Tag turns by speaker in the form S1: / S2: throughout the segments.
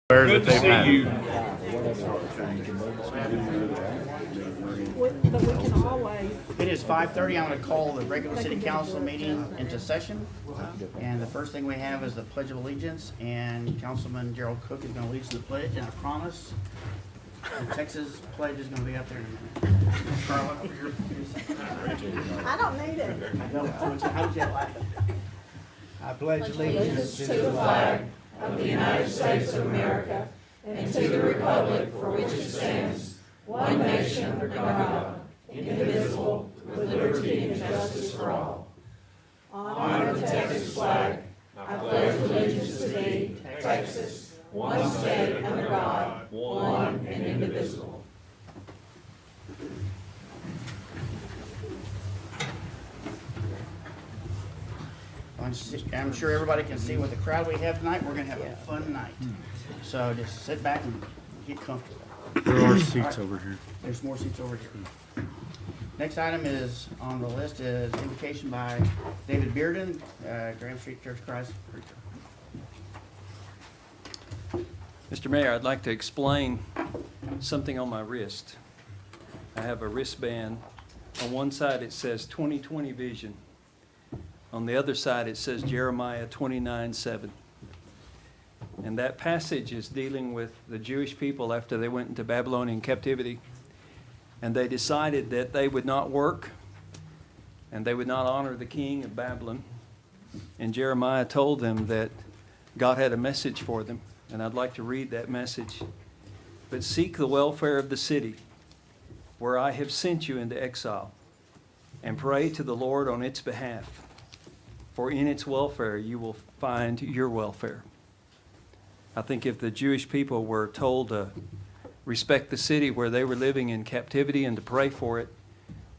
S1: that they've had.
S2: But we can always,
S3: It is 5:30. I'm going to call the regular city council meeting into session. And the first thing we have is the Pledge of Allegiance, and Councilman Gerald Cook is going to lead us in the pledge, and I promise the Texas pledge is going to be up there in a minute. Carla, over here.
S2: I don't need it.
S3: I know. How did you like it?
S4: I pledge allegiance
S5: to the flag of the United States of America and to the republic for which it stands, one nation under God, indivisible, with liberty and justice for all. Honor the Texas flag. I pledge allegiance to thee, Texas, one state under God, one and indivisible.
S3: I'm sure everybody can see with the crowd we have tonight, we're going to have a fun night. So just sit back and get comfortable.
S1: There are seats over here.
S3: There's more seats over here. Next item is on the list is invocation by David Bearden, Graham Street Church of Christ preacher.
S6: Mr. Mayor, I'd like to explain something on my wrist. I have a wristband. On one side it says 20/20 vision. On the other side it says Jeremiah 29:7. And that passage is dealing with the Jewish people after they went into Babylonian captivity. And they decided that they would not work and they would not honor the king of Babylon. And Jeremiah told them that God had a message for them. And I'd like to read that message. But seek the welfare of the city where I have sent you into exile, and pray to the Lord on its behalf. For in its welfare you will find your welfare. I think if the Jewish people were told to respect the city where they were living in captivity and to pray for it,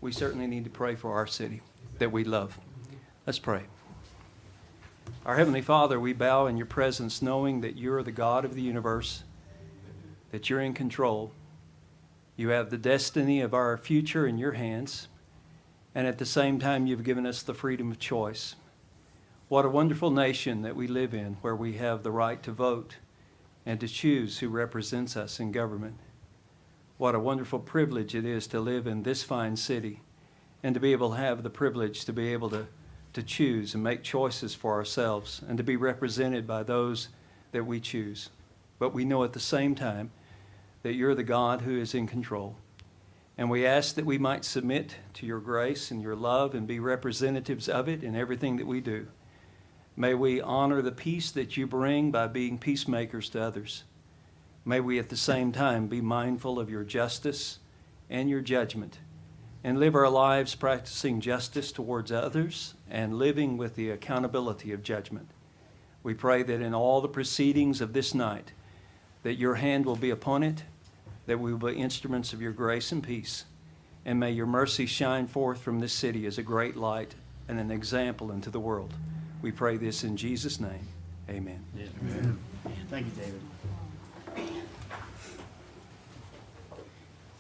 S6: we certainly need to pray for our city that we love. Let's pray. Our Heavenly Father, we bow in your presence knowing that you are the God of the universe, that you're in control. You have the destiny of our future in your hands, and at the same time you've given us the freedom of choice. What a wonderful nation that we live in, where we have the right to vote and to choose who represents us in government. What a wonderful privilege it is to live in this fine city and to be able to have the privilege to be able to choose and make choices for ourselves and to be represented by those that we choose. But we know at the same time that you're the God who is in control. And we ask that we might submit to your grace and your love and be representatives of it in everything that we do. May we honor the peace that you bring by being peacemakers to others. May we at the same time be mindful of your justice and your judgment and live our lives practicing justice towards others and living with the accountability of judgment. We pray that in all the proceedings of this night, that your hand will be upon it, that we will be instruments of your grace and peace, and may your mercy shine forth from this city as a great light and an example into the world. We pray this in Jesus' name. Amen.
S3: Amen. Thank you, David.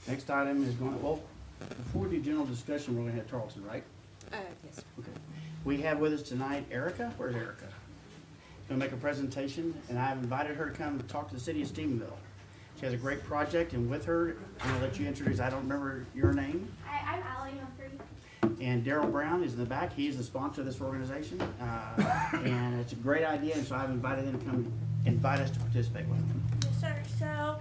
S3: Next item is going, well, before we do general discussion, we're going to have Tarleton, right?
S5: Yes.
S3: Okay. We have with us tonight Erica. Where's Erica? Going to make a presentation, and I've invited her to come and talk to the city of Stephenville. She has a great project, and with her, I'm going to let you introduce, I don't remember your name.
S7: Hi, I'm Allie Humphrey.
S3: And Daryl Brown is in the back. He is the sponsor of this organization. And it's a great idea, and so I've invited him to come invite us to participate with him.
S7: Yes, sir. So,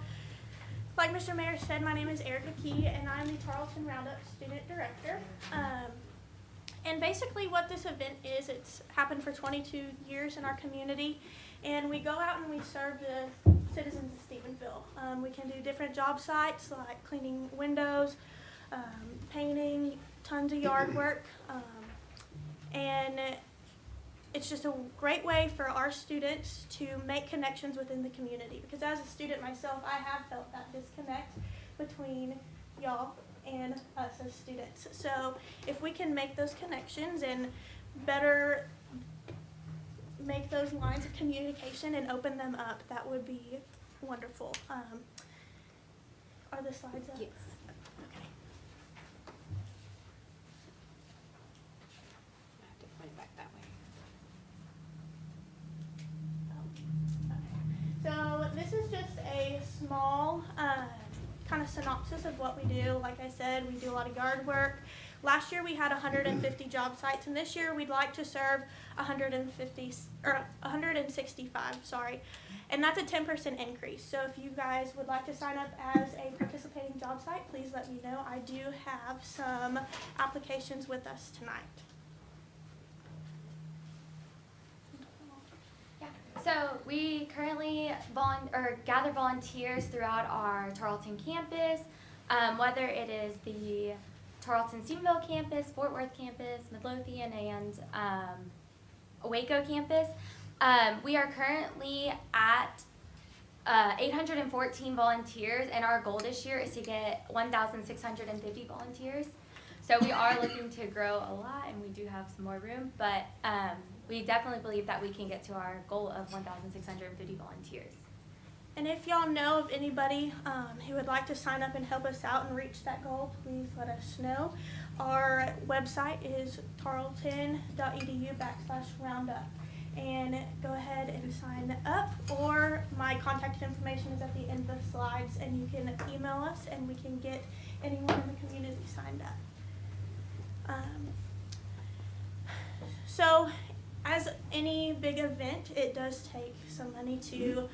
S7: like Mr. Mayor said, my name is Erica Key, and I'm the Tarleton Roundup Student Director. And basically what this event is, it's happened for 22 years in our community, and we go out and we serve the citizens of Stephenville. We can do different job sites like cleaning windows, painting, tons of yard work, and it's just a great way for our students to make connections within the community, because as a student myself, I have felt that disconnect between y'all and us as students. So if we can make those connections and better make those lines of communication and open them up, that would be wonderful. Are the slides up?
S5: Yes.
S7: Okay.
S5: I have to point it back that way.
S7: So this is just small kind of synopsis of what we do. Like I said, we do a lot of yard work. Last year we had 150 job sites, and this year we'd like to serve 165, sorry. And that's a 10% increase. So if you guys would like to sign up as a participating job site, please let me know. I do have some applications with us tonight.
S8: So we currently gather volunteers throughout our Tarleton campus, whether it is the Tarleton Stephenville campus, Fort Worth campus, Midlothian, and Waco campus. We are currently at 814 volunteers, and our goal this year is to get 1,650 volunteers. So we are looking to grow a lot, and we do have some more room, but we definitely believe that we can get to our goal of 1,650 volunteers.
S7: And if y'all know of anybody who would like to sign up and help us out and reach that goal, please let us know. Our website is tarleton.edu/roundup. And go ahead and sign up, or my contact information is at the end of the slides, and you can email us and we can get anyone in the community signed up. So as any big event, it does take some money to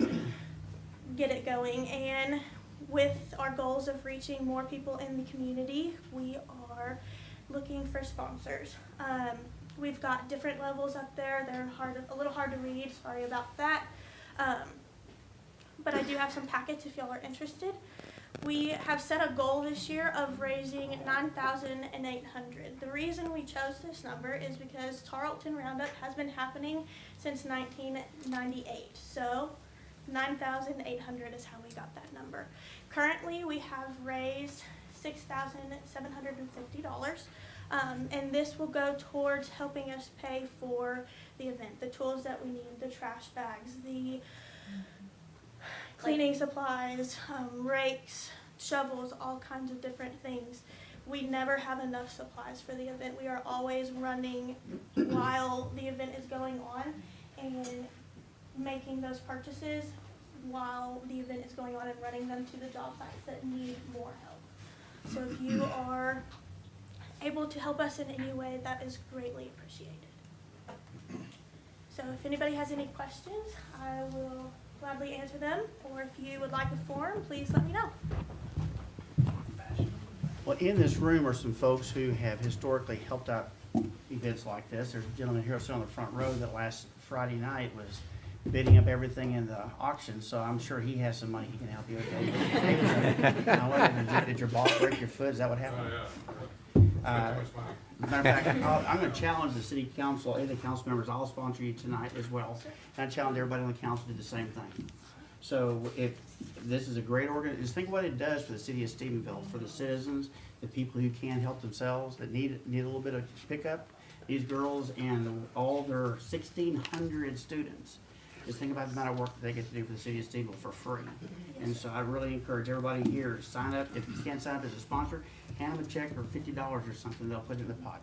S7: get it going, and with our goals of reaching more people in the community, we are looking for sponsors. We've got different levels up there. They're a little hard to read, sorry about that. But I do have some packets if y'all are interested. We have set a goal this year of raising $9,800. The reason we chose this number is because Tarleton Roundup has been happening since 1998. So 9,800 is how we got that number. Currently, we have raised $6,750, and this will go towards helping us pay for the event, the tools that we need, the trash bags, the cleaning supplies, rakes, shovels, all kinds of different things. We never have enough supplies for the event. We are always running while the event is going on and making those purchases while the event is going on and running them to the job sites that need more help. So if you are able to help us in any way, that is greatly appreciated. So if anybody has any questions, I will gladly answer them, or if you would like a form, please let me know.
S3: Well, in this room are some folks who have historically helped out events like this. There's a gentleman here sitting on the front row that last Friday night was bidding up everything in the auction, so I'm sure he has some money he can help you with. Did your boss break your foot? Is that what happened? Matter of fact, I'm going to challenge the city council, any of the council members. I'll sponsor you tonight as well. And I challenge everybody on the council to do the same thing. So if this is a great organization, just think what it does for the city of Stephenville, for the citizens, the people who can't help themselves, that need a little bit of pickup. These girls and all their 1,600 students. Just think about the amount of work that they get to do for the city of Stephenville for free. And so I really encourage everybody here to sign up. If you can't sign up as a sponsor, hand them a check for $50 or something. They'll put it in the pot.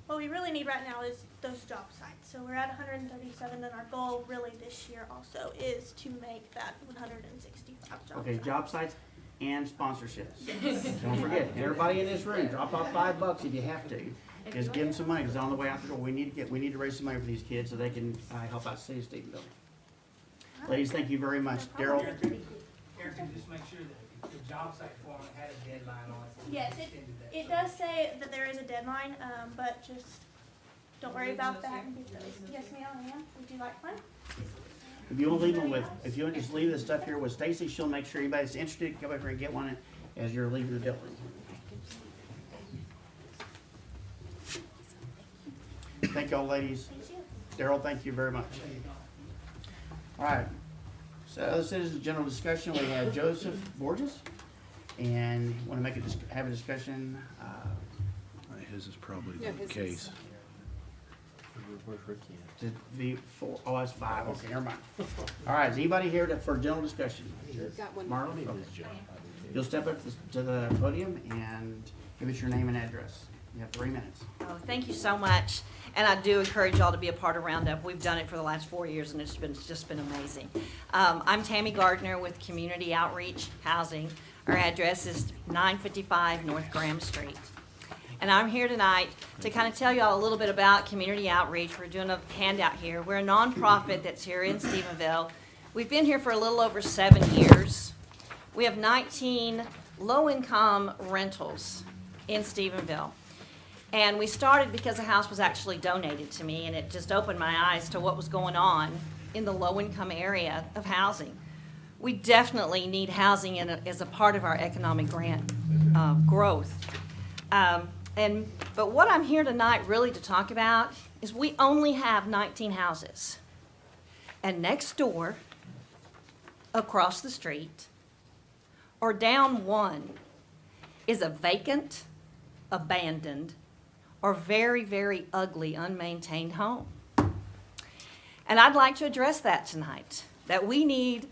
S7: What we really need right now is those job sites. So we're at 137, and our goal really this year also is to make that 165 job sites.
S3: Okay, job sites and sponsorships. Don't forget, everybody in this room, drop off $5 if you have to. Just give them some money, because on the way out the door, we need to raise some money for these kids so they can help out the city of Stephenville. Ladies, thank you very much. Daryl?
S4: Erica, just make sure that the job site form had a deadline on it.
S7: Yes, it does say that there is a deadline, but just don't worry about that. Yes, ma'am, I am. Would you like one?
S3: If you want to leave them with, if you want to just leave this stuff here with Stacy, she'll make sure anybody that's interested can come over and get one as you're leaving the building. Thank y'all, ladies. Daryl, thank you very much. All right. So, other citizens' general discussion, we have Joseph Borges, and want to have a discussion.
S1: His is probably the case.
S3: To be four, oh, that's five. Okay, never mind. All right, is anybody here for general discussion? Marlon? Okay. You'll step up to the podium and give us your name and address. You have 3 minutes.
S5: Oh, thank you so much. And I do encourage y'all to be a part of Roundup. We've done it for the last 4 years, and it's just been amazing. I'm Tammy Gardner with Community Outreach Housing. Our address is 955 North Graham Street. And I'm here tonight to kind of tell y'all a little bit about Community Outreach. We're doing a handout here. We're a nonprofit that's here in Stephenville. We've been here for a little over 7 years. We have 19 low-income rentals in Stephenville. And we started because the house was actually donated to me, and it just opened my eyes to what was going on in the low-income area of housing. We definitely need housing as a part of our economic growth. But what I'm here tonight really to talk about is we only have 19 houses. And next door, across the street, or down one, is a vacant, abandoned, or very, very ugly, unmaintained home. And I'd like to address that tonight, that we need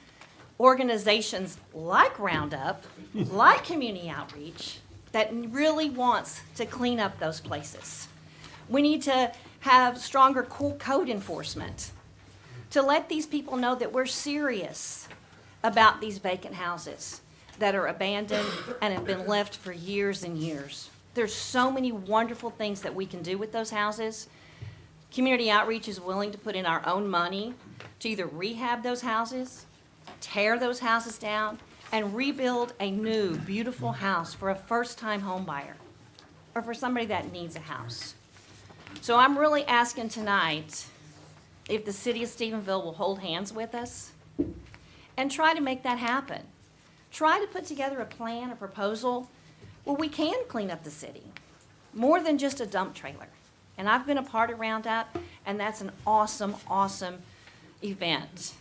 S5: organizations like Roundup, like Community Outreach, that really wants to clean up those places. We need to have stronger code enforcement to let these people know that we're serious about these vacant houses that are abandoned and have been left for years and years. There's so many wonderful things that we can do with those houses. Community Outreach is willing to put in our own money to either rehab those houses, tear those houses down, and rebuild a new, beautiful house for a first-time home buyer or for somebody that needs a house. So I'm really asking tonight if the city of Stephenville will hold hands with us and try to make that happen. Try to put together a plan, a proposal, where we can clean up the city, more than just a dump trailer. And I've been a part of Roundup, and that's an awesome, awesome event.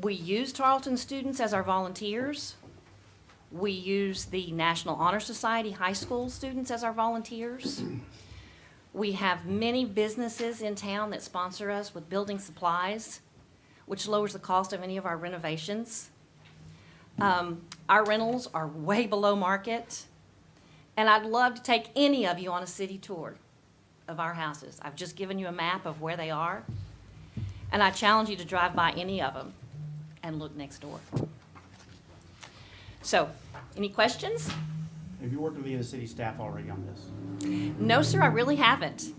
S5: We use Tarleton students as our volunteers. We use the National Honor Society high school students as our volunteers. We have many businesses in town that sponsor us with building supplies, which lowers the cost of any of our renovations. Our rentals are way below market. And I'd love to take any of you on a city tour of our houses. I've just given you a map of where they are. And I challenge you to drive by any of them and look next door. So, any questions?
S3: Have you worked with any of the city staff already on this?
S5: No, sir, I really haven't.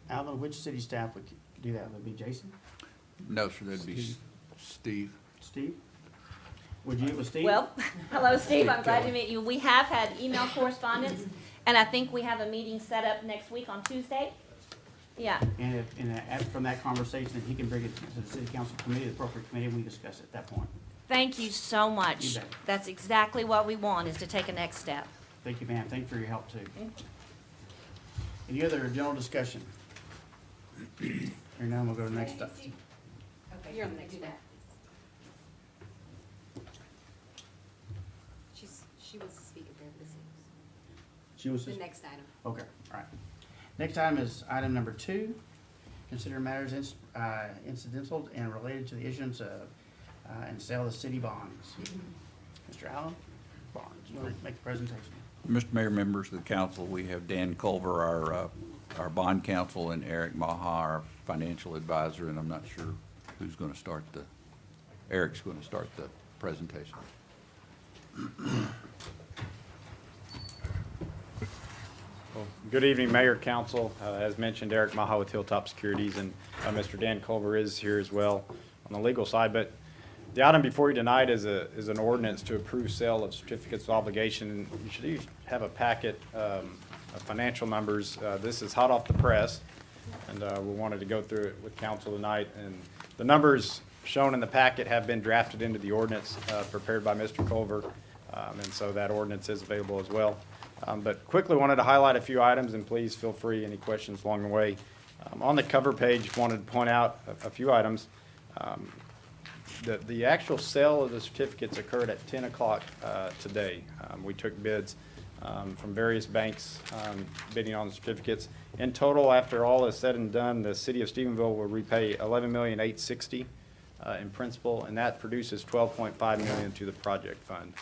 S3: Alvin, which city staff would do that? Would it be Jason?
S1: No, sir, that'd be Steve.
S3: Steve? Would you get with Steve?
S5: Well, hello, Steve. I'm glad to meet you. We have had email correspondence, and I think we have a meeting set up next week on Tuesday. Yeah.
S3: And from that conversation, he can bring it to the city council committee, the appropriate committee, and we discuss it at that point.
S5: Thank you so much.
S3: You bet.
S5: That's exactly what we want, is to take a next step.
S3: Thank you, ma'am. Thank you for your help, too. Any other general discussion? Here now, we'll go to the next stuff.
S9: You're on the next one. She wants to speak about this.
S3: She was
S9: The
S3: just,
S9: next item.
S3: okay, all right. Next item is item number 2. Consider matters incidental and related to the issuance of and sale of city bonds. Mr. Allen, bonds, you want to make the presentation?
S10: Mr. Mayor, members of the council, we have Dan Culver, our bond counsel, and Eric Maha, our financial advisor, and I'm not sure who's going to start Eric's going to start the presentation.
S11: Well, good evening, Mayor, Council. As mentioned, Eric Maha with Hilltop Securities, and Mr. Dan Culver is here as well on the legal side. But the item before you tonight is an ordinance to approve sale of certificates of obligation. You should have a packet of financial numbers. This is hot off the press, and we wanted to go through it with council tonight. And the numbers shown in the packet have been drafted into the ordinance prepared by Mr. Culver, and so that ordinance is available as well. But quickly wanted to highlight a few items, and please feel free, any questions along the way. On the cover page, wanted to point out a few items. The actual sale of the certificates occurred at 10 o'clock today. We took bids from various banks bidding on the certificates. In total, after all is said and done, the city of Stephenville will repay $11,860,000 in principal, and that produces $12.5 million to the project fund.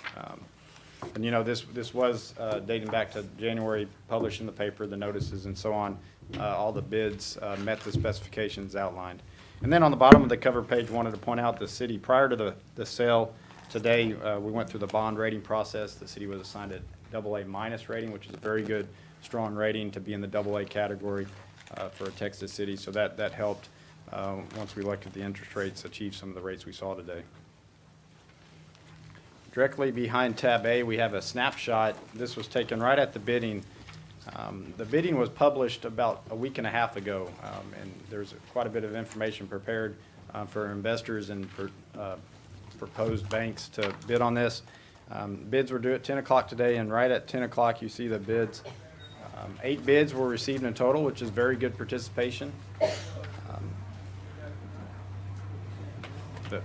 S11: And, you know, this was dating back to January, published in the paper, the notices and so on. All the bids met the specifications outlined. And then on the bottom of the cover page, wanted to point out the city, prior to the sale today, we went through the bond rating process. The city was assigned a AA- rating, which is a very good, strong rating to be in the AA category for a Texas city. So that helped, once we looked at the interest rates, achieve some of the rates we saw today. Directly behind tab A, we have a snapshot. This was taken right at the bidding. The bidding was published about a week and a half ago, and there's quite a bit of information prepared for investors and for proposed banks to bid on this. Bids were due at 10 o'clock today, and right at 10 o'clock you see the bids. 8 bids were received in total, which is very good participation.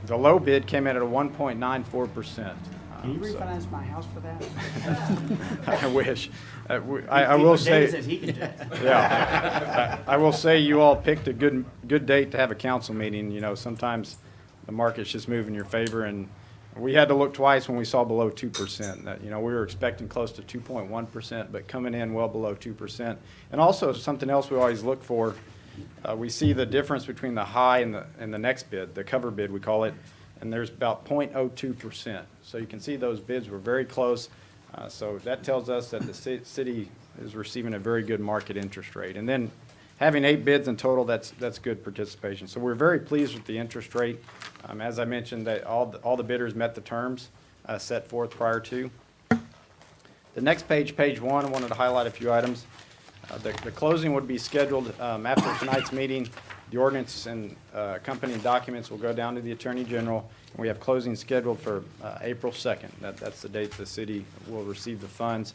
S11: The low bid came in at a 1.94%.
S3: Can you refinance my house for that?
S11: I wish. I will say.
S3: David says he can do it.
S11: Yeah. I will say you all picked a good date to have a council meeting. You know, sometimes the market's just moving in your favor, and we had to look twice when we saw below 2%. That, you know, we were expecting close to 2.1%, but coming in well below 2%. And also something else we always look for, we see the difference between the high and the next bid, the cover bid we call it, and there's about 0.02%. So you can see those bids were very close. So that tells us that the city is receiving a very good market interest rate. And then having 8 bids in total, that's good participation. So we're very pleased with the interest rate. As I mentioned, that all the bidders met the terms set forth prior to. The next page, page 1, I wanted to highlight a few items. The closing would be scheduled after tonight's meeting. The ordinance and accompanying documents will go down to the Attorney General. And we have closing scheduled for April 2nd. That's the date the city will receive the funds.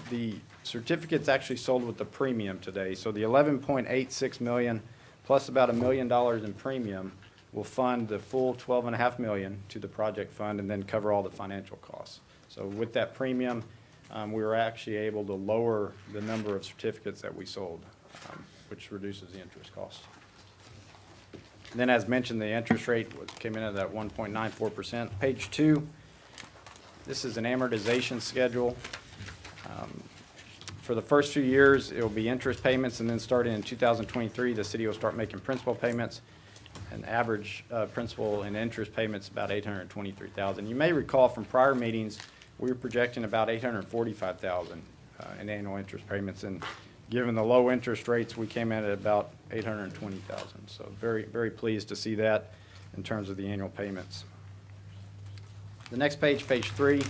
S11: The certificates actually sold with the premium today. So the $11.86 million plus about $1 million in premium will fund the full $12.5 million to the project fund and then cover all the financial costs. So with that premium, we were actually able to lower the number of certificates that we sold, which reduces the interest cost. Then, as mentioned, the interest rate came in at that 1.94%. Page 2, this is an amortization schedule. For the first few years, it will be interest payments, and then starting in 2023, the city will start making principal payments. An average principal and interest payments about $823,000. You may recall from prior meetings, we were projecting about $845,000 in annual interest payments, and given the low interest rates, we came in at about $820,000. So very, very pleased to see that in terms of the annual payments. The next page, page 3,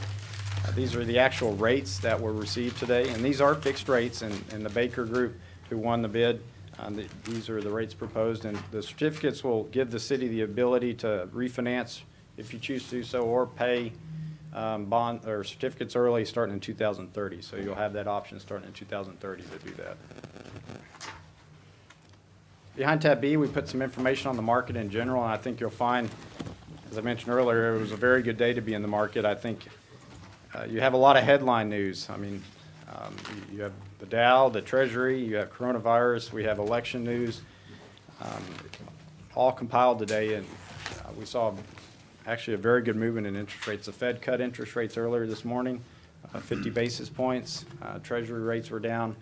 S11: these are the actual rates that were received today, and these are fixed rates, and the Baker Group, who won the bid, these are the rates proposed, and the certificates will give the city the ability to refinance if you choose to do so, or pay bond or certificates early starting in 2030. So you'll have that option starting in 2030 to do that. Behind tab B, we put some information on the market in general, and I think you'll find, as I mentioned earlier, it was a very good day to be in the market. I think you have a lot of headline news. I mean, you have the Dow, the Treasury, you have coronavirus, we have election news, all compiled today, and we saw actually a very good movement in interest rates. The Fed cut interest rates earlier this morning, 50 basis points. Treasury rates were down.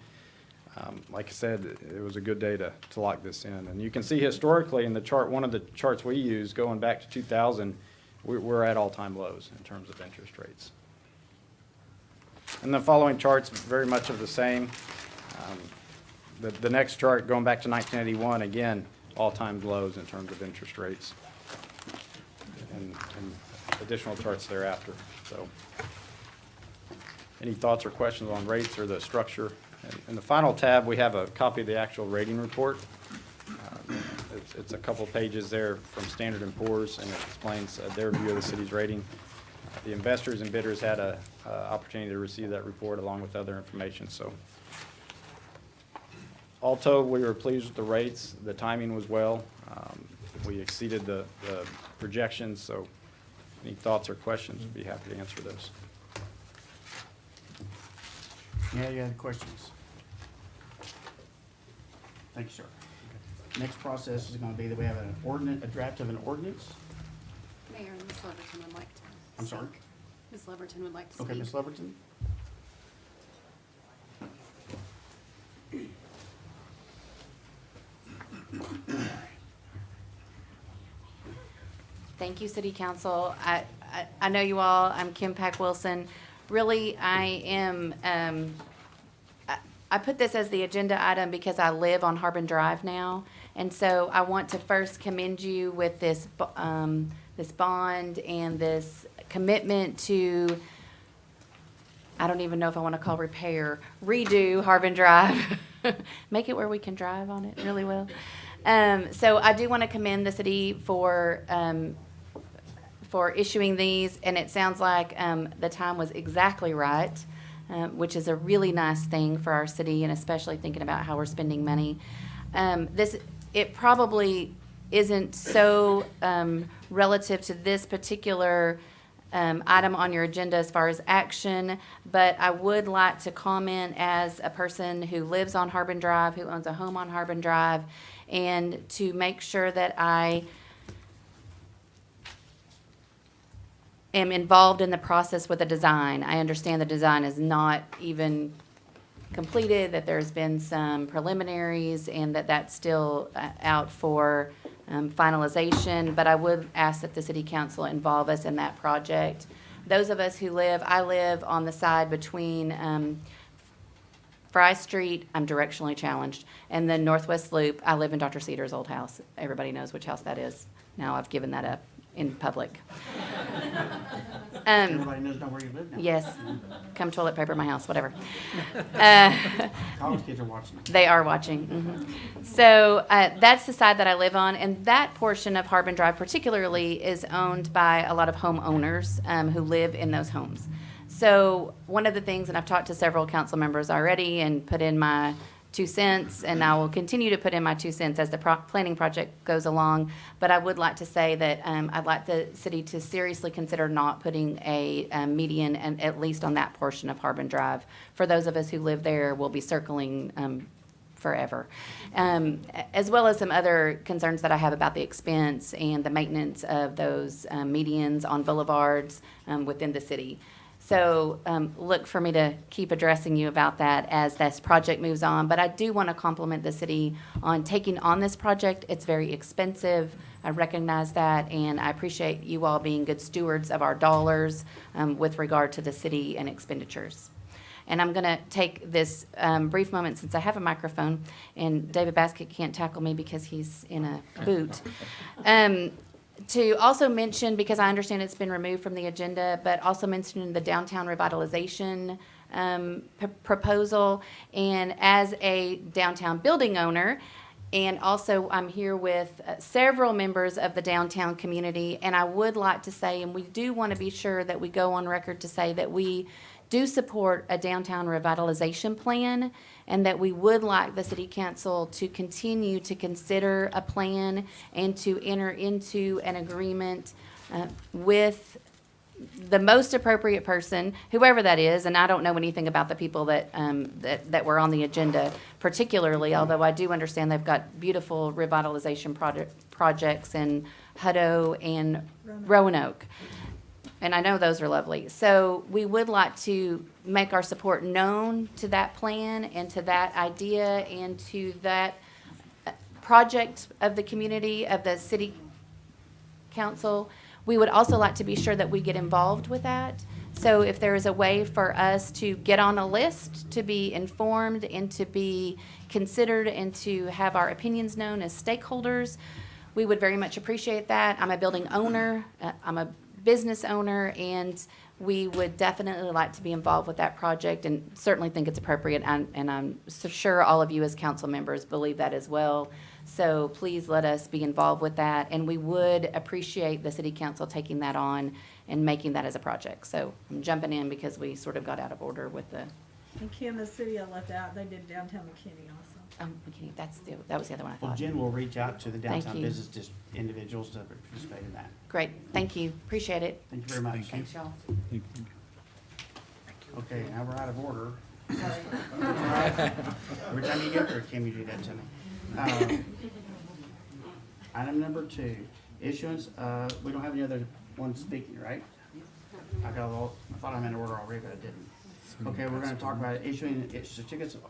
S11: Like I said, it was a good day to lock this in. And you can see historically in the chart, one of the charts we use going back to 2000, we're at all-time lows in terms of interest rates. And the following charts, very much of the same. The next chart, going back to 1981, again, all-time lows in terms of interest rates. And additional charts thereafter. So, any thoughts or questions on rates or the structure? In the final tab, we have a copy of the actual rating report. It's a couple pages there from Standard & Poor's, and it explains their view of the city's rating. The investors and bidders had an opportunity to receive that report along with other information. So, all told, we were pleased with the rates. The timing was well. We exceeded the projections, so any thoughts or questions, we'd be happy to answer those.
S3: Yeah, you had questions? Thank you, sir. Next process is going to be that we have a draft of an ordinance.
S9: Mayor, and this letter from the mic.
S3: I'm sorry?
S9: Ms. Leverton would like to speak.
S3: Okay, Ms. Leverton?
S5: Thank you, City Council. I know you all. I'm Kim Pack Wilson. Really, I am, I put this as the agenda item because I live on Harbin Drive now. And so I want to first commend you with this, this bond and this commitment to, I don't even know if I want to call redo Harbin Drive. Make it where we can drive on it really well. So I do want to commend the city for issuing these, and it sounds like the time was exactly right, which is a really nice thing for our city, and especially thinking about how we're spending money. It probably isn't so relative to this particular item on your agenda as far as action, but I would like to comment as a person who lives on Harbin Drive, who owns a home on Harbin Drive, and to make sure that I am involved in the process with the design. I understand the design is not even completed, that there's been some preliminaries, and that that's still out for finalization, but I would ask that the city council involve us in that project. Those of us who I live on the side between Fry Street, I'm directionally challenged, and then Northwest Loop. I live in Dr. Cedar's old house. Everybody knows which house that is. Now I've given that up in public.
S3: Everybody knows where you live now.
S5: Yes, come toilet paper my house, whatever.
S3: College kids are watching.
S5: They are watching. So that's the side that I live on, and that portion of Harbin Drive particularly is owned by a lot of homeowners who live in those homes. So one of the things, and I've talked to several council members already and put in my 2 cents, and I will continue to put in my 2 cents as the planning project goes along. But I would like to say that I'd like the city to seriously consider not putting a median, and at least on that portion of Harbin Drive. For those of us who live there, we'll be circling forever. As well as some other concerns that I have about the expense and the maintenance of those medians on boulevards within the city. So look for me to keep addressing you about that as this project moves on. But I do want to compliment the city on taking on this project. It's very expensive. I recognize that, and I appreciate you all being good stewards of our dollars with regard to the city and expenditures. And I'm going to take this brief moment, since I have a microphone, and David Basket can't tackle me because he's in a boot. To also mention, because I understand it's been removed from the agenda, but also mention the downtown revitalization proposal. And as a downtown building owner, and also I'm here with several members of the downtown community, and I would like to say, and we do want to be sure that we go on record to say that we do support a downtown revitalization plan, and that we would like the city council to continue to consider a plan and to enter into an agreement with the most appropriate person, whoever that is. And I don't know anything about the people that were on the agenda particularly, although I do understand they've got beautiful revitalization projects in Hutto and Roanoke. And I know those are lovely. So we would like to make our support known to that plan and to that idea and to that project of the community, of the city council. We would also like to be sure that we get involved with that. So if there is a way for us to get on a list, to be informed and to be considered and to have our opinions known as stakeholders, we would very much appreciate that. I'm a building owner. I'm a business owner, and we would definitely like to be involved with that project, and certainly think it's appropriate, and I'm sure all of you as council members believe that as well. So please let us be involved with that, and we would appreciate the city council taking that on and making that as a project. So I'm jumping in because we sort of got out of order with the
S2: And Kim, the city I left out, they did downtown McKinney also.
S5: McKinney. That was the other one I
S3: Well,
S5: thought.
S3: Jen will reach out to the
S5: Thank
S3: downtown
S5: you.
S3: business individuals to participate in that.
S5: Great, thank you, appreciate it.
S3: Thank you very much. Thanks, y'all. Okay, now we're out of order. Every time you get there, Kim, you do that to me. Item number 2, issuance, we don't have any other ones speaking, right? I got all, I thought I'm in order already, but I didn't. Okay, we're gonna talk about issuing certificates of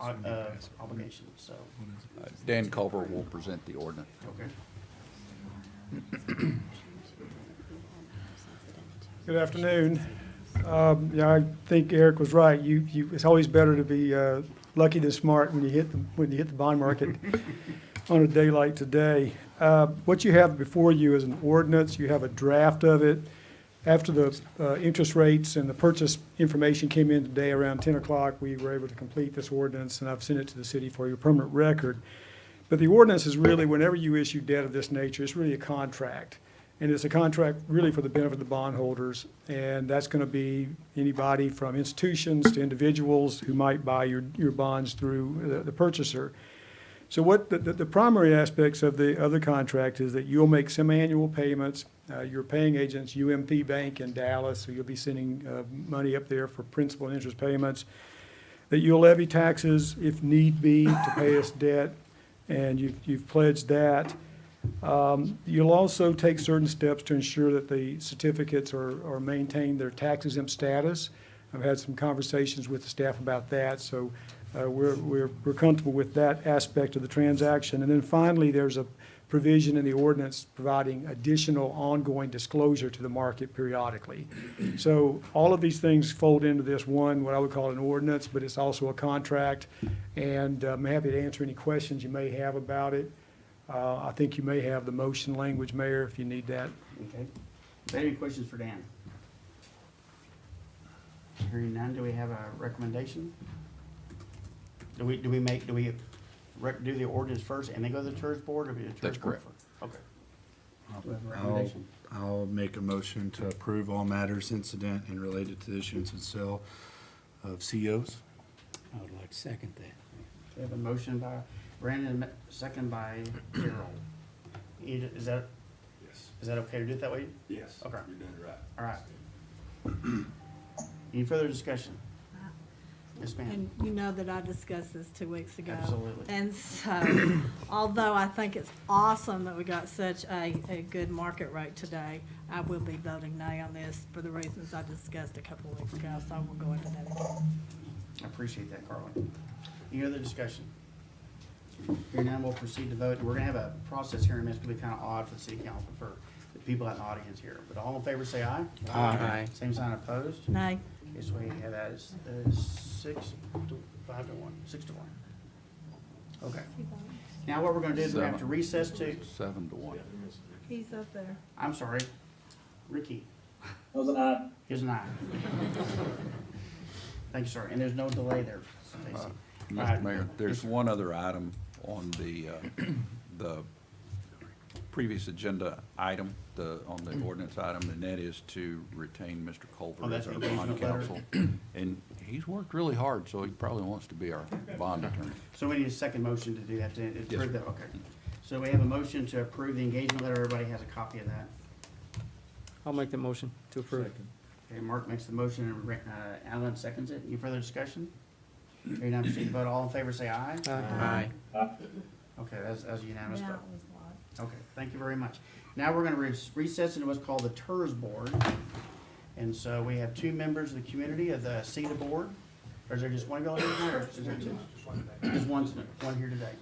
S3: obligation, so,
S10: Dan Culver will present the ordinance.
S3: okay.
S12: Good afternoon. Yeah, I think Eric was right. It's always better to be lucky than smart when you hit the bond market on a day like today. What you have before you is an ordinance. You have a draft of it. After the interest rates and the purchase information came in today around 10 o'clock, we were able to complete this ordinance, and I've sent it to the city for your permanent record. But the ordinance is really, whenever you issue debt of this nature, it's really a contract. And it's a contract really for the benefit of the bondholders, and that's going to be anybody from institutions to individuals who might buy your bonds through the purchaser. So what the primary aspects of the contract is that you'll make semi-annual payments. Your paying agent's UMP Bank in Dallas, so you'll be sending money up there for principal and interest payments. That you'll levy taxes if need be to pay us debt, and you've pledged that. You'll also take certain steps to ensure that the certificates are maintain their tax-exempt status. I've had some conversations with the staff about that, so we're comfortable with that aspect of the transaction. And then finally, there's a provision in the ordinance providing additional ongoing disclosure to the market periodically. So all of these things fold into this one, what I would call an ordinance, but it's also a contract. And I'm happy to answer any questions you may have about it. I think you may have the motion language, Mayor, if you need that.
S3: Okay. Any questions for Dan? Hearing none, do we have a recommendation? Do we do the ordinance first and then go to the TERS board, or do we do the TERS
S10: That's
S3: board
S10: correct.
S3: first? Okay. Do we have a recommendation?
S1: I'll make a motion to approve all matters incident and related to the issuance and sale of COs.
S13: I would like to second that.
S3: We have a motion by Brandon, second by Gerald. Is that okay to do it that way?
S1: Yes.
S3: Okay.
S1: You're doing it right.
S3: All right. Any further discussion? Yes, ma'am.
S2: And you know that I discussed this 2 weeks ago.
S3: Absolutely.
S2: And so, although I think it's awesome that we got such a good market rate today, I will be voting nay on this for the reasons I discussed a couple of weeks ago, so I will go into that again.
S3: I appreciate that, Carly. Any other discussion? Here now, we'll proceed to vote. We're gonna have a process here in a minute. It's gonna be kind of odd for the city council, for the people out in the audience here. But all in favor, say aye.
S13: Aye.
S3: Same sign opposed.
S2: Nay.
S3: Yes, we have that as 6 to 5 to 1, 6 to 1. Okay. Now what we're gonna do is we have to recess to,
S10: 7 to 1.
S2: He's up there.
S3: I'm sorry, Ricky.
S4: Was an aye.
S3: Here's an aye. Thank you, sir. And there's no delay there, Stacy. All
S10: Mr.
S3: right.
S10: Mayor, there's one other item on the previous agenda item, on the ordinance item, and that is to retain Mr.
S3: Oh,
S10: Culver
S3: that's
S10: as our
S3: the
S10: bond
S3: engagement letter?
S10: counsel. And he's worked really hard, so he probably wants to be our bond attorney.
S3: So we need a second motion to do that, to
S10: Yes,
S3: approve that, okay. So we have a motion to approve the engagement letter. Everybody has a copy of that.
S13: I'll make the motion to approve.
S3: Okay, Mark makes the motion, and Alan seconds it. Any further discussion? Hearing none, proceed to vote. All in favor, say aye.
S13: Aye.
S3: Okay, that's unanimous
S2: Now
S3: vote.
S2: it was live.
S3: Okay, thank you very much. Now we're gonna recess into what's called the TERS board. And so we have 2 members of the community of the CETA board. Or is there just one going here tonight, or is there 2? Just one here today.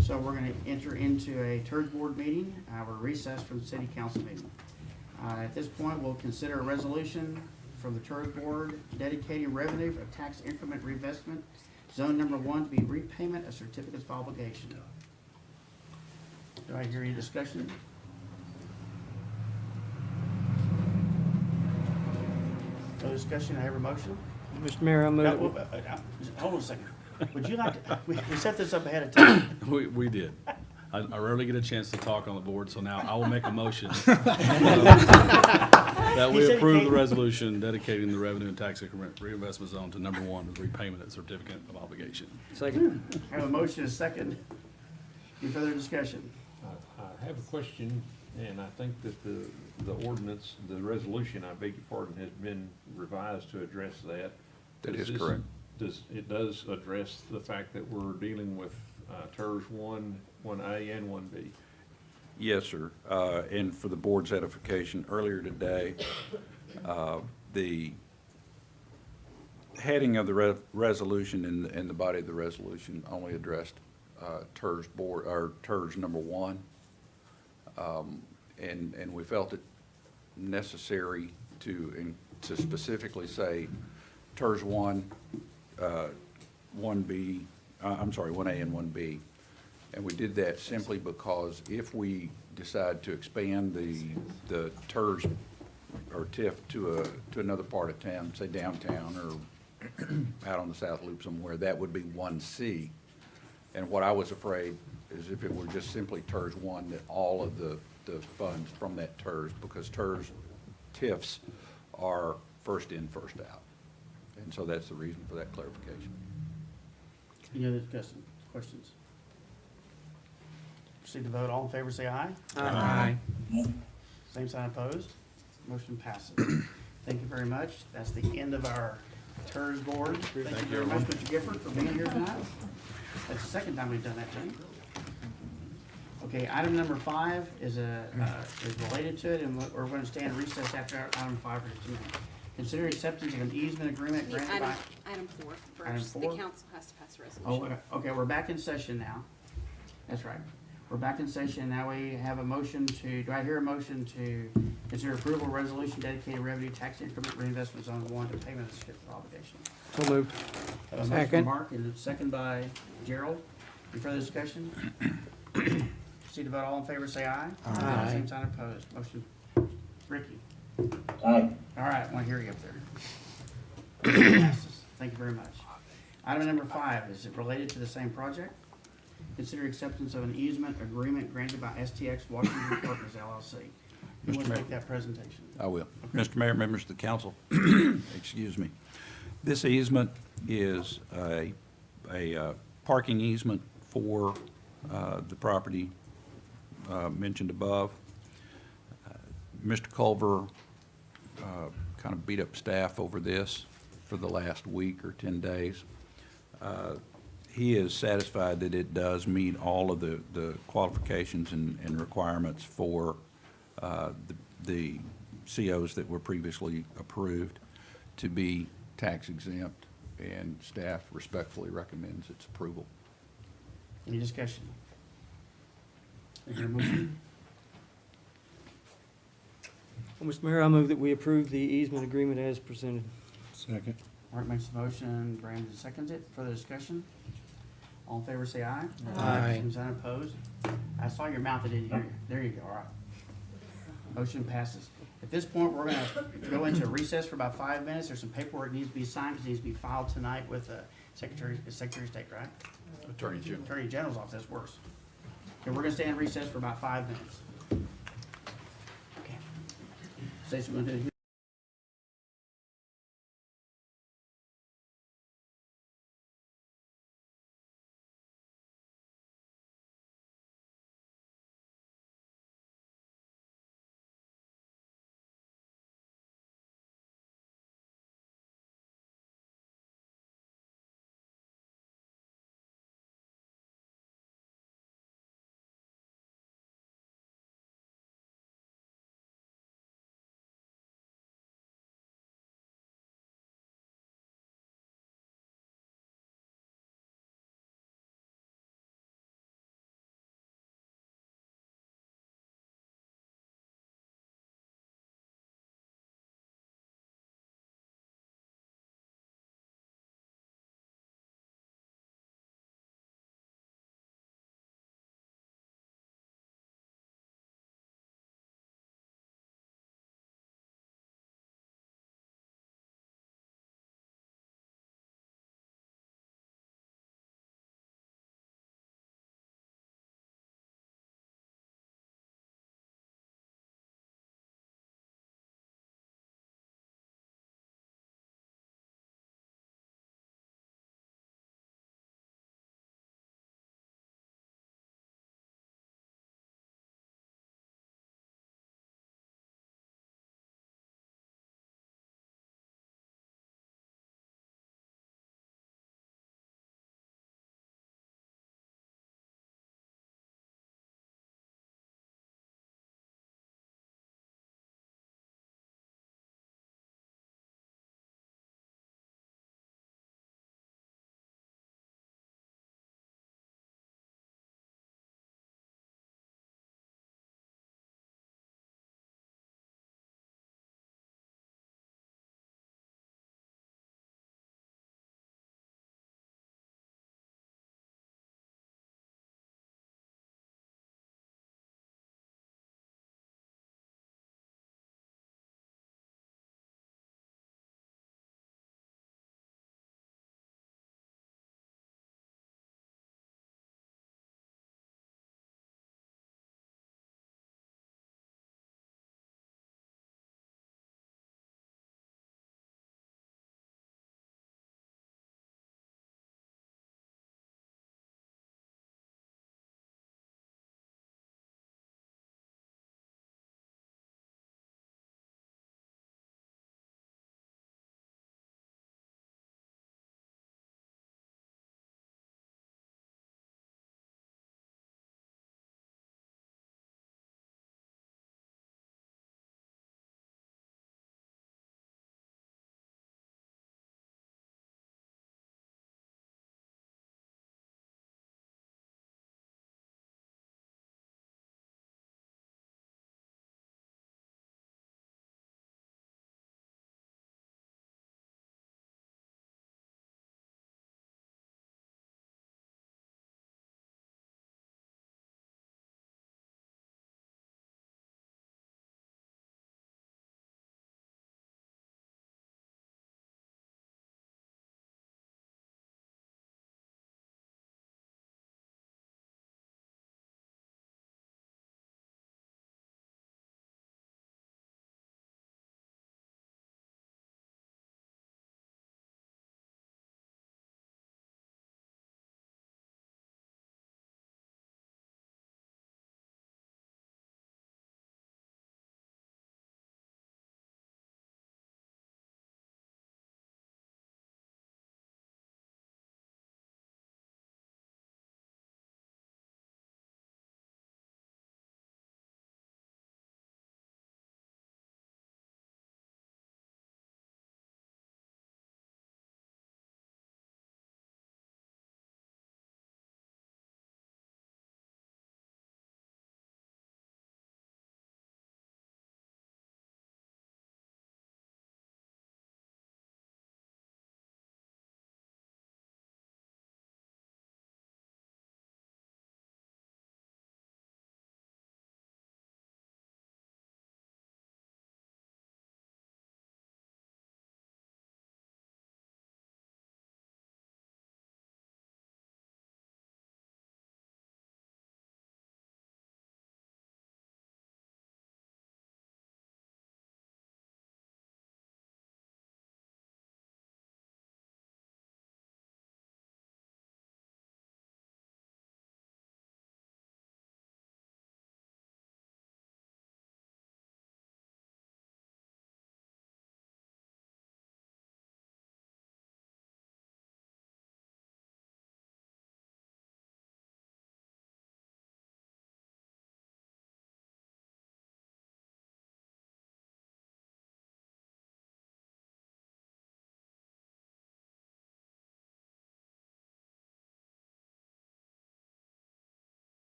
S3: So we're gonna enter into a TERS board meeting. We're recessed from the city council meeting. At this point, we'll consider a resolution from the TERS board dedicating revenue for tax increment reinvestment, zone number 1, to be repayment of certificates of obligation. Do I hear any discussion? No discussion, I have a motion?
S13: Mr. Mayor, I
S3: Now,
S13: move.
S3: hold on a second. Would you like to, we set this up ahead of time.
S1: We did. I rarely get a chance to talk on the board, so now I will make a motion that
S3: He
S1: we
S3: said he
S1: approve the
S3: can't-
S1: resolution dedicating the revenue and tax increment reinvestment zone to number 1, with repayment of certificate of obligation.
S13: Second.
S3: I have a motion, a second. Any further discussion?
S14: I have a question, and I think that the ordinance, the resolution, I beg your pardon, has been revised to address that.
S10: That is
S14: Does this-
S10: correct.
S14: It does address the fact that we're dealing with TERS 1A and 1B.
S10: Yes, sir. And for the board's edification, earlier today, the heading of the resolution and the body of the resolution only addressed TERS board, or TERS number 1. And we felt it necessary to specifically say TERS 1, 1B, I'm sorry, 1A and 1B. And we did that simply because if we decide to expand the TERS or TIF to another part of town, say downtown or out on the South Loop somewhere, that would be 1C. And what I was afraid is if it were just simply TERS 1, that all of the funds from that TERS, because TERS TIFs are first in, first out. And so that's the reason for that clarification.
S3: Any other discussion, questions? Proceed to vote. All in favor, say aye.
S13: Aye.
S3: Same sign opposed. Motion passes. Thank you very much. That's the end of our TERS board. Thank you very much, Mr. Gifford, for being here tonight. That's the second time we've done that tonight. Okay, item number 5 is related to it, and we're going to stand recess after item 5 for 2 minutes. Consider acceptance of an easement agreement granted by.
S9: Item 4
S3: Item
S9: first. The
S3: 4?
S9: council has to pass a
S3: Oh,
S9: resolution.
S3: okay, we're back in session now. That's right. We're back in session. Now we have a motion to, do I hear a motion to consider approval of resolution dedicated revenue tax increment reinvestment zone 1 to payment of scheduled obligation?
S13: So moved.
S3: Have a motion
S13: Second.
S3: from Mark and a second by Gerald. Any further discussion? Proceed to vote. All in favor, say aye.
S13: Aye.
S3: Same sign opposed. Motion. Ricky. Aye. All right, I want to hear you up there. Passes. Thank you very much. Item number 5, is it related to the same project? Consider acceptance of an easement agreement granted by STX Washington Partners LLC. Who wants to make that presentation?
S10: I will. Mr. Mayor, members of the council, excuse me. This easement is a parking easement for the property mentioned above. Mr. Culver kind of beat up staff over this for the last week or 10 days. He is satisfied that it does meet all of the qualifications and requirements for the COs that were previously approved to be tax exempt, and staff respectfully recommends its approval.
S3: Any discussion? Is there a motion?
S13: Well, Mr. Mayor, I move that we approve the easement agreement as presented.
S1: Second.
S3: Mark makes the motion, Brandon seconds it. Further discussion? All in favor, say aye.
S13: Aye.
S3: Same sign opposed. I saw your mouth, I didn't hear you. There you go, all right. Motion passes. At this point, we're gonna go into recess for about 5 minutes. There's some paperwork that needs to be signed, because it needs to be filed tonight with the Secretary of State, right?
S10: Attorney General.
S3: Attorney General's office, that's worse. Okay, we're gonna stay in recess for about 5 minutes. Okay. Stacy, we're gonna do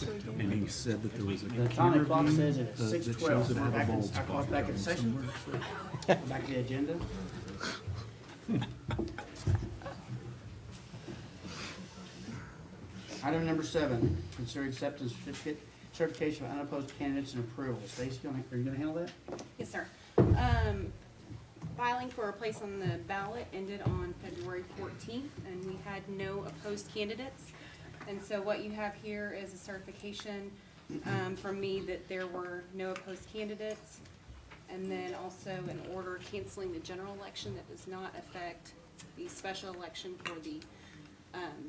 S1: And he said that there was a
S3: The
S1: key
S3: time clock
S1: review,
S3: says it's
S1: that
S3: 6:12.
S1: shows that
S3: We're back in,
S1: Everbold's
S3: our clock's
S1: spot
S3: back in
S1: going
S3: session.
S1: somewhere.
S3: Back to the agenda. Item number 7, consider acceptance certification of unopposed candidates and approval. Stacy, are you gonna handle that?
S9: Yes, sir. Filing for a place on the ballot ended on February 14th, and we had no opposed candidates. And so what you have here is a certification from me that there were no opposed candidates, and then also an order canceling the general election that does not affect the special election for the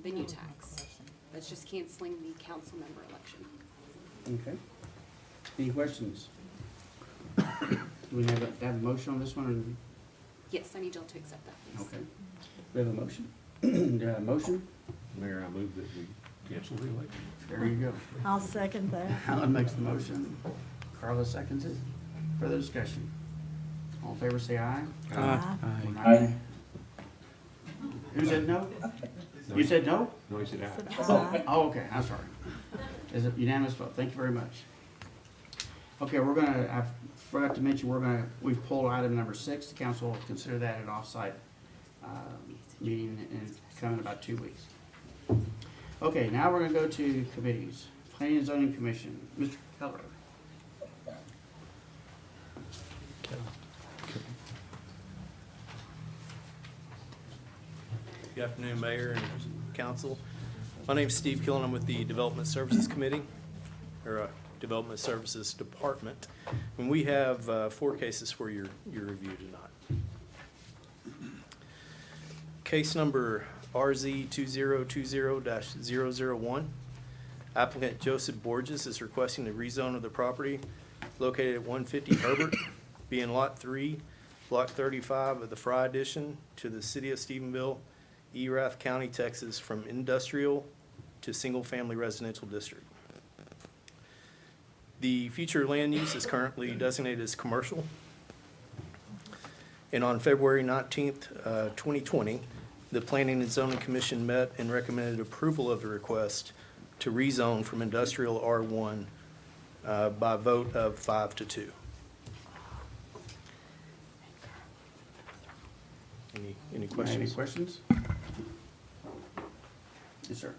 S9: venue tax. That's just canceling the council member election.
S3: Okay. Any questions? Do we have a motion on this one?
S9: Yes, I need y'all to accept that,
S3: Or?
S9: please.
S3: Okay. We have a motion? Do I have a motion?
S14: Mayor, I move that we cancel the election.
S3: There you go.
S2: I'll second that.
S3: Alan makes the motion. Carla seconds it. Further discussion? All in favor, say aye.
S2: Aye.
S3: Aye. Who said no? You said no?
S14: No, he said aye.
S2: Aye.
S3: Oh, okay, I'm sorry. Is it unanimous vote? Thank you very much. Okay, I forgot to mention, we've pulled item number 6. The council will consider that an off-site meeting and come in about 2 weeks. Okay, now we're gonna go to committees. Planning and Zoning Commission, Mr. Keller.
S15: Good afternoon, Mayor and Council. My name's Steve Killen. I'm with the Development Services Committee, or Development Services Department. And we have 4 cases for your review tonight. Case number RZ 2020-001. Applicant Joseph Borges is requesting the rezone of the property located at 150 Herbert, being Lot 3, Block 35 of the Fry Addition, to the City of Stephenville, Erath County, Texas, from industrial to single-family residential district. The future land use is currently designated as commercial. And on February 19th, 2020, the Planning and Zoning Commission met and recommended approval of the request to rezone from industrial R1 by vote of 5-2. Any questions?
S3: Any questions? Yes, sir.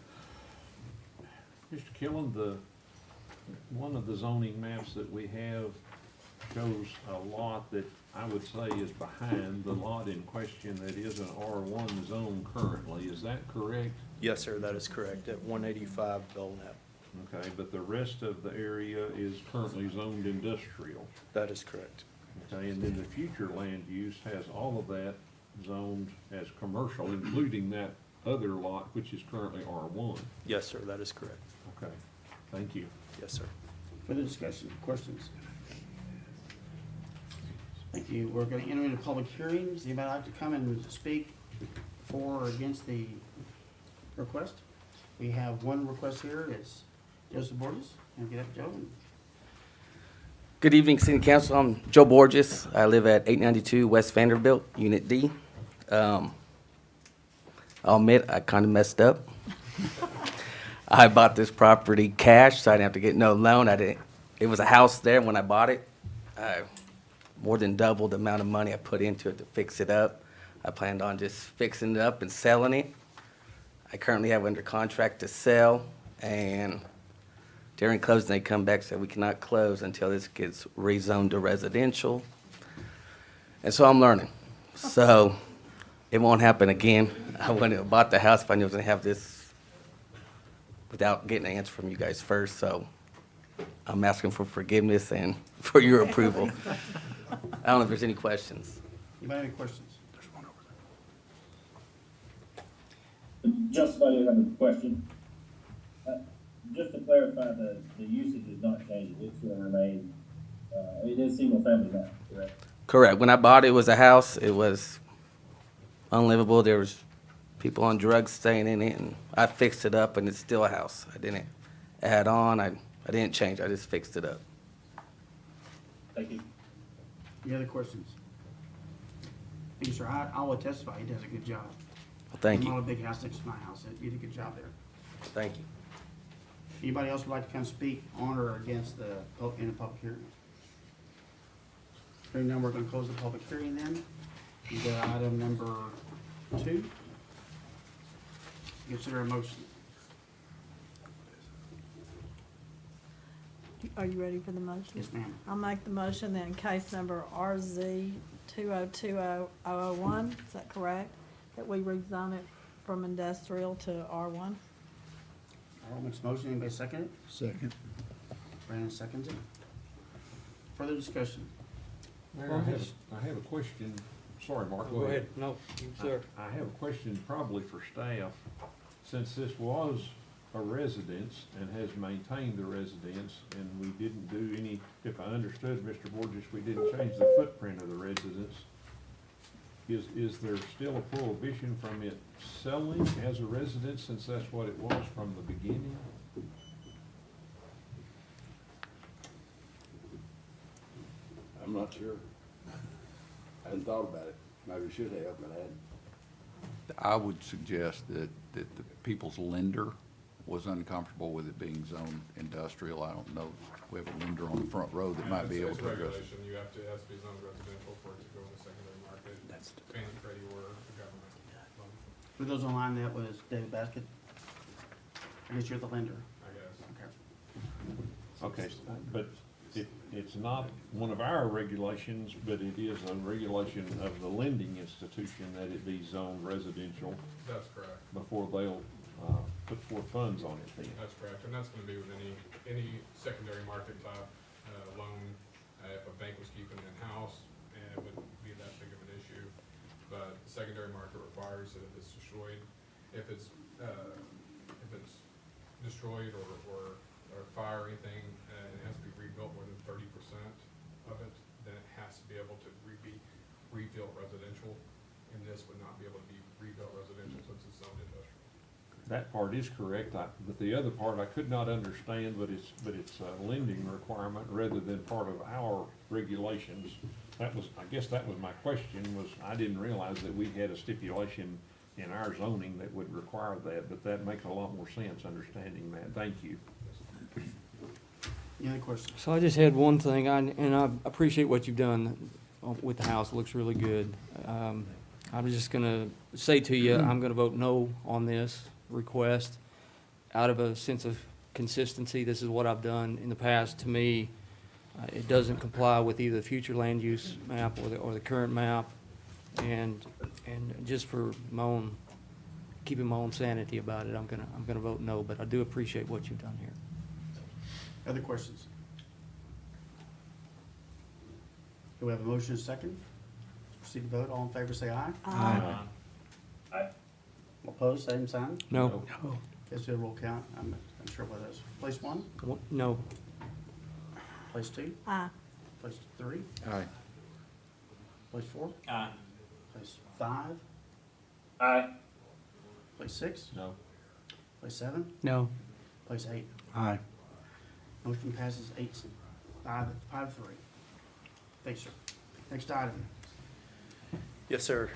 S14: Mr. Killen, one of the zoning maps that we have shows a lot that I would say is behind the lot in question that is an R1 zone currently. Is that correct?
S15: Yes, sir, that is correct, at 185 Belknap.
S14: Okay, but the rest of the area is currently zoned industrial.
S15: That is correct.
S14: Okay, and then the future land use has all of that zoned as commercial, including that other lot, which is currently R1.
S15: Yes, sir, that is correct.
S14: Okay, thank you.
S15: Yes, sir.
S3: Further discussion, questions? Thank you. We're gonna enter into public hearings. Anybody like to come and speak for or against the request? We have one request here. It's Joseph Borges. And get up, Joe.
S16: Good evening, City Council. I'm Joe Borges. I live at 892 West Vanderbilt, Unit D. I'll admit I kind of messed up. I bought this property cash, so I didn't have to get no loan. It was a house there when I bought it. More than doubled the amount of money I put into it to fix it up. I planned on just fixing it up and selling it. I currently have under contract to sell, and during closing, they come back and say we cannot close until this gets rezoned to residential. And so I'm learning. So it won't happen again. I wouldn't have bought the house if I knew I was gonna have this without getting an answer from you guys first. So I'm asking for forgiveness and for your approval. I don't know if there's any questions.
S3: Anybody have any questions?
S17: Just about have a question. Just to clarify, the usage is not changing, it's going to remain, it is single family now, correct?
S16: Correct. When I bought it, it was a house. It was unlivable. There was people on drugs staying in it, and I fixed it up, and it's still a house. I didn't add on. I didn't change. I just fixed it up.
S17: Thank you.
S3: Any other questions? Thank you, sir. I will testify. He does a good job.
S16: Well, thank
S3: I'm
S16: you.
S3: on a big house next to my house. You did a good job there.
S16: Thank you.
S3: Anybody else would like to come speak on or against the, in a public hearing? Hearing none, we're gonna close the public hearing then. You go to item number 2. Consider a motion.
S2: Are you ready for the motion?
S3: Yes, ma'am.
S2: I'll make the motion that in case number RZ 2020001, is that correct? That we rezone it from industrial to R1?
S3: Harold makes a motion. Anybody second it?
S1: Second.
S3: Brandon seconds it. Further discussion?
S14: Mayor,
S13: Go ahead.
S14: I have a question. Sorry, Mark,
S13: Go ahead. No, you, sir.
S14: I have a question probably for staff. Since this was a residence and has maintained the residence, and we didn't do any, if I understood Mr. Borges, we didn't change the footprint of the residence, is there still a prohibition from it selling as a residence, since that's what it was from the beginning?
S18: I'm not sure. I hadn't thought about it. Maybe we should have, but I hadn't.
S10: I would suggest that the people's lender was uncomfortable with it being zoned industrial. I don't know, we have a lender on the front row that might be able
S19: It's
S10: to address it.
S19: regulation, it has to be zoned residential for it to go in the secondary market. Fannie Freddie or the government.
S3: For those online, that was David Basket. I guess you're the lender.
S19: I guess.
S3: Okay.
S14: Okay, but it's not one of our regulations, but it is a regulation of the lending institution that it be zoned residential
S19: That's correct.
S14: before they'll, put forth funds on it then.
S19: That's correct, and that's gonna be with any secondary market type, loan. If a bank was keeping it in-house, and it wouldn't be that big of an issue. But the secondary market requires that if it's destroyed, if it's destroyed or fire or anything, and it has to be rebuilt more than 30% of it, then it has to be able to be rebuilt residential. And this would not be able to be rebuilt residential since it's zoned industrial.
S14: That part is correct, but the other part I could not understand, but it's a lending requirement rather than part of our regulations. That was, I guess that was my question, was I didn't realize that we had a stipulation in our zoning that would require that, but that makes a lot more sense understanding that. Thank you.
S3: Any other questions?
S13: So I just had one thing, and I appreciate what you've done with the house. It looks really good. I'm just gonna say to you, I'm gonna vote no on this request out of a sense of consistency. This is what I've done in the past. To me, it doesn't comply with either the future land use map or the current map. And just for keeping my own sanity about it, I'm gonna vote no, but I do appreciate what you've done here.
S3: Other questions? Do we have a motion and a second? Proceed to vote. All in favor, say aye.
S2: Aye.
S17: Aye.
S3: Opposed, same sign.
S13: No.
S3: Guess we'll roll count. I'm unsure what that is. Place 1,
S13: No.
S3: place 2,
S2: Aye.
S3: place 3,
S10: Aye.
S3: place 4,
S4: Aye.
S3: place 5,
S17: Aye.
S3: place 6,
S14: No.
S3: place 7,
S13: No.
S3: place 8.
S1: Aye.
S3: Motion passes 5-3. Thanks, sir. Next item.
S15: Yes, sir.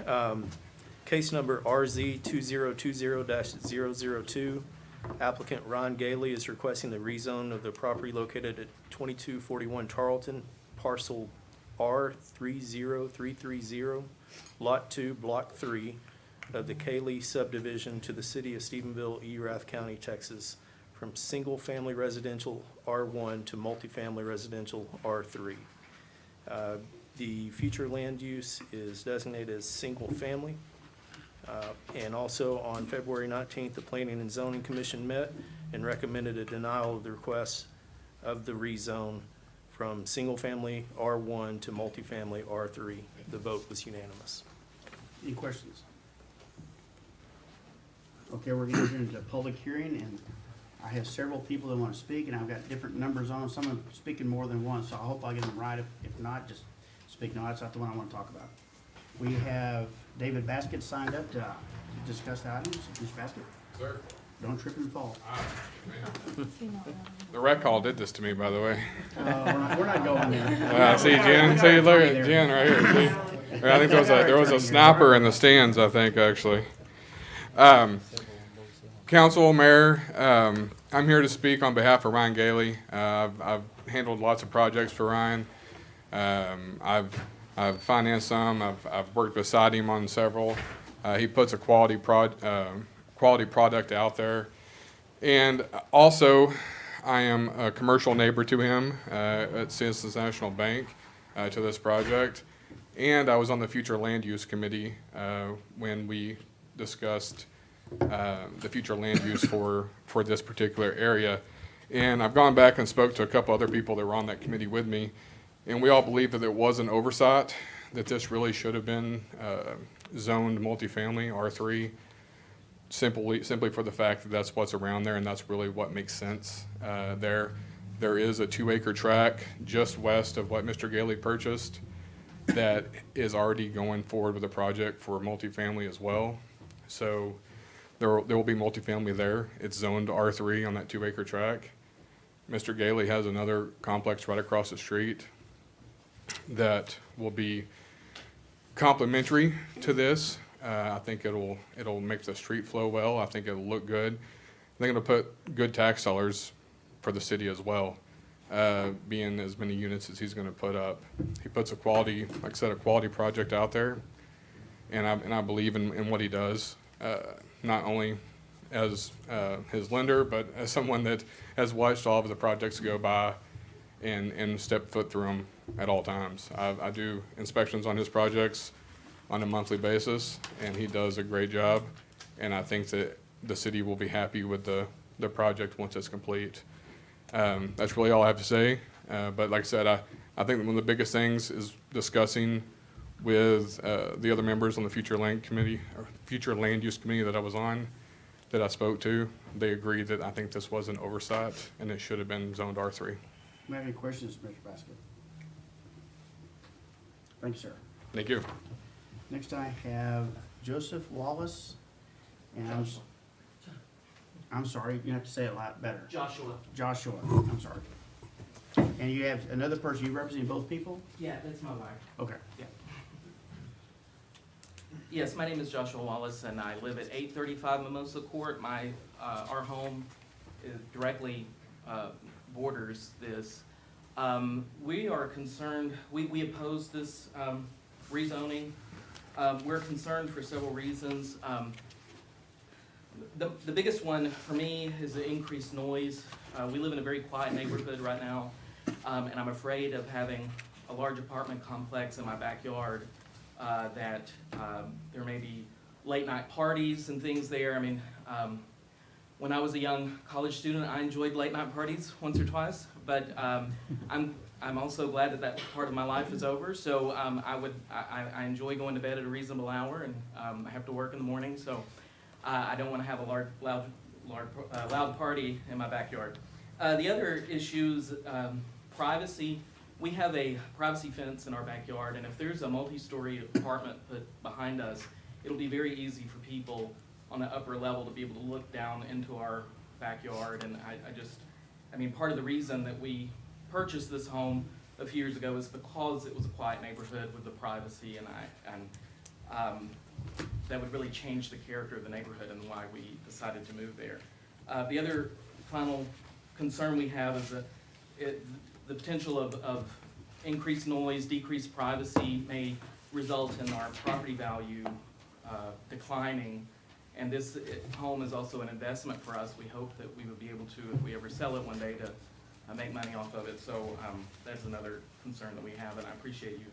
S15: Case number RZ 2020-002. Applicant Ron Gailey is requesting the rezone of the property located at 2241 Tarleton, parcel R30330, Lot 2, Block 3 of the Cayley subdivision to the city of Stephenville, Erath County, Texas, from single-family residential R1 to multifamily residential R3. The future land use is designated as single-family. And also on February 19th, the Planning and Zoning Commission met and recommended a denial of the request of the rezone from single-family R1 to multifamily R3. The vote was unanimous.
S3: Any questions? Okay, we're gonna enter into a public hearing, and I have several people that want to speak, and I've got different numbers on them. Some are speaking more than once, so I hope I get them right. If not, just speak. No, that's not the one I want to talk about. We have David Basket signed up to discuss the items. Mr. Basket?
S19: Sir?
S3: Don't trip and fall.
S19: The rec hall did this to me, by the way.
S3: We're not going there.
S19: See Jen, see, look at Jen right here, see? I think there was a snapper in the stands, I think, actually. Council, Mayor, I'm here to speak on behalf of Ryan Gailey. I've handled lots of projects for Ryan. I've financed some. I've worked beside him on several. He puts a quality product out there. And also, I am a commercial neighbor to him at Citizens National Bank to this project. And I was on the Future Land Use Committee when we discussed the future land use for this particular area. And I've gone back and spoke to a couple other people that were on that committee with me, and we all believe that it was an oversight, that this really should have been zoned multifamily, R3, simply for the fact that that's what's around there and that's really what makes sense there. There is a 2-acre tract just west of what Mr. Gailey purchased that is already going forward with a project for multifamily as well. So there will be multifamily there. It's zoned R3 on that 2-acre tract. Mr. Gailey has another complex right across the street that will be complementary to this. I think it'll make the street flow well. I think it'll look good. I think it'll put good tax dollars for the city as well, being as many units as he's going to put up. He puts a quality, like I said, a quality project out there, and I believe in what he does, not only as his lender, but as someone that has watched all of the projects go by and step foot through them at all times. I do inspections on his projects on a monthly basis, and he does a great job, and I think that the city will be happy with the project once it's complete. That's really all I have to say, but like I said, I think one of the biggest things is discussing with the other members on the Future Land Committee, or Future Land Use Committee that I was on, that I spoke to. They agreed that I think this was an oversight and it should have been zoned R3.
S3: Do you have any questions, Mr. Basket? Thank you, sir.
S19: Thank you.
S3: Next I have Joseph Wallace, and I'm sorry, you have to say it a lot better.
S20: Joshua.
S3: Joshua, I'm sorry. And you have another person, you represent both people?
S20: Yeah, that's my wife.
S3: Okay.
S20: Yeah. Yes, my name is Joshua Wallace, and I live at 835 Mimosa Court. Our home is directly borders this. We are concerned, we oppose this rezoning. We're concerned for several reasons. The biggest one for me is the increased noise. We live in a very quiet neighborhood right now, and I'm afraid of having a large apartment complex in my backyard that there may be late night parties and things there. I mean, when I was a young college student, I enjoyed late night parties once or twice, but I'm also glad that that part of my life is over. So I enjoy going to bed at a reasonable hour, and I have to work in the morning, so I don't want to have a loud party in my backyard. The other issues, privacy. We have a privacy fence in our backyard, and if there's a multi-story apartment put behind us, it'll be very easy for people on the upper level to be able to look down into our backyard. And I mean, part of the reason that we purchased this home a few years ago is because it was a quiet neighborhood with the privacy, and that would really change the character of the neighborhood and why we decided to move there. The other final concern we have is that the potential of increased noise, decreased privacy may result in our property value declining. And this home is also an investment for us. We hope that we would be able to, if we ever sell it one day, to make money off of it. So that's another concern that we have, and I appreciate you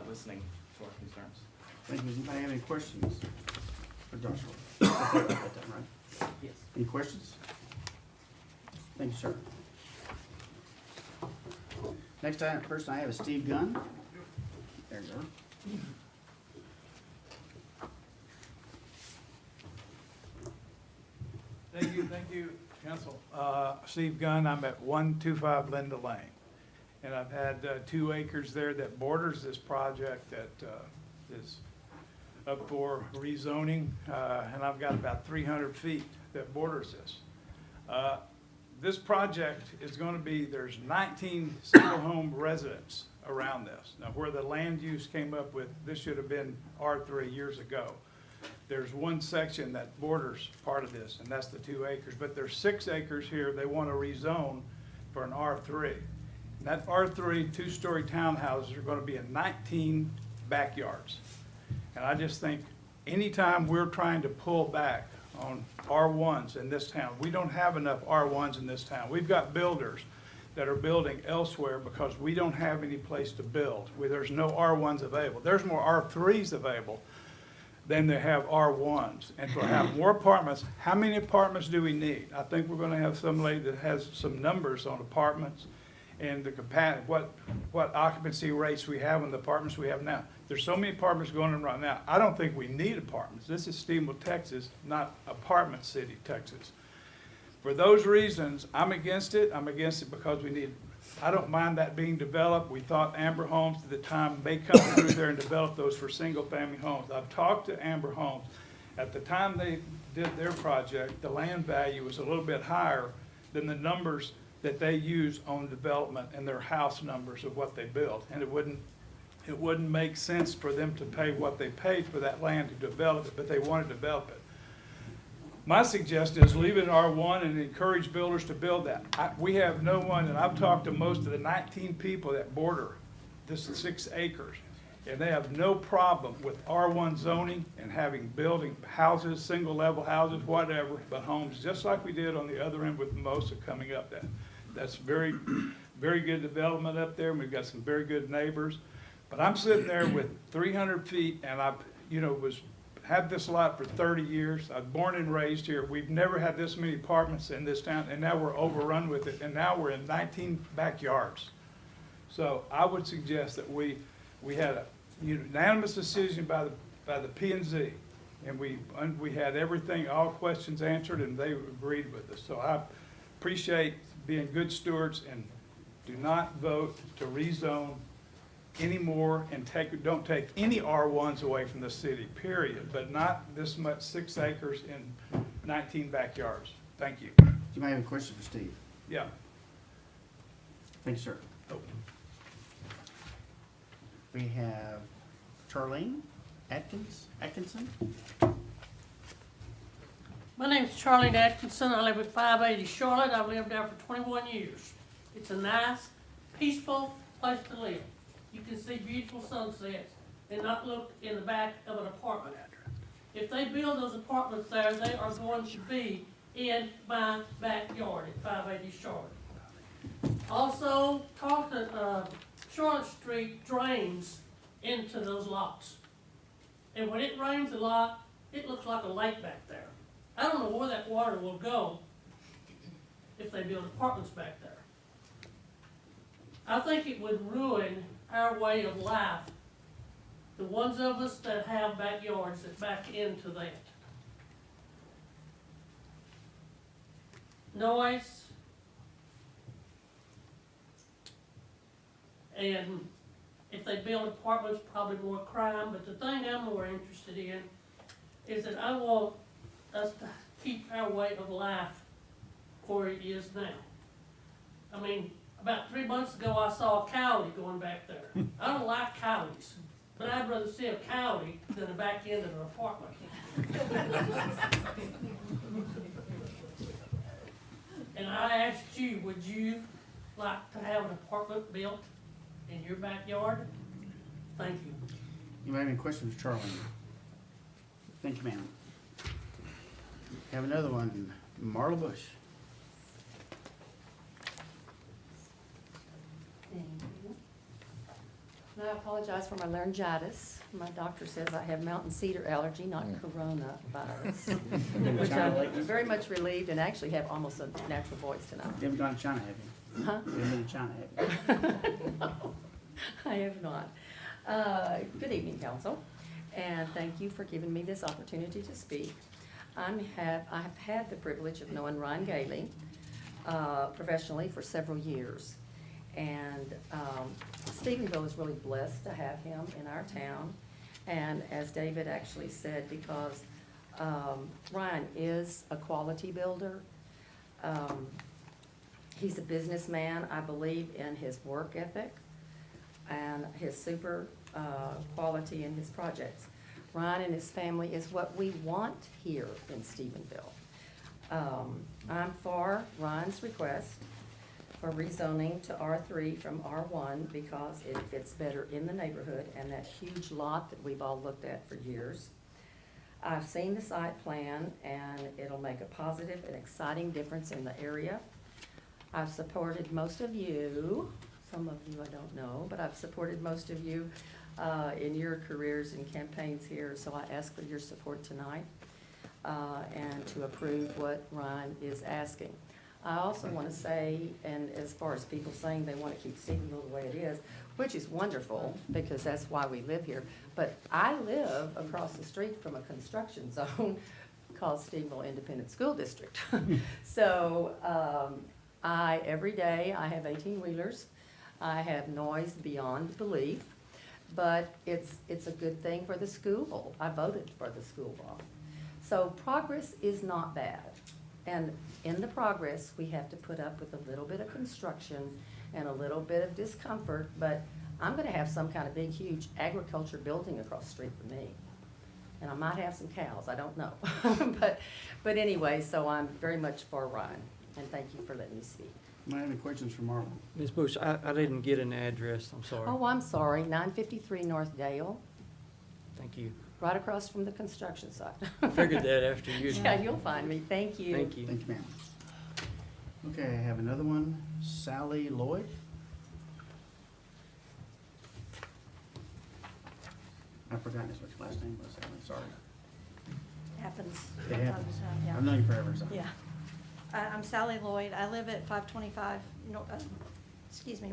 S20: listening to our concerns.
S3: Thank you. Does anybody have any questions for Joshua? Right?
S20: Yes.
S3: Any questions? Thank you, sir. Next person I have is Steve Gunn. There you go.
S21: Thank you, Council. Steve Gunn, I'm at 125 Linda Lane. And I've had 2 acres there that borders this project that is up for rezoning. And I've got about 300 feet that borders this. This project is going to be, there's 19 single home residents around this. Now where the land use came up with, this should have been R3 years ago. there's one section that borders part of this, and that's the 2 acres. But there's 6 acres here they want to rezone for an R3. And that R3 2-story townhouses are going to be in 19 backyards. And I just think anytime we're trying to pull back on R1s in this town, we don't have enough R1s in this town. We've got builders that are building elsewhere because we don't have any place to build. There's no R1s available. There's more R3s available than they have R1s. And to have more apartments, how many apartments do we need? I think we're gonna have some lady that has some numbers on apartments and the what occupancy rates we have in the apartments we have now. There's so many apartments going in right now. I don't think we need apartments. This is Steamville, Texas, not apartment city, Texas. For those reasons, I'm against it. I'm against it because I don't mind that being developed. We thought Amber Homes at the time may come through there and develop those for single-family homes. I've talked to Amber Homes. At the time they did their project, the land value was a little bit higher than the numbers that they use on development and their house numbers of what they built. And it wouldn't make sense for them to pay what they paid for that land to develop it, but they want to develop it. My suggestion is leave it R1 and encourage builders to build that. We have no one, and I've talked to most of the 19 people that border this 6 acres, and they have no problem with R1 zoning and having building houses, single-level houses, whatever, but homes, just like we did on the other end with Mimosa coming up. That's very, very good development up there, and we've got some very good neighbors. But I'm sitting there with 300 feet, and I've, had this lot for 30 years. I was born and raised here. We've never had this many apartments in this town, and now we're overrun with it, and now we're in 19 backyards. So I would suggest that we had a unanimous decision by the P&Z, and we had everything, all questions answered, and they agreed with us. So I appreciate being good stewards, and do not vote to rezone anymore and don't take any R1s away from the city, period, but not this much 6 acres in 19 backyards. Thank you.
S3: You might have a question for Steve.
S21: Yeah.
S3: Thank you, sir.
S21: Oh.
S3: We have Charlene Atkinson.
S6: My name's Charlene Atkinson. I live at 580 Charlotte. I've lived there for 21 years. It's a nice, peaceful place to live. You can see beautiful sunsets and not look in the back of an apartment. If they build those apartments there, they are going to be in my backyard at 580 Charlotte. Also, Charlotte Street drains into those lots. And when it rains a lot, it looks like a lake back there. I don't know where that water will go if they build apartments back there. I think it would ruin our way of life, the ones of us that have backyards that back into that. Noise, and if they build apartments, probably more crime, but the thing I'm more interested in is that I want us to keep our way of life where it is now. I mean, about 3 months ago, I saw a coyote going back there. I don't like coyotes, but I'd rather see a coyote than a back end of an apartment. And I asked you, would you like to have an apartment built in your backyard? Thank you.
S3: You might have any questions for Charlene? Thank you, ma'am. Have another one, Marla Bush.
S5: I apologize for my laryngitis. My doctor says I have mountain cedar allergy, not coronavirus, which I'm very much relieved and actually have almost a natural voice tonight.
S3: You haven't gone to China, have you?
S5: Huh?
S3: You haven't been to China, have you?
S5: No, I have not. Good evening, council, and thank you for giving me this opportunity to speak. I have had the privilege of knowing Ryan Gailey professionally for several years. And Stephenville is really blessed to have him in our town. And as David actually said, because Ryan is a quality builder, he's a businessman. I believe in his work ethic and his super quality in his projects. Ryan and his family is what we want here in Stephenville. I'm for Ryan's request for rezoning to R3 from R1 because it fits better in the neighborhood and that huge lot that we've all looked at for years. I've seen the site plan and it'll make a positive and exciting difference in the area. I've supported most of you, some of you I don't know, but I've supported most of you in your careers and campaigns here, so I ask for your support tonight and to approve what Ryan is asking. I also want to say, and as far as people saying they want to keep Stephenville the way it is, which is wonderful because that's why we live here, but I live across the street from a construction zone called Stephenville Independent School District. So every day I have 18-wheelers. I have noise beyond belief, but it's a good thing for the school. I voted for the school law. So progress is not bad. And in the progress, we have to put up with a little bit of construction and a little bit of discomfort, but I'm gonna have some kind of big, huge agriculture building across the street from me. And I might have some cows, I don't know. But anyway, so I'm very much for Ryan, and thank you for letting me speak.
S3: Do I have any questions for Marlon?
S13: Ms. Bush, I didn't get an address, I'm sorry.
S5: Oh, I'm sorry, 953 North Dale,
S13: Thank you.
S5: right across from the construction site.
S13: I figured that after you.
S5: Yeah, you'll find me, thank you.
S13: Thank you.
S3: Thank you, ma'am. Okay, I have another one, Sally Lloyd. I've forgotten his last name, but Sally, sorry.
S2: Happens
S3: It
S2: from time
S3: happens.
S2: to time, yeah.
S3: I've known you forever, so.
S2: Yeah. I'm Sally Lloyd. I live at 525,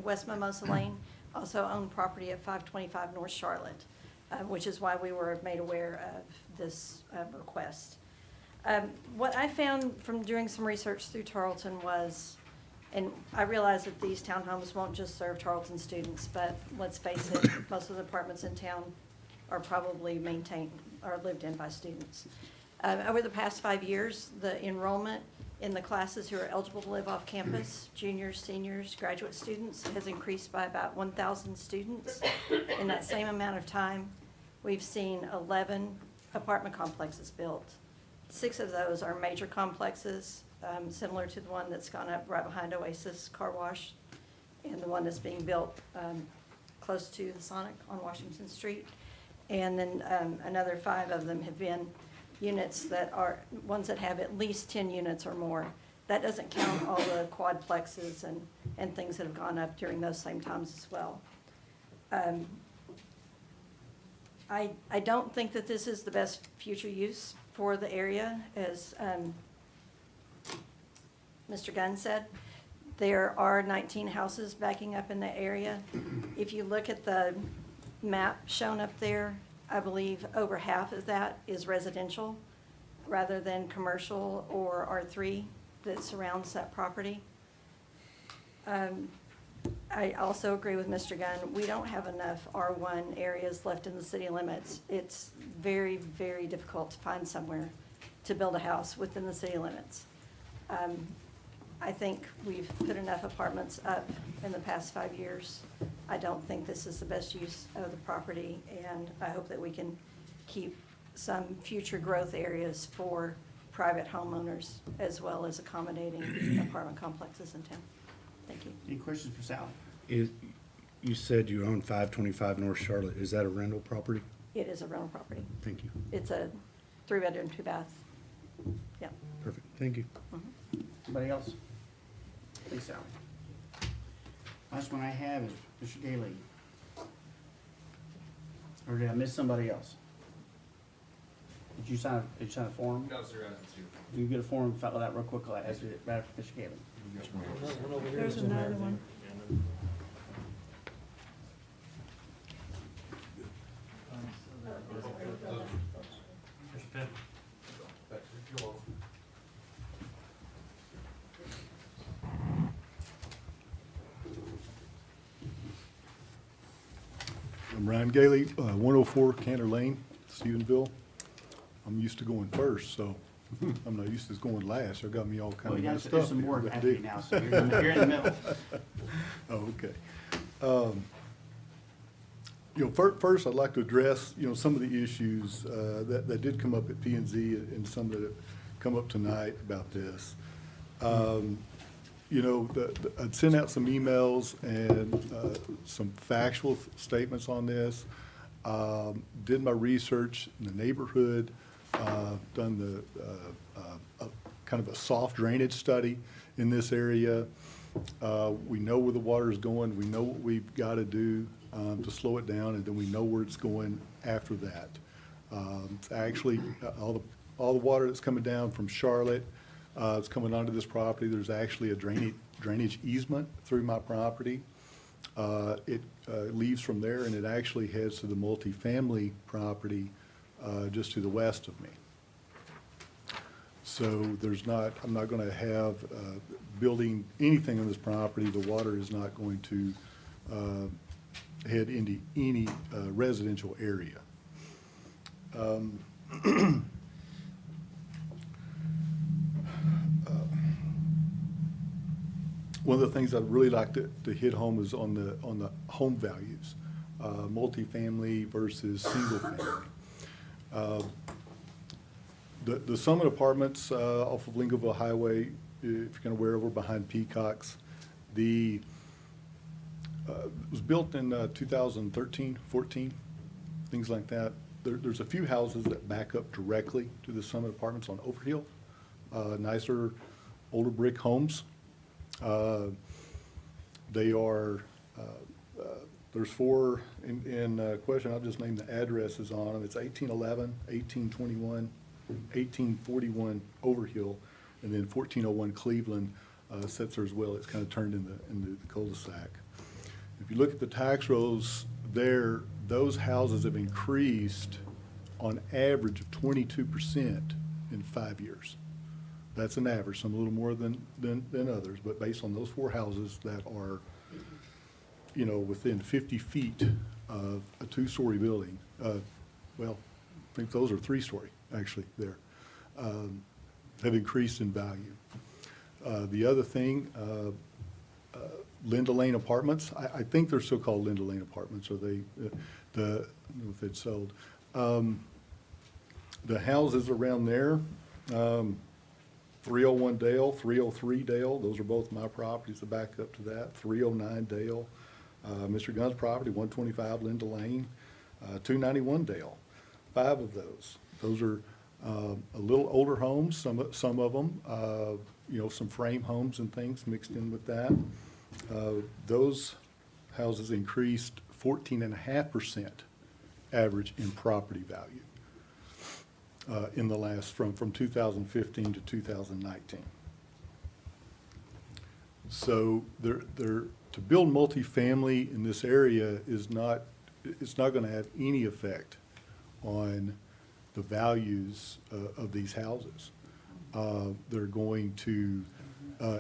S2: West Mimosa Lane. Also own property at 525 North Charlotte, which is why we were made aware of this request. What I found from doing some research through Tarleton was, and I realize that these townhomes won't just serve Tarleton students, but let's face it, most of the apartments in town are probably maintained or lived in by students. Over the past 5 years, the enrollment in the classes who are eligible to live off campus, juniors, seniors, graduate students, has increased by about 1,000 students. In that same amount of time, we've seen 11 apartment complexes built. 6 of those are major complexes, similar to the one that's gone up right behind Oasis Car Wash, and the one that's being built close to the Sonic on Washington Street. And then another 5 of them have been units that are, ones that have at least 10 units or more. That doesn't count all the quadplexes and things that have gone up during those same times as well. I don't think that this is the best future use for the area, as Mr. Gunn said. There are 19 houses backing up in the area. If you look at the map shown up there, I believe over half of that is residential rather than commercial or R3 that surrounds that property. I also agree with Mr. Gunn. We don't have enough R1 areas left in the city limits. It's very, very difficult to find somewhere to build a house within the city limits. I think we've put enough apartments up in the past 5 years. I don't think this is the best use of the property, and I hope that we can keep some future growth areas for private homeowners as well as accommodating apartment complexes in town. Thank you.
S3: Any questions for Sally?
S1: You said you own 525 North Charlotte. Is that a rental property?
S2: It is a rental property.
S1: Thank you.
S2: It's a 3-bedroom, 2-bath. Yeah.
S1: Perfect. Thank you.
S3: Anybody else? Thanks, Sally. Last one I have is Mr. Gailey. Or did I miss somebody else? Did you sign a form?
S19: No, sir, I didn't see it.
S3: If you get a form, fill it out real quick, I'll ask it right after Mr. Gailey.
S2: There's another one.
S8: I'm Ryan Gailey, 104 Cantor Lane, Stephenville. I'm used to going first, so I'm not used to going last. It got me all kind
S3: Well,
S8: of
S3: yeah,
S8: messed up.
S3: there's some more
S8: here.
S3: after you now, so you're in the middle.
S8: Oh, okay. You know, first, I'd like to address, you know, some of the issues that did come up at P and Z and some that have come up tonight about this. You know, I'd sent out some emails and some factual statements on this. Did my research in the neighborhood, done the kind of a soft drainage study in this area. We know where the water is going. We know what we've got to do to slow it down, and then we know where it's going after that. It's actually all the water that's coming down from Charlotte, it's coming onto this property. There's actually a drainage easement through my property. It leaves from there, and it actually heads to the multifamily property just to the west of me. So I'm not going to have building anything on this property. The water is not going to head into any residential area. One of the things I'd really like to hit home is on the home values, multifamily versus single family. The Summit Apartments off of Lincolnville Highway, if you're going to wear over behind Peacocks, it was built in 2013, 14, things like that. There's a few houses that back up directly to the Summit Apartments on Overhill, nicer, older brick homes. They are, there's four in question. I'll just name the addresses on them. It's 1811, 1821, 1841 Overhill, and then 1401 Cleveland sits there as well. It's kind of turned into the cul-de-sac. If you look at the tax rolls there, those houses have increased on average of 22% in 5 years. That's an average, some a little more than others, but based on those four houses that are, you know, within 50 feet of a two-story building, well, I think those are three-story, actually, there, have increased in value. The other thing, Linda Lane Apartments, I think they're still called Linda Lane Apartments, or they, I don't know if they'd sold. The houses around there, 301 Dale, 303 Dale, those are both my properties that back up to that. 309 Dale, Mr. Gunn's property, 125 Linda Lane, 291 Dale. 5 of those. Those are a little older homes, some of them, you know, some frame homes and things mixed in with that. Those houses increased 14.5% average in property value. In the last, from 2015 to 2019. So to build multifamily in this area is not, it's not going to have any effect on the values of these houses. They're going to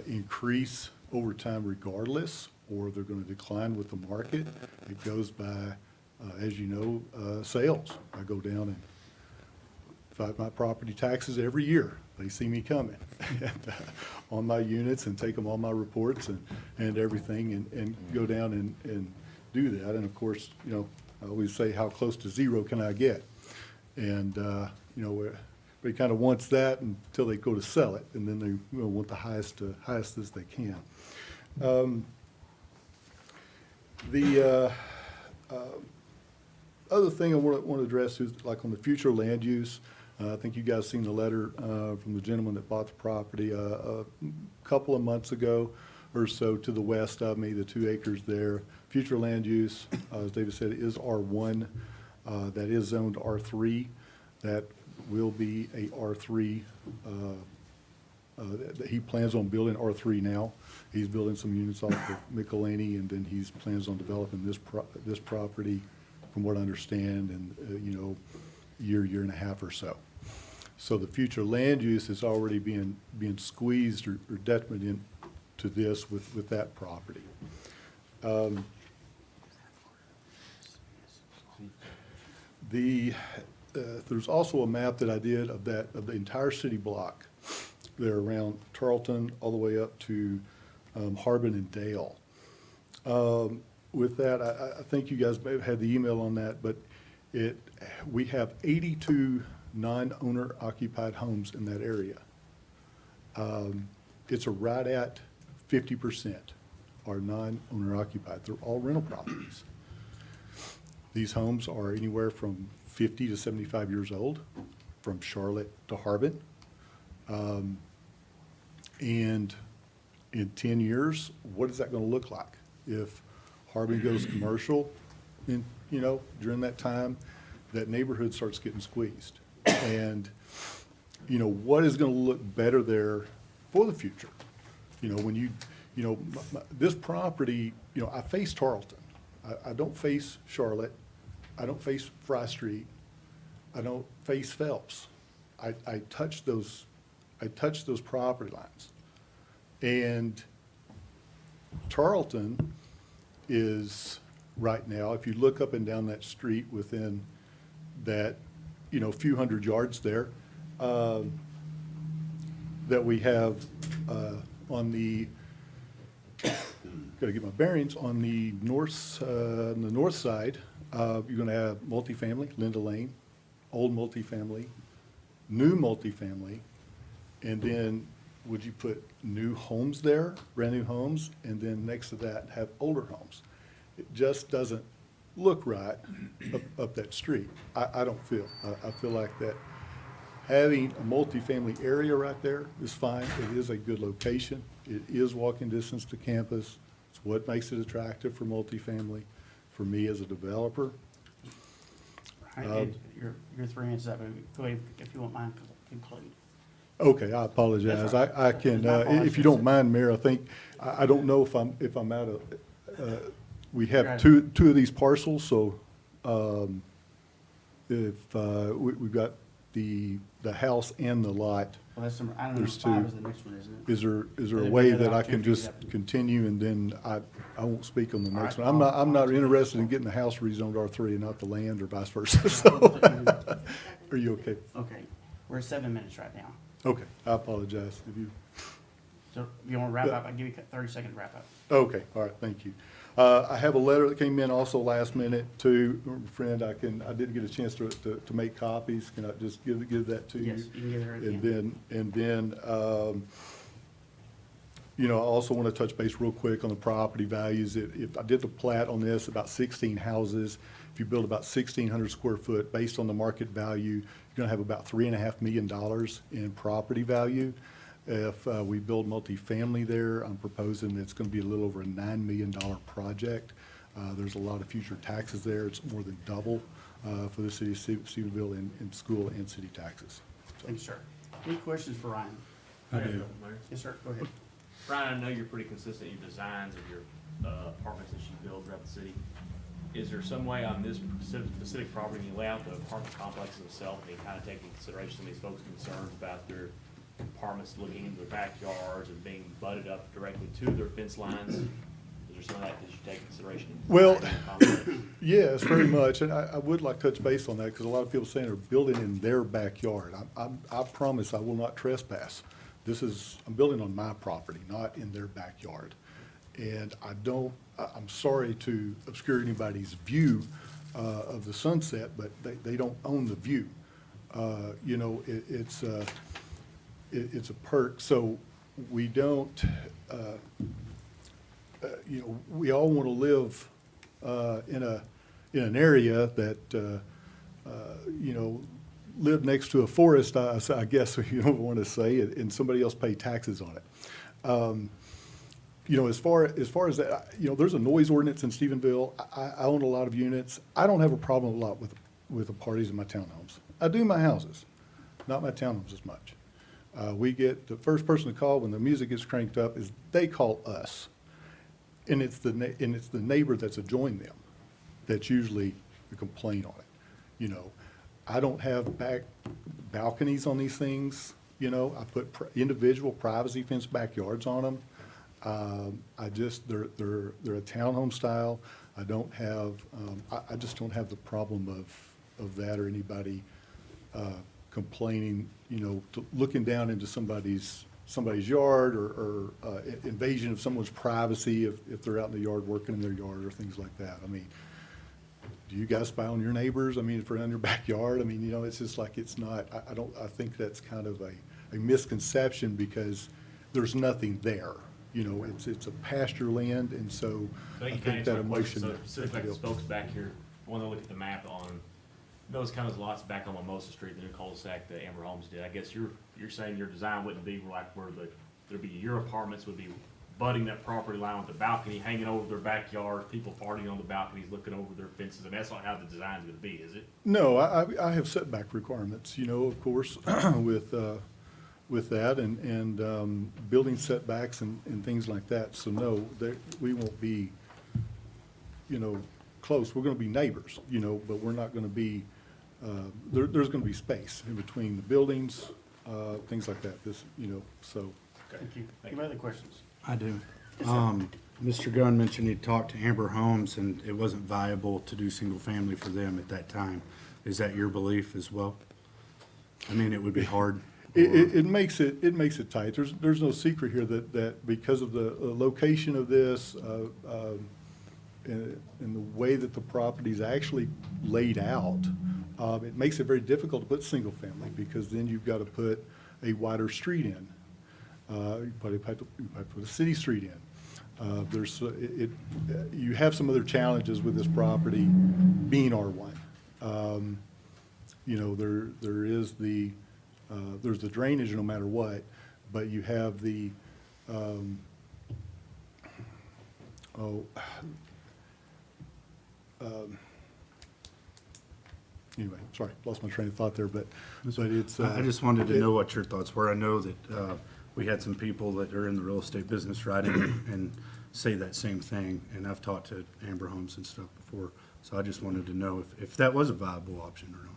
S8: increase over time regardless, or they're going to decline with the market. It goes by, as you know, sales. I go down and fight my property taxes every year. They see me coming on my units and take them on my reports and everything and go down and do that. And of course, you know, I always say, how close to zero can I get? And, you know, everybody kind of wants that until they go to sell it, and then they, you know, want the highest as they can. The other thing I want to address is like on the future land use. I think you guys seen the letter from the gentleman that bought the property a couple of months ago or so to the west of me, the 2 acres there. Future land use, as David said, is R1. That is zoned R3. That will be a R3. That he plans on building R3 now. He's building some units off of Michelini, and then he plans on developing this property, from what I understand, in you know, year and a half or so. So the future land use is already being squeezed or detrimented into this with that property. There's also a map that I did of the entire city block there around Tarleton all the way up to Harbin and Dale. with that, I think you guys may have had the email on that, but we have 82 non-owner occupied homes in that area. It's right at 50% are non-owner occupied. They're all rental properties. These homes are anywhere from 50 to 75 years old, from Charlotte to Harbin. And in 10 years, what is that going to look like? If Harbin goes commercial, in, during that time, that neighborhood starts getting squeezed. And, what is going to look better there for the future? When this property, I face Tarleton. I don't face Charlotte. I don't face Fry Street. I don't face Phelps. I touch those property lines. And Tarleton is right now, if you look up and down that street within that, few hundred yards there, that we have on the, gotta get my bearings, on the north side, you're gonna have multifamily, Linda Lane, old multifamily, new multifamily, and then would you put new homes there, brand new homes, and then next to that have older homes? It just doesn't look right up that street. I don't feel. I feel like that having a multifamily area right there is fine. It is a good location. It is walking distance to campus. It's what makes it attractive for multifamily. For me as a developer.
S3: All right, your 3 minutes up, go ahead, if you won't mind, conclude.
S8: Okay, I apologize. I can, if you don't mind, Mayor, I think, I don't know if I'm out of, we have two of these parcels, so, if, we've got the house and the lot.
S3: Well, that's number, I don't know,
S8: There's
S3: 5
S8: two.
S3: is the next one, isn't it?
S8: Is there
S3: There'd
S8: a
S3: be
S8: way
S3: another
S8: that I can
S3: opportunity
S8: just
S3: to-
S8: continue and then I won't speak on the next
S3: All
S8: one?
S3: right.
S8: I'm not interested in getting the house rezoned R3 and not the land or vice versa, so. Are you okay?
S3: Okay, we're at 7 minutes right now.
S8: Okay, I apologize if you.
S3: So if you want to wrap up, I'll give you 30 seconds to wrap up.
S8: Okay, all right, thank you. I have a letter that came in also last minute to, friend, I didn't get a chance to make copies. Can I just give that to you?
S3: Yes, you can give it her
S8: And
S3: again.
S8: then, I also want to touch base real quick on the property values. If I did the plat on this, about 16 houses, if you build about 1,600 square foot, based on the market value, you're going to have about $3.5 million in property value. If we build multifamily there, I'm proposing it's going to be a little over a $9 million project. There's a lot of future taxes there. It's more than double for the city of Stephenville in school and city taxes.
S3: Thank you, sir. Any questions for Ryan?
S1: I do.
S3: Yes, sir, go ahead.
S7: Ryan, I know you're pretty consistent in your designs of your apartments that you build throughout the city. Is there some way on this specific property, you lay out the apartment complexes themselves, and you kind of take into consideration some of these folks' concerns about their apartments looking into their backyards and being butted up directly to their fence lines? Is there some of that you take into consideration?
S8: Well, yes, very much, and I would like to touch base on that, because a lot of people saying they're building in their backyard. I promise I will not trespass. I'm building on my property, not in their backyard. And I'm sorry to obscure anybody's view of the sunset, but they don't own the view. It's a perk, so we don't, we all want to live in an area that, live next to a forest, I guess you don't want to say, and somebody else pay taxes on it. As far as that, there's a noise ordinance in Stephenville. I own a lot of units. I don't have a problem a lot with the parties in my townhomes. I do my houses, not my townhomes as much. We get, the first person to call when the music gets cranked up is they call us. And it's the neighbor that's adjoined them that's usually the complaint on it. I don't have back balconies on these things. I put individual privacy fence backyards on them. They're a townhome style. I don't have, I just don't have the problem of that or anybody complaining, looking down into somebody's somebody's yard or invasion of someone's privacy if they're out in the yard working in their yard or things like that. I mean, do you guys spy on your neighbors? I mean, if they're in your backyard, I mean, you know, it's just like, it's not, I think that's kind of a misconception because there's nothing there. You know, it's a pasture land, and so I think that emotion.
S7: So specifically, the folks back here, when they look at the map on those kind of lots back on Mimosa Street, the new cul-de-sac that Amber Homes did, I guess you're saying your design wouldn't be like where there'd be your apartments would be butting that property line with the balcony hanging over their backyard, people partying on the balconies, looking over their fences, and that's not how the design's gonna be, is it?
S8: No, I have setback requirements, you know, of course, with that and building setbacks and things like that. So no, we won't be, you know, close. We're gonna be neighbors, you know, but we're not gonna be, there's gonna be space in between the buildings, things like that, this, you know, so.
S3: Thank you. Any other questions?
S1: I do.
S3: Yes, sir.
S1: Mr. Gunn mentioned he talked to Amber Homes and it wasn't viable to do single family for them at that time. Is that your belief as well? I mean, it would be hard.
S8: It makes it tight. There's no secret here that because of the location of this, and the way that the property's actually laid out, it makes it very difficult to put single family because then you've got to put a wider street in. You probably have to put a city street in. You have some other challenges with this property being R1. You know, there is there's the drainage no matter what, but you have the, anyway, sorry, lost my train of thought there, but it's.
S1: I just wanted to know what your thoughts were. I know that we had some people that are in the real estate business writing and say that same thing, and I've talked to Amber Homes and stuff before, so I just wanted to know if that was a viable option or not.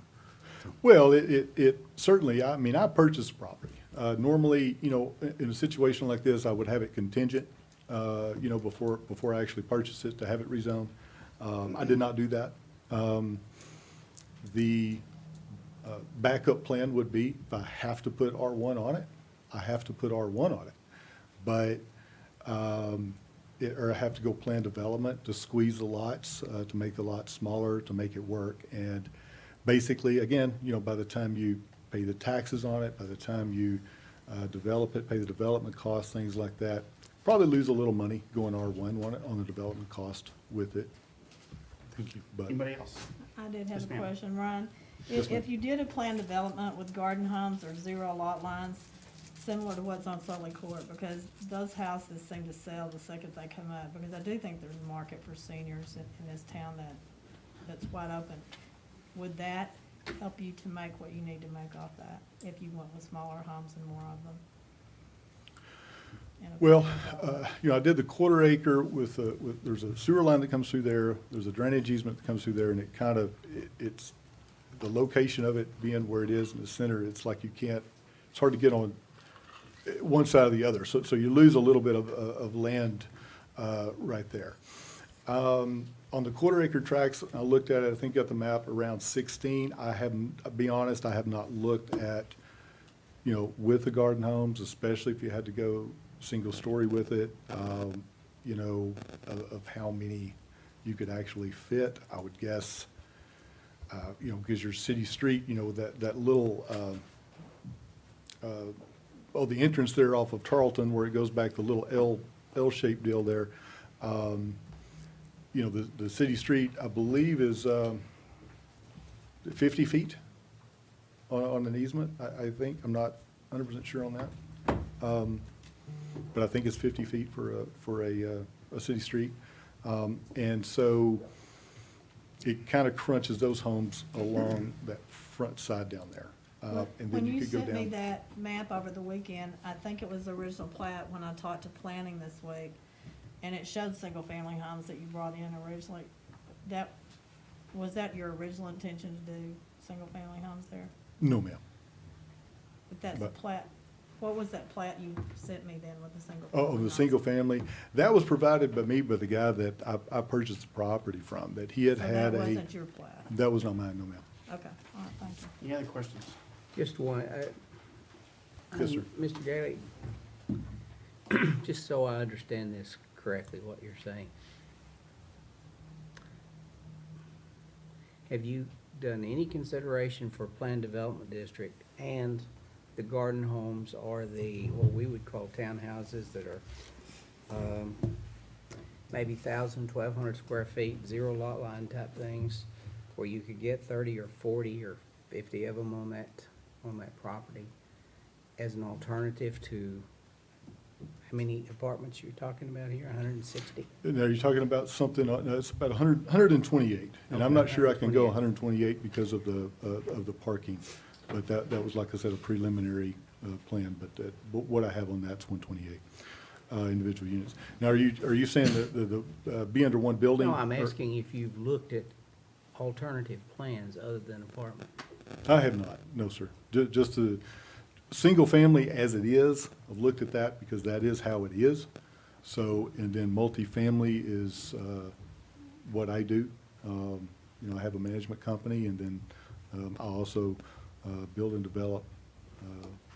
S8: Well, it certainly, I mean, I purchased the property. Normally, you know, in a situation like this, I would have it contingent, you know, before I actually purchase it to have it rezoned. I did not do that. The backup plan would be if I have to put R1 on it, I have to put R1 on it. But, or I have to go plan development to squeeze the lots, to make the lots smaller, to make it work. And basically, again, you know, by the time you pay the taxes on it, by the time you develop it, pay the development costs, things like that, probably lose a little money going R1 on the development cost with it.
S1: Thank you.
S8: But
S3: Anybody else?
S2: I did
S3: Yes,
S2: have a
S3: ma'am.
S2: question, Ryan.
S8: Yes, ma'am.
S2: If you did a planned development with garden homes or zero lot lines, similar to what's on Sully Court, because those houses seem to sell the second they come up, because I do think there's a market for seniors in this town that's wide open. Would that help you to make what you need to make off that, if you went with smaller homes and more of them?
S8: well, you know, I did the quarter acre with there's a sewer line that comes through there, there's a drainage easement that comes through there, and it kind of, it's, the location of it being where it is in the center, it's like you can't, it's hard to get on one side or the other. So you lose a little bit of land right there. On the quarter acre tracts, I looked at it, I think got the map around 16. I haven't, I'll be honest, I have not looked at, you know, with the garden homes, especially if you had to go single story with it, you know, of how many you could actually fit. I would guess, you know, because your city street, you know, that little, the entrance there off of Tarleton where it goes back, the little L-shaped deal there, you know, the city street, I believe, is 50 feet on an easement, I think. I'm not 100% sure on that. But I think it's 50 feet for a city street. And so it kind of crunches those homes along that front side down there. And then
S2: When you
S8: could go
S2: sent me
S8: down.
S2: that map over the weekend, I think it was the original plat when I talked to planning this week, and it showed single-family homes that you brought in originally. Was that your original intention to do single-family homes there?
S8: No, ma'am.
S2: But that's the
S8: But-
S2: plat, what was that plat you sent me then with the single?
S8: Oh, the single family, that was provided by me by the guy that I purchased the property from, that he had
S2: So
S8: had
S2: that
S8: a.
S2: wasn't your plat?
S8: That was not mine, no, ma'am.
S2: Okay, all right, thank you.
S3: Any other questions?
S5: Just one.
S8: Yes, sir.
S5: Mr. Gailey,
S11: just so I understand this correctly, what you're saying. Have you done any consideration for planned development district and the garden homes or the, what we would call townhouses that are, maybe 1,000, 1,200 square feet, zero lot line type things, where you could get 30 or 40 or 50 of them on that property as an alternative to, how many apartments you're talking about here, 160?
S8: Now, you're talking about something, no, it's about 128, and I'm not sure I can go 128 because of the parking. But that was, like I said, a preliminary plan, but what I have on that's 128 individual units. Now, are you saying that the be under one building?
S11: No, I'm
S8: or-
S11: asking if you've looked at alternative plans other than apartment.
S8: I have not, no, sir. Just the single family as it is, I've looked at that because that is how it is. So, and then multifamily is what I do. You know, I have a management company, and then I also build and develop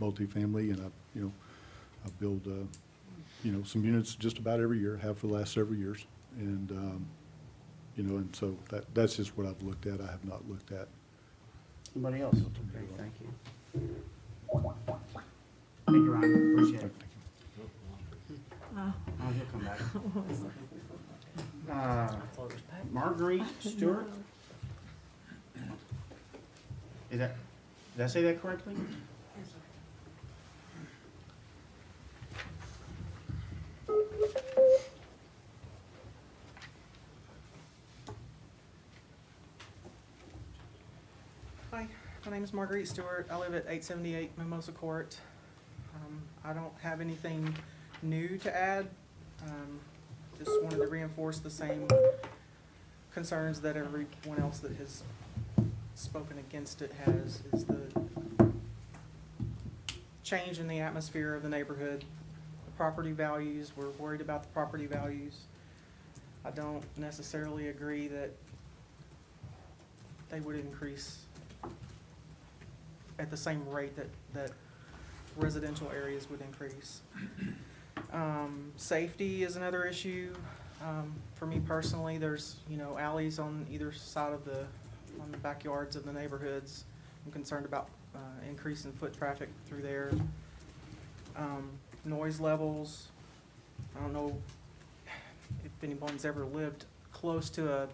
S8: multifamily, and I build some units just about every year, have for the last several years, and and so that's just what I've looked at. I have not looked at.
S3: Anybody else?
S11: Okay, thank you.
S3: Thank you, Ryan, appreciate it.
S2: Oh.
S3: Oh, he'll come back. Marguerite Stewart? Did I say that correctly?
S22: Hi, my name is Marguerite Stewart. I live at 878 Mimosa Court. I don't have anything new to add. Just wanted to reinforce the same concerns that everyone else that has spoken against it has, is the change in the atmosphere of the neighborhood. The property values, we're worried about the property values. I don't necessarily agree that they would increase at the same rate that residential areas would increase. Safety is another issue. For me personally, there's, alleys on either side of on the backyards of the neighborhoods. I'm concerned about increasing foot traffic through there. Noise levels, I don't know if anyone's ever lived close to a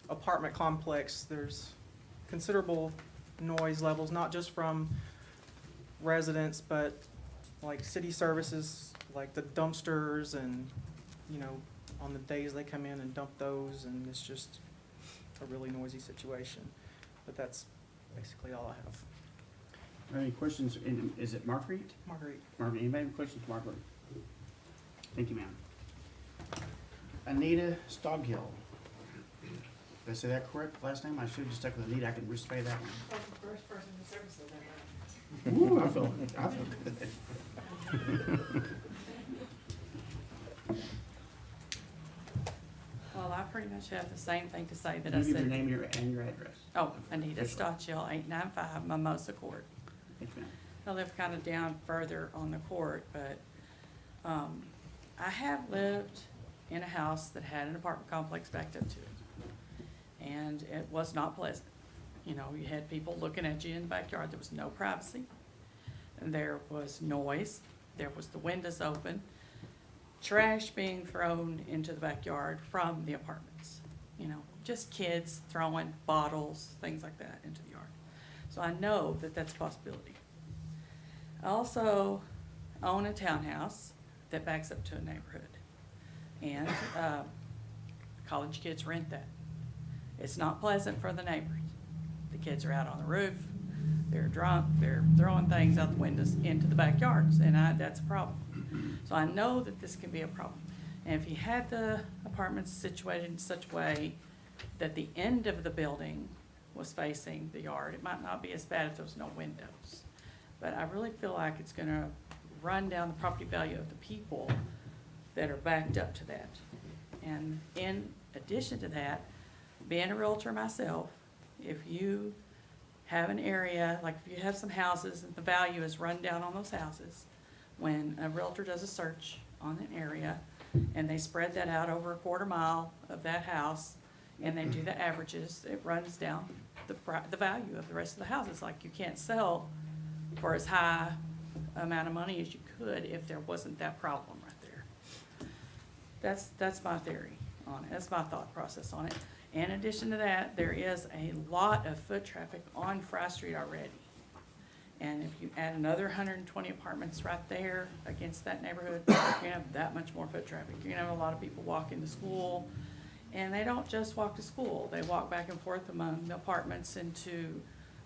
S22: apartment complex. There's considerable noise levels, not just from residents, but like city services, like the dumpsters, and on the days they come in and dump those, and it's just a really noisy situation. But that's basically all I have.
S3: Any questions? Is it Marguerite?
S22: Marguerite.
S3: Marguerite, anybody have questions for Marguerite? Thank you, ma'am. Anita Stoghill. Did I say that correct last name? I should have just stuck with Anita. I can respay that one.
S5: That's the first person in service that ever.
S3: Ooh, I feel good.
S23: Well, I pretty much have the same thing to say that
S3: Can
S23: I
S3: you give your
S23: said.
S3: name and your address?
S23: Oh, Anita
S3: Yes, ma'am.
S23: Stotchill, 895 Mimosa Court.
S3: Thank you, ma'am.
S23: I live kind of down further on the court, but I have lived in a house that had an apartment complex backed up to it. And it was not pleasant. You had people looking at you in the backyard. There was no privacy. And there was noise. There was the windows open. Trash being thrown into the backyard from the apartments. Just kids throwing bottles, things like that into the yard. So I know that that's a possibility. I also own a townhouse that backs up to a neighborhood. And college kids rent that. It's not pleasant for the neighbors. The kids are out on the roof, they're drunk, they're throwing things out the windows into the backyards, and that's a problem. So I know that this can be a problem. And if you had the apartments situated in such a way that the end of the building was facing the yard, it might not be as bad if there was no windows. But I really feel like it's gonna run down the property value of the people that are backed up to that. And in addition to that, being a realtor myself, if you have an area, like if you have some houses and the value is run down on those houses, when a realtor does a search on an area, and they spread that out over a quarter mile of that house, and they do the averages, it runs down the value of the rest of the houses. Like, you can't sell for as high amount of money as you could if there wasn't that problem right there. That's my theory on it. That's my thought process on it. In addition to that, there is a lot of foot traffic on Fry Street already. And if you add another 120 apartments right there against that neighborhood, you're gonna have that much more foot traffic. You're gonna have a lot of people walking to school, and they don't just walk to school. They walk back and forth among the apartments into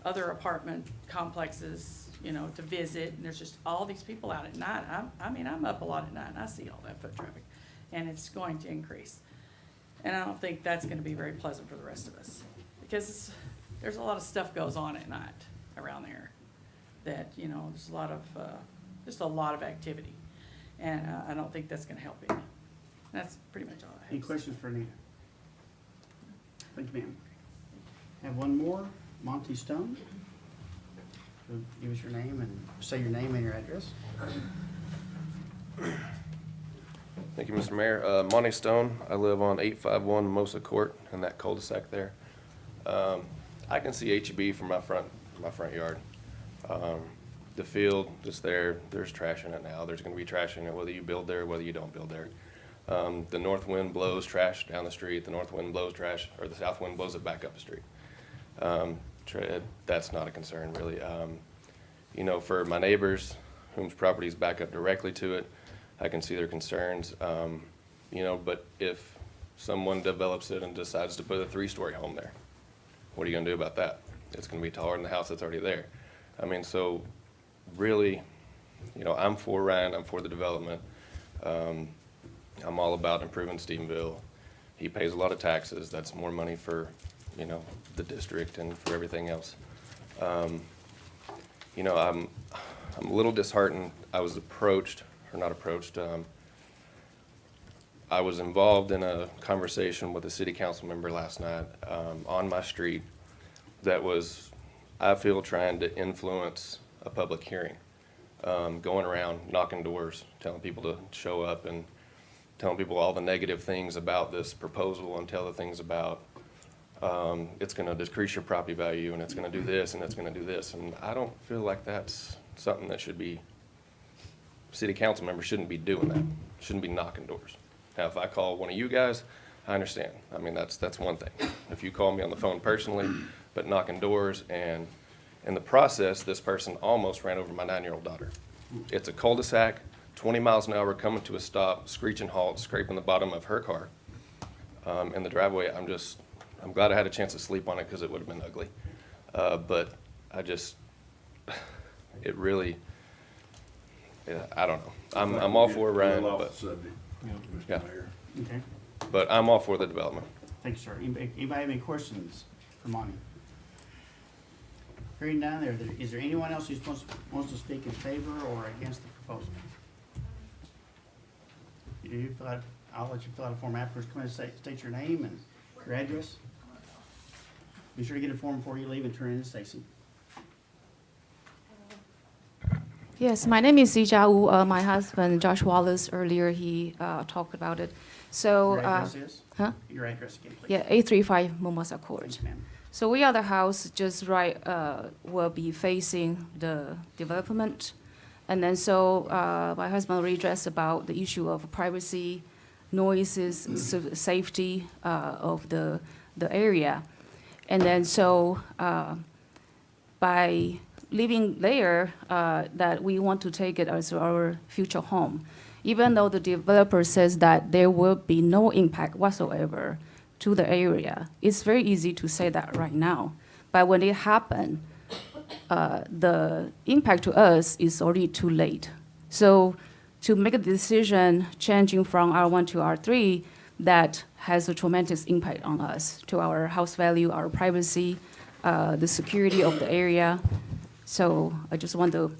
S23: other apartment complexes, you know, to visit. And there's just all these people out at night. I'm up a lot at night, and I see all that foot traffic, and it's going to increase. And I don't think that's gonna be very pleasant for the rest of us, because there's a lot of stuff goes on at night around there that, you know, there's a lot of, just a lot of activity. And I don't think that's gonna help any. That's pretty much all I have.
S3: Any questions for Anita? Thank you, ma'am. Have one more, Monty Stone. So give us your name and say your name and your address.
S9: Thank you, Mr. Mayor. Monty Stone. I live on 851 Mimosa Court in that cul-de-sac there. I can see HEB from my front yard. The field just there, there's trash in it now. There's gonna be trash in it whether you build there, whether you don't build there. The north wind blows trash down the street. The north wind blows trash, or the south wind blows it back up the street. That's not a concern, really. You know, for my neighbors whose properties back up directly to it, I can see their concerns. You know, but if someone develops it and decides to put a 3-story home there, what are you gonna do about that? It's gonna be taller than the house that's already there. I mean, so really, you know, I'm for Ryan, I'm for the development. I'm all about improving Stephenville. He pays a lot of taxes. That's more money for, you know, the district and for everything else. You know, I'm a little disheartened. I was approached, or not approached, I was involved in a conversation with a city council member last night on my street that was, I feel, trying to influence a public hearing, going around knocking doors, telling people to show up and telling people all the negative things about this proposal and tell the things about it's going to decrease your property value and it's going to do this and it's going to do this. And I don't feel like that's something that should be, city council members shouldn't be doing that, shouldn't be knocking doors. Now, if I call one of you guys, I understand. I mean, that's one thing. If you call me on the phone personally, but knocking doors, and in the process, this person almost ran over my 9-year-old daughter. It's a cul-de-sac, 20 miles an hour coming to a stop, screeching halt, scraping the bottom of her car in the driveway. I'm glad I had a chance to sleep on it because it would have been ugly. But it really, yeah, I don't know. I'm all for Ryan, but yeah.
S3: Okay.
S9: But I'm all for the development.
S3: Thank you, sir. Anybody have any questions for Monty? Hearing none, is there anyone else who wants to speak in favor or against the proposal? I'll let you fill out a form afterwards. Come in and state your name and your address. Be sure to get a form before you leave and turn it in to Stacy.
S12: Yes, my name is Zijia Wu. My husband, Josh Wallace, earlier he talked about it. So,
S3: Your address is?
S12: Huh?
S3: Your address again, please.
S12: Yeah, 835 Mimosa Court.
S3: Thanks, ma'am.
S12: So we are the house just right, will be facing the development. And then so my husband redressed about the issue of privacy, noises, safety of the area. And then so by living there, that we want to take it as our future home. Even though the developer says that there will be no impact whatsoever to the area, it's very easy to say that right now. But when it happens, the impact to us is already too late. So to make a decision changing from R1 to R3, that has a tremendous impact on us, to our house value, our privacy, the security of the area. So I just want to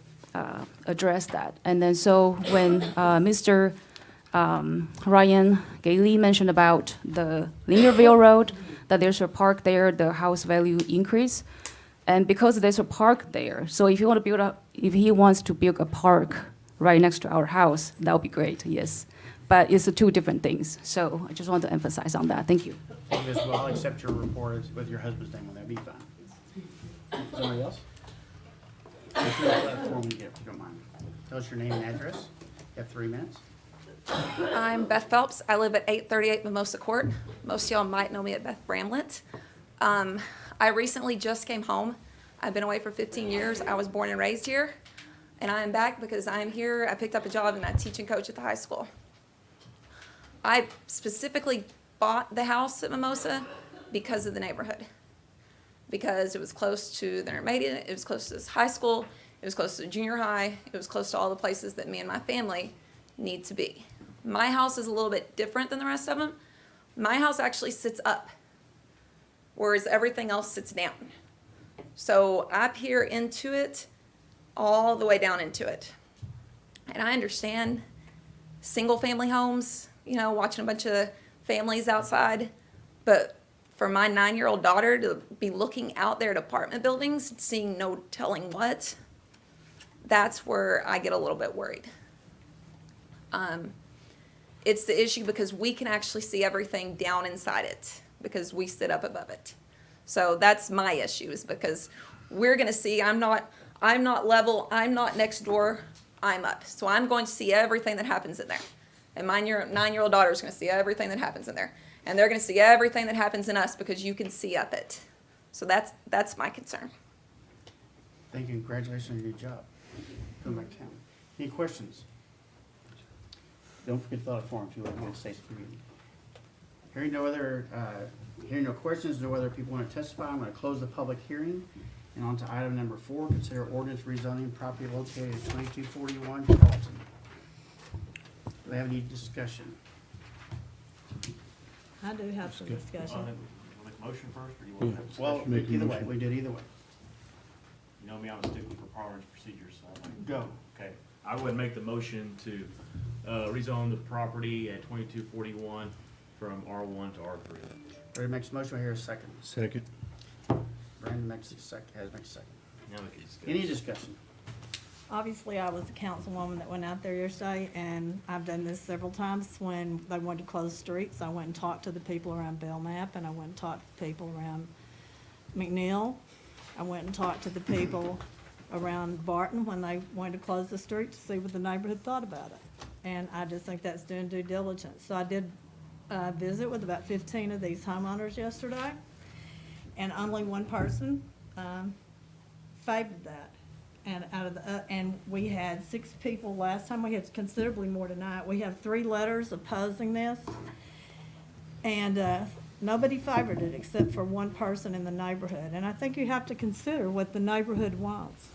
S12: address that. And then so when Mr. Ryan Gailey mentioned about the Linearville Road, that there's a park there, the house value increase. And because there's a park there, so if he wants to build a park right next to our house, that would be great, yes. But it's two different things, so I just want to emphasize on that. Thank you.
S3: Thank you, Ms. Well, I'll accept your report with your husband's name on that, be fine. Somebody else? If you have that form, you get, if you don't mind. Tell us your name and address. You have 3 minutes.
S10: I'm Beth Phelps. I live at 838 Mimosa Court. Most of y'all might know me at Beth Bramlett. I recently just came home. I've been away for 15 years. I was born and raised here, and I am back because I am here. I picked up a job and I teach and coach at the high school. I specifically bought the house at Mimosa because of the neighborhood. Because it was close to the intermediate, it was close to this high school, it was close to the junior high, it was close to all the places that me and my family need to be. My house is a little bit different than the rest of them. My house actually sits up, whereas everything else sits down. So I peer into it all the way down into it. And I understand single family homes, you know, watching a bunch of families outside, but for my 9-year-old daughter to be looking out there at apartment buildings, seeing no telling what, that's where I get a little bit worried. It's the issue because we can actually see everything down inside it because we sit up above it. So that's my issue, is because we're gonna see, I'm not level, I'm not next door, I'm up. So I'm going to see everything that happens in there. And my 9-year-old daughter is gonna see everything that happens in there. And they're gonna see everything that happens in us because you can see up it. So that's my concern.
S3: Thank you, congratulations on your new job. Come back down. Any questions? Don't forget to fill out a form if you want to say something. Hearing no questions, no other people want to testify, I'm going to close the public hearing. And on to item number 4, consider ordinance rezoning property located at 2241 Carlton. Do we have any discussion?
S2: I do have some discussion.
S7: Make a motion first, or you want to have
S3: Well,
S7: discussion?
S3: either way, we did either way.
S7: You know me, I'm sticking for parliamentary procedures, so I'm like.
S3: Go.
S7: Okay, I would make the motion to rezone the property at 2241 from R1 to R3.
S3: Ready makes a motion, I hear a second.
S1: Second.
S3: Brandon makes a second, has makes a second.
S7: Now we can discuss.
S3: Any discussion?
S2: Obviously, I was a councilwoman that went out there yesterday, and I've done this several times when they wanted to close streets. I went and talked to the people around Belknap, and I went and talked to the people around McNeil. I went and talked to the people around Barton when they wanted to close the street to see what the neighborhood thought about it. And I just think that's doing due diligence. So I did visit with about 15 of these homeowners yesterday, and only one person favored that. And we had 6 people last time. We had considerably more tonight. We have 3 letters opposing this, and nobody favored it except for one person in the neighborhood. And I think you have to consider what the neighborhood wants.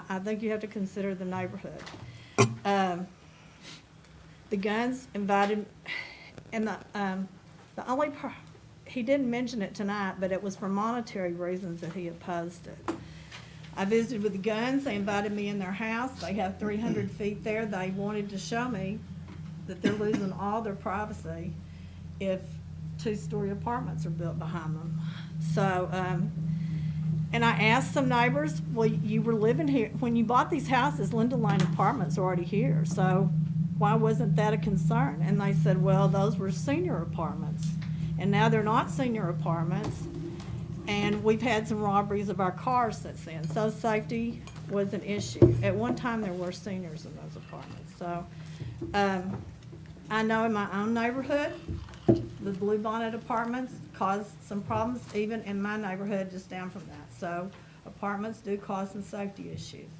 S2: I think you have to consider the neighborhood. The Guns invited, and the only he didn't mention it tonight, but it was for monetary reasons that he opposed it. I visited with the Guns. They invited me in their house. They have 300 feet there. They wanted to show me that they're losing all their privacy if 2-story apartments are built behind them. So, and I asked some neighbors, well, you were living here, when you bought these houses, Linda Lane Apartments are already here, so why wasn't that a concern? And they said, well, those were senior apartments, and now they're not senior apartments, and we've had some robberies of our cars since then, so safety was an issue. At one time, there were seniors in those apartments, so I know in my own neighborhood, the Blue Bonnet Apartments caused some problems, even in my neighborhood just down from that. So apartments do cause some safety issues.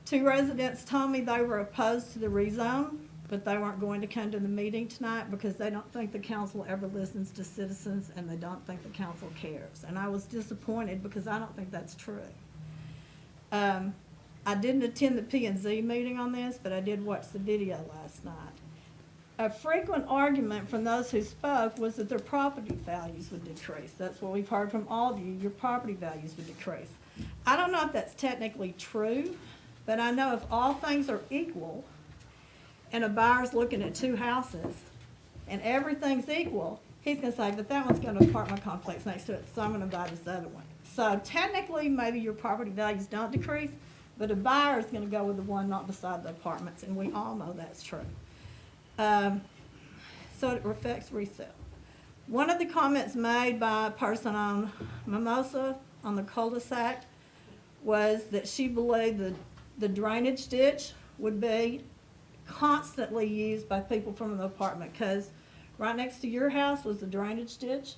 S2: 2 residents told me they were opposed to the rezone, but they weren't going to come to the meeting tonight because they don't think the council ever listens to citizens, and they don't think the council cares. And I was disappointed because I don't think that's true. I didn't attend the P&Z meeting on this, but I did watch the video last night. A frequent argument from those who spoke was that their property values would decrease. That's what we've heard from all of you, your property values would decrease. I don't know if that's technically true, but I know if all things are equal and a buyer's looking at 2 houses and everything's equal, he's gonna say, but that one's got an apartment complex next to it, so I'm gonna buy this other one. So technically, maybe your property values don't decrease, But a buyer is gonna go with the one not beside the apartments, and we all know that's true. So it affects resale. One of the comments made by a person on Mimosa on the cul-de-sac was that she believed that the drainage ditch would be constantly used by people from the apartment, because right next to your house was the drainage ditch.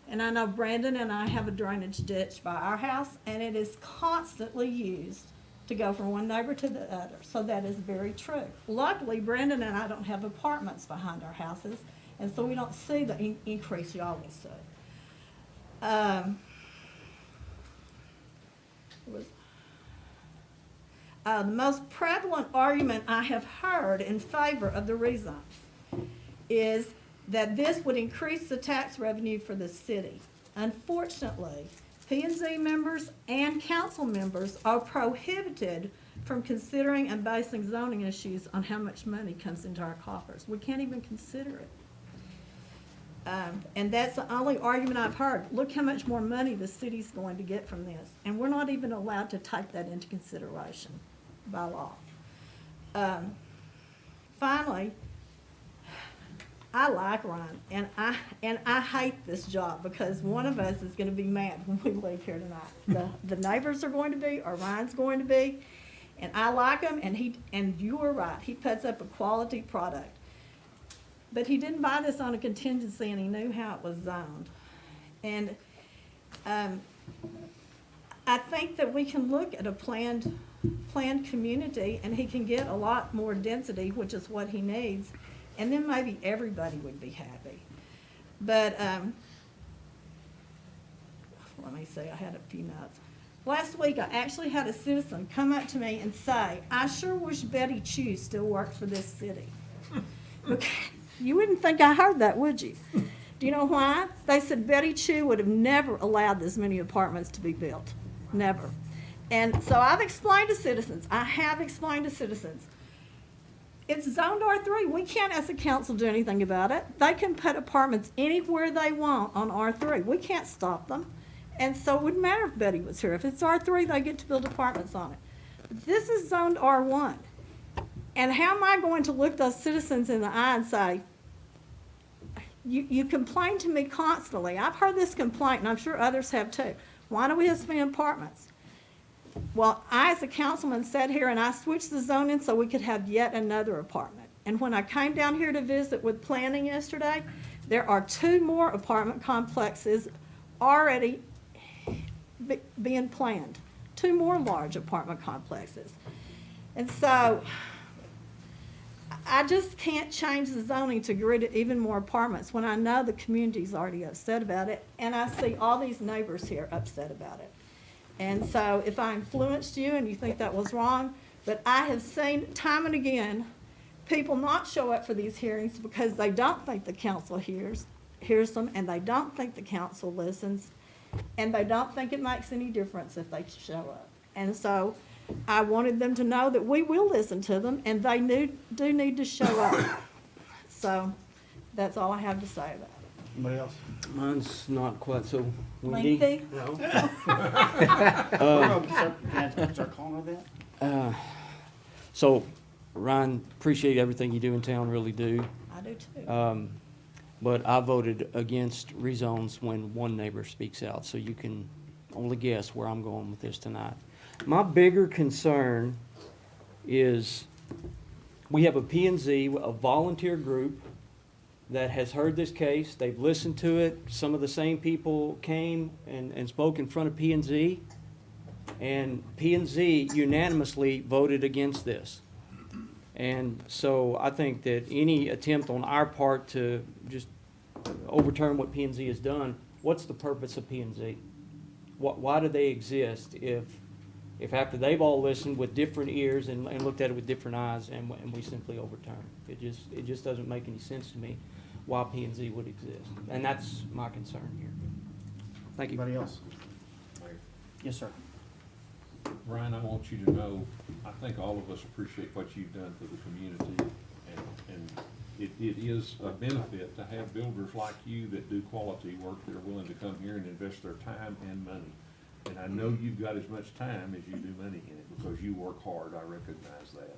S2: And I know Brandon and I have a drainage ditch by our house, and it is constantly used to go from one neighbor to the other. So that is very true. Luckily, Brandon and I don't have apartments behind our houses, and so we don't see the increase y'all will see. The most prevalent argument I have heard in favor of the rezone is that this would increase the tax revenue for the city. Unfortunately, P&Z members and council members are prohibited from considering and basing zoning issues on how much money comes into our coffers. We can't even consider it. And that's the only argument I've heard. Look how much more money the city's going to get from this. And we're not even allowed to take that into consideration by law. Finally, I like Ryan, and I hate this job because one of us is gonna be mad when we leave here tonight. The neighbors are going to be, or Ryan's going to be, and I like him, and you were right, he puts up a quality product. But he didn't buy this on a contingency, and he knew how it was zoned. And I think that we can look at a planned community, and he can get a lot more density, which is what he needs, and then maybe everybody would be happy. But let me see, I had a few notes. Last week, I actually had a citizen come up to me and say, I sure wish Betty Chu still worked for this city. You wouldn't think I heard that, would you? Do you know why? They said Betty Chu would have never allowed this many apartments to be built. Never. And so I've explained to citizens, it's zoned R3. We can't, as a council, do anything about it. They can put apartments anywhere they want on R3. We can't stop them. And so it wouldn't matter if Betty was here. If it's R3, they get to build apartments on it. But this is zoned R1. And how am I going to look those citizens in the eye and say, you complain to me constantly. I've heard this complaint, and I'm sure others have too. Why do we have so many apartments? Well, I, as a councilman, sat here and I switched the zoning so we could have yet another apartment. And when I came down here to visit with planning yesterday, there are 2 more apartment complexes already being planned. 2 more large apartment complexes. And so I just can't change the zoning to get rid of even more apartments when I know the community's already upset about it, and I see all these neighbors here upset about it. And so if I influenced you and you think that was wrong, but I have seen time and again people not show up for these hearings because they don't think the council hears them, and they don't think the council listens, and they don't think it makes any difference if they show up. And so I wanted them to know that we will listen to them, and they do need to show up. So that's all I have to say about it.
S3: Anybody else?
S13: Mine's not quite so windy.
S2: Lengthy?
S3: No. Can I start calling her that?
S13: So, Ryan, appreciate everything you do in town, really do.
S2: I do too.
S13: But I voted against rezones when one neighbor speaks out, so you can only guess where I'm going with this tonight. My bigger concern is we have a P&Z, a volunteer group that has heard this case. They've listened to it. Some of the same people came and spoke in front of P&Z, and P&Z unanimously voted against this. And so I think that any attempt on our part to just overturn what P&Z has done, what's the purpose of P&Z? Why do they exist if after they've all listened with different ears and looked at it with different eyes and we simply overturn it? It just doesn't make any sense to me why P&Z would exist. And that's my concern here. Thank you.
S3: Anybody else? Yes, sir.
S14: Ryan, I want you to know, I think all of us appreciate what you've done for the community, and it is a benefit to have builders like you that do quality work that are willing to come here and invest their time and money. And I know you've got as much time as you do money in it, because you work hard, I recognize that.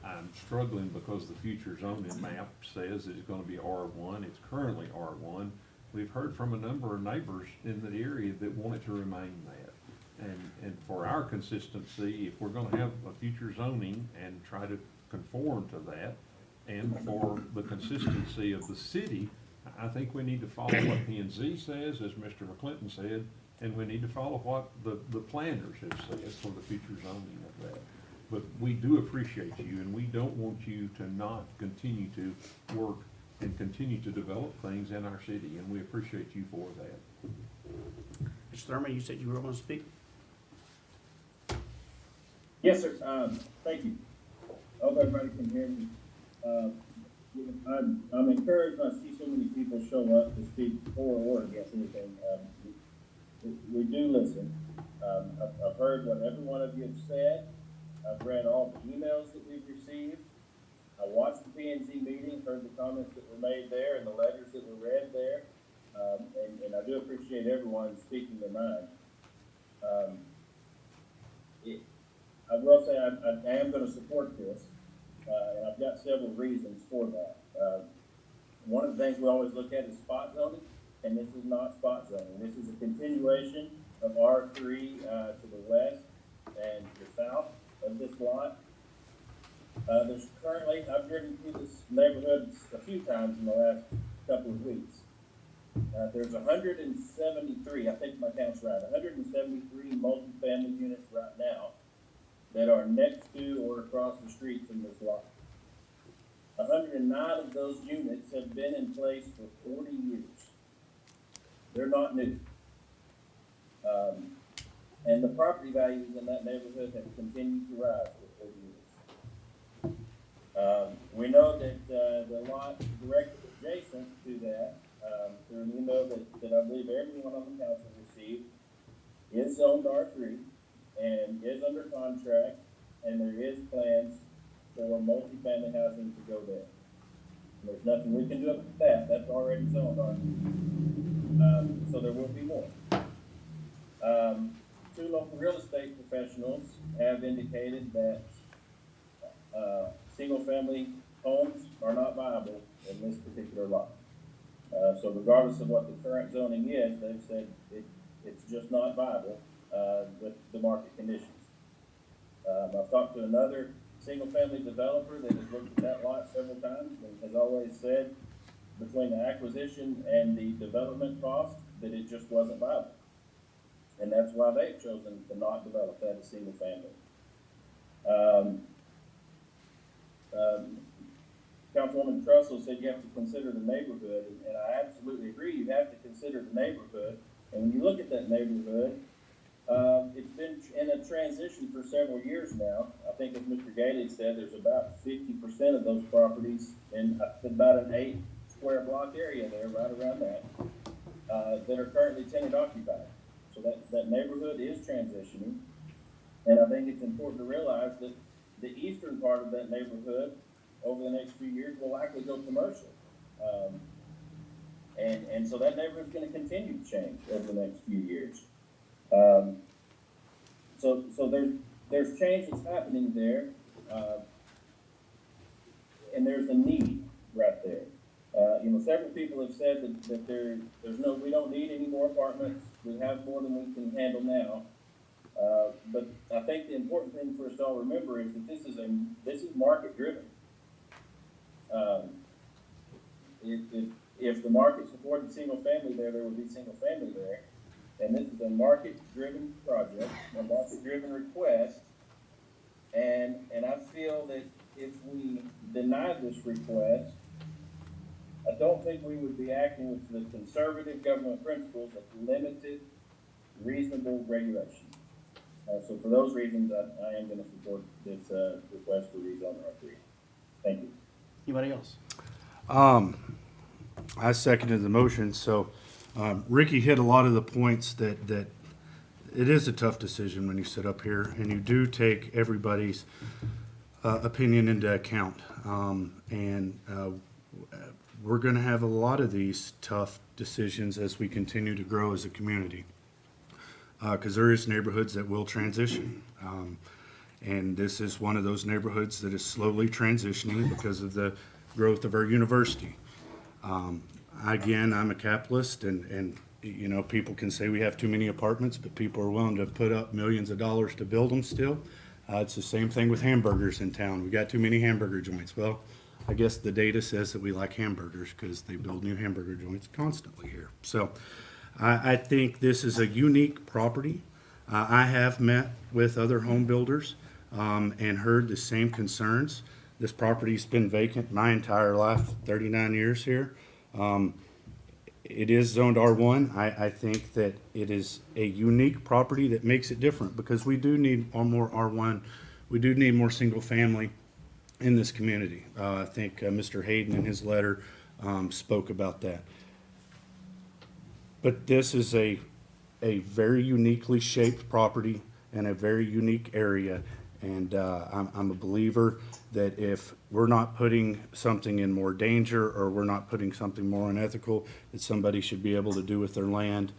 S14: I'm struggling because the future zoning map says it's gonna be R1, it's currently R1. We've heard from a number of neighbors in the area that want it to remain that. And for our consistency, if we're gonna have a future zoning and try to conform to that, and for the consistency of the city, I think we need to follow what P and Z says, as Mr. McClinton said, and we need to follow what the planners have said for the future zoning of that. But we do appreciate you, and we don't want you to not continue to work and continue to develop things in our city, and we appreciate you for that.
S3: Mr. Thurman, you said you were going to speak?
S17: Yes, sir. Thank you. I hope everybody can hear me. I'm encouraged when I see so many people show up to speak for or against anything. We do listen. I've heard what every one of you have said. I've read all the emails that we've received. I watched the P&Z meeting, heard the comments that were made there and the letters that were read there. And I do appreciate everyone speaking their mind. I will say I am going to support this, and I've got several reasons for that. One of the things we always look at is spot zoning, and this is not spot zoning. This is a continuation of R3 to the west and the south of this lot. There's currently, I've driven through this neighborhood a few times in the last couple of weeks. There's 173, I think my count's right, 173 multifamily units right now that are next to or across the street from this lot. 109 of those units have been in place for 40 years. They're not new. And the property values in that neighborhood have continued to rise for 40 years. We know that the lot directly adjacent to that, through an email that I believe everyone on the council received, is zoned R3 and is under contract, and there is plans for multifamily housing to go there. There's nothing we can do about that. That's already zoned R3. So there will be more. Two local real estate professionals have indicated that single-family homes are not viable in this particular lot. So regardless of what the current zoning is, they've said it's just not viable with the market conditions. I've talked to another single-family developer that has looked at that lot several times and has always said between the acquisition and the development cost that it just wasn't viable. And that's why they've chosen to not develop that as single family. Councilwoman Trussell said you have to consider the neighborhood, and I absolutely agree. You have to consider the neighborhood. And when you look at that neighborhood, it's been in a transition for several years now. I think as Mr. Gailey said, there's about 50% of those properties in about an 8 square block area there, right around that, that are currently tenant occupied. So that neighborhood is transitioning. And I think it's important to realize that the eastern part of that neighborhood over the next few years will likely go commercial. And so that neighborhood's going to continue to change over the next few years. So there's change that's happening there, and there's a need right there. Several people have said that we don't need any more apartments. We have more than we can handle now. But I think the important thing for us to all remember is that this is market driven. If the market supported single family there would be single family there. And this is a market-driven project, a market-driven request, and I feel that if we deny this request, I don't think we would be acting with the conservative government principles of limited, reasonable regulation. So for those reasons, I am going to support this request for rezone R3. Thank you.
S3: Anybody else?
S1: I seconded the motion, so Ricky hit a lot of the points that it is a tough decision when you sit up here and you do take everybody's opinion into account. And we're going to have a lot of these tough decisions as we continue to grow as a community. because there is neighborhoods that will transition. And this is one of those neighborhoods that is slowly transitioning because of the growth of our university. Again, I'm a capitalist, and you know, people can say we have too many apartments, but people are willing to put up millions of dollars to build them still. It's the same thing with hamburgers in town. We got too many hamburger joints. Well, I guess the data says that we like hamburgers because they build new hamburger joints constantly here. So I think this is a unique property. I have met with other home builders and heard the same concerns. This property's been vacant my entire life, 39 years here. It is zoned R1. I think that it is a unique property that makes it different because we do need more R1. We do need more single family in this community. I think Mr. Hayden in his letter spoke about that. But this is a very uniquely shaped property in a very unique area. And I'm a believer that if we're not putting something in more danger or we're not putting something more unethical, that somebody should be able to do with their land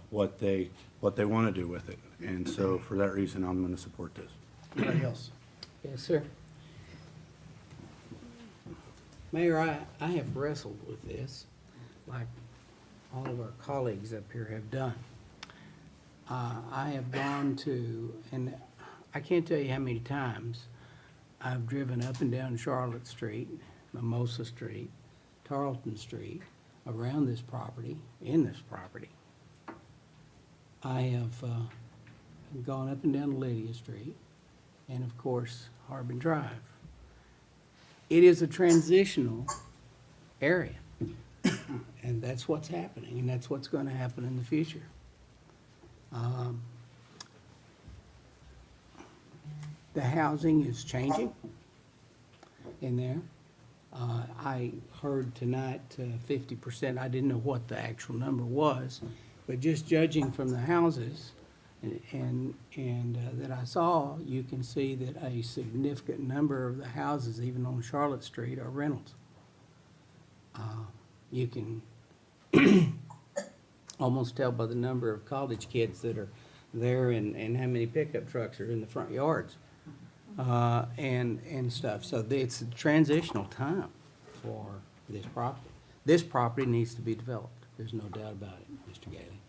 S1: what they want to do with it. And so for that reason, I'm going to support this.
S3: Anybody else?
S11: Yes, sir. Mayor, I have wrestled with this, like all of our colleagues up here have done. I have gone to, and I can't tell you how many times I've driven up and down Charlotte Street, Mimosa Street, Tarleton Street, around this property, in this property. I have gone up and down Lydia Street, and of course, Harbin Drive. It is a transitional area, and that's what's happening, and that's what's going to happen in the future. The housing is changing in there. I heard tonight 50%. I didn't know what the actual number was, but just judging from the houses and that I saw, you can see that a significant number of the houses, even on Charlotte Street, are rentals. You can almost tell by the number of college kids that are there and how many pickup trucks are in the front yards. And stuff. So it's a transitional time for this property. This property needs to be developed. There's no doubt about it, Mr. Gailey.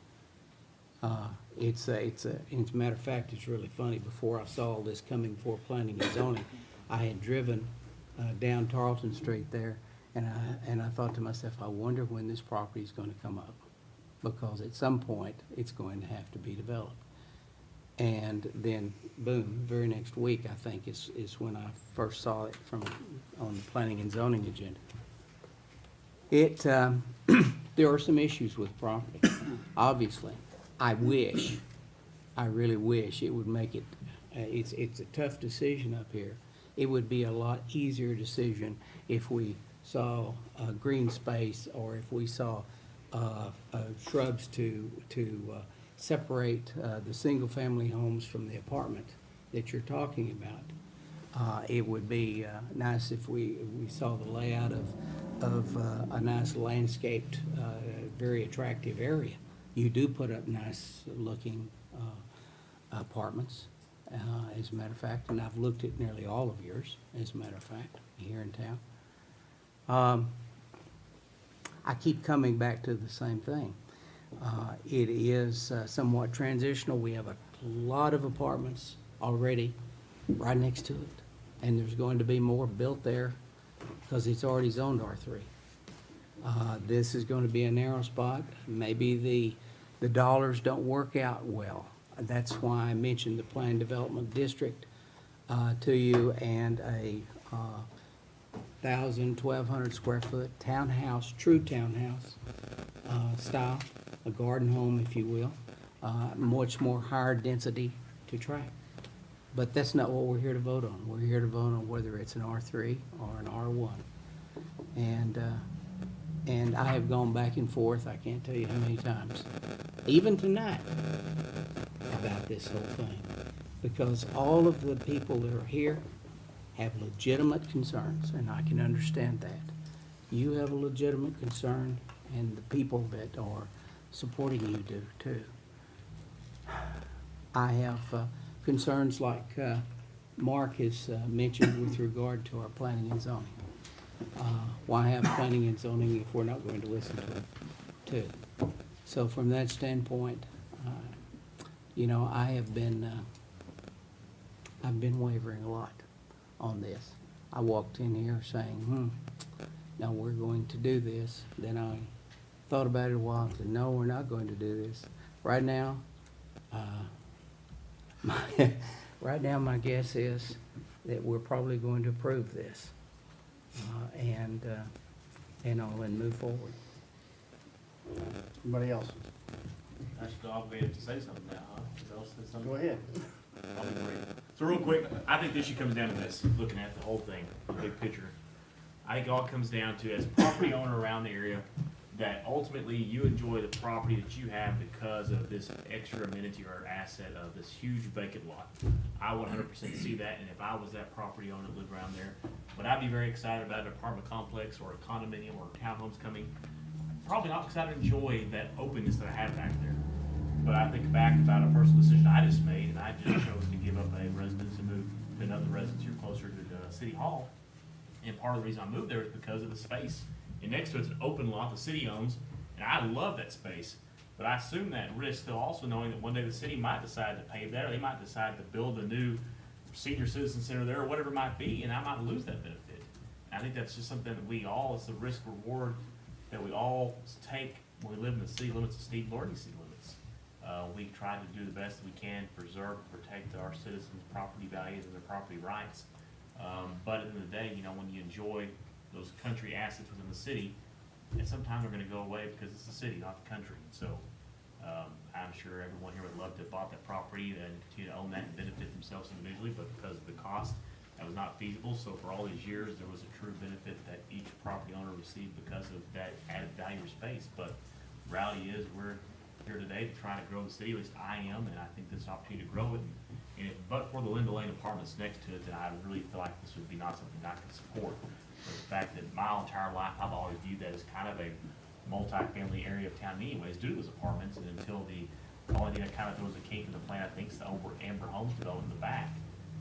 S11: It's a matter of fact, it's really funny. Before I saw all this coming before planning and zoning, I had driven down Tarleton Street there, and I thought to myself, I wonder when this property is going to come up, because at some point it's going to have to be developed. And then, boom, very next week, I think, is when I first saw it on the planning and zoning agenda. There are some issues with property, obviously. I really wish it would make it, it's a tough decision up here. It would be a lot easier decision if we saw green space, or if we saw shrubs to separate the single-family homes from the apartment that you're talking about. It would be nice if we saw the layout of a nice landscaped, very attractive area. You do put up nice-looking apartments, as a matter of fact, and I've looked at nearly all of yours, as a matter of fact, here in town. I keep coming back to the same thing. It is somewhat transitional. We have a lot of apartments already right next to it, and there's going to be more built there because it's already zoned R3. This is going to be a narrow spot. Maybe the dollars don't work out well. That's why I mentioned the planned development district to you, and a 1,200 square foot townhouse, true townhouse style, a garden home, if you will, much more higher density to track. But that's not what we're here to vote on. We're here to vote on whether it's an R3 or an R1. And I have gone back and forth, I can't tell you how many times, even tonight, about this whole thing. Because all of the people that are here have legitimate concerns, and I can understand that. You have a legitimate concern, and the people that are supporting you do too. I have concerns like Mark has mentioned with regard to our planning and zoning. Why have planning and zoning if we're not going to listen to it? So from that standpoint, you know, I've been wavering a lot on this. I walked in here saying, now we're going to do this. Then I thought about it a while and said, no, we're not going to do this. Right now, my guess is that we're probably going to approve this. And move forward.
S3: Anybody else?
S7: I should obligated to say something now, huh? Somebody else say something?
S3: Go ahead.
S7: I'll be brief. So real quick, I think this should come down to this, looking at the whole thing, the big picture. I think it all comes down to, as a property owner around the area, that ultimately you enjoy the property that you have because of this extra amenity or asset of this huge vacant lot. I 100% see that, and if I was that property owner that lived around there, would I be very excited about an apartment complex or a condominium or townhomes coming? Probably not, because I enjoy that openness that I have back there. But I think back about a personal decision I just made, and I just chose to give up a residence and move to another residence here closer to the city hall. And part of the reason I moved there is because of the space. And next to it's an open lot the city owns, and I love that space. But I assume that risk, still also knowing that one day the city might decide to pave that, or they might decide to build a new senior citizen center there, or whatever it might be, and I might lose that benefit. And I think that's just something that we all, it's the risk reward that we all take when we live in the city limits of Steve Lordy city limits. We try to do the best we can to preserve and protect our citizens' property values and their property rights. But at the end of the day, you know, when you enjoy those country assets within the city, and sometimes they're gonna go away because it's the city, not the country. So, I'm sure everyone here would love to have bought that property and continue to own that and benefit themselves individually, but because of the cost, that was not feasible. So for all these years, there was a true benefit that each property owner received because of that added value or space. But reality is, we're here today to try to grow the city, at least I am, and I think this opportunity to grow it. And but for the Linda Lane apartments next to it, then I really feel like this would be not something I could support. But the fact that my entire life, I've always viewed that as kind of a multi-family area of town anyways, due to those apartments, and until the only thing that kind of throws a kink in the plan, I think, is the over Amber Homes development in the back.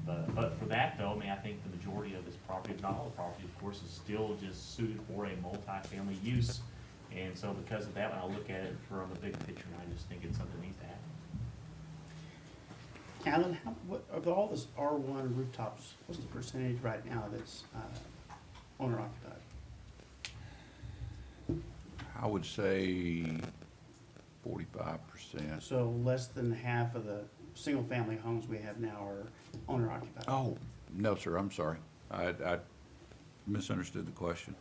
S7: But for that though, I mean, I think the majority of this property, if not all the property, of course, is still just suited for a multi-family use. And so because of that, when I look at it from the big picture, I just think it's something that needs to happen.
S3: Alan, what, of all this R1 rooftops, what's the percentage right now that's owner occupied?
S4: I would say 45%.
S3: So less than half of the single-family homes we have now are owner occupied?
S4: Oh, no, sir, I'm sorry. I misunderstood the question.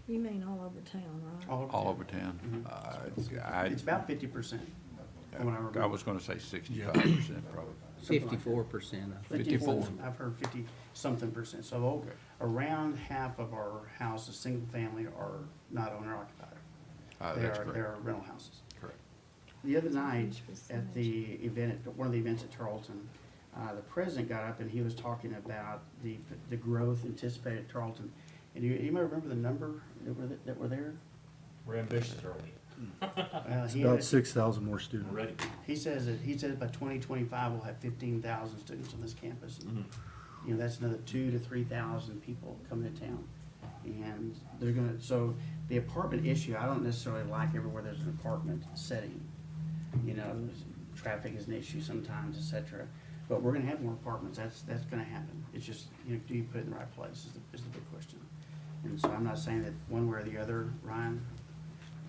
S2: You mean all over town, right?
S4: All over town.
S3: It's about 50%. From what I remember.
S4: I was gonna say 65% probably.
S11: 54%.
S3: 54. I've heard 50-something%. So around half of our houses, single family, are not owner occupied.
S4: That's correct.
S3: They're rental houses.
S4: Correct.
S3: The other night at the event, one of the events at Tarleton, the president got up and he was talking about the growth anticipated at Tarleton. And you might remember the number that were there?
S7: We're ambitious, aren't we?
S1: It's about 6,000 more students.
S7: Ready.
S3: He says by 2025, we'll have 15,000 students on this campus. And, you know, that's another 2,000 to 3,000 people coming to town. And they're gonna, so the apartment issue, I don't necessarily like everywhere there's an apartment setting. You know, traffic is an issue sometimes, et cetera. But we're gonna have more apartments, that's gonna happen. It's just, you know, do you put it in the right place is the big question. And so I'm not saying that one way or the other, Ryan,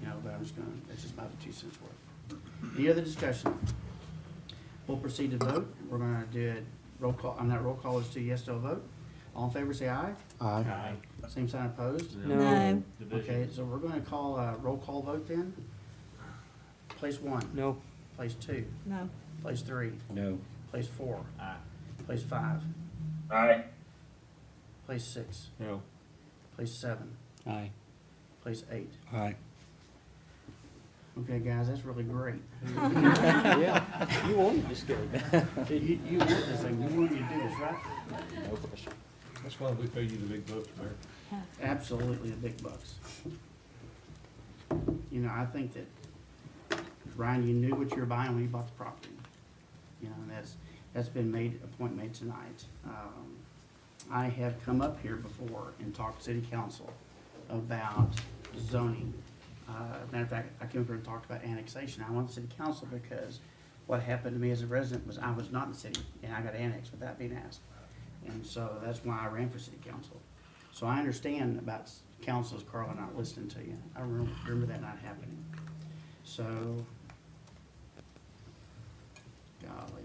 S3: you know, but I'm just gonna, that's just my 2 cents worth. Any other discussion? We'll proceed to vote. We're gonna do it roll call, roll call is to yes to a vote. All in favor, say aye.
S1: Aye.
S7: Aye.
S3: Same sign opposed?
S2: No.
S3: Okay, so we're gonna call a roll call vote then. Place 1.
S13: No.
S3: Place 2.
S2: No.
S3: Place 3.
S11: No.
S3: Place 4.
S7: Aye.
S3: Place 5.
S17: Aye.
S3: Place 6.
S13: No.
S3: Place 7.
S11: Aye.
S3: Place 8.
S8: Aye.
S3: Okay, guys, that's really great.
S11: Yeah, you wanted this go.
S3: You want this thing, you wanted to do this, right?
S11: No question.
S14: That's why we pay you the big bucks, Mayor.
S3: Absolutely the big bucks. You know, I think that Brian, you knew what you were buying when you bought the property. You know, and that's been a point made tonight. I have come up here before and talked to city council about zoning. Matter of fact, I came up here and talked about annexation. I want the city council because what happened to me as a resident was I was not in the city and I got annexed without being asked. And so that's why I ran for city council. So I understand about councils, Carla, not listening to you. I remember that not happening. So, golly.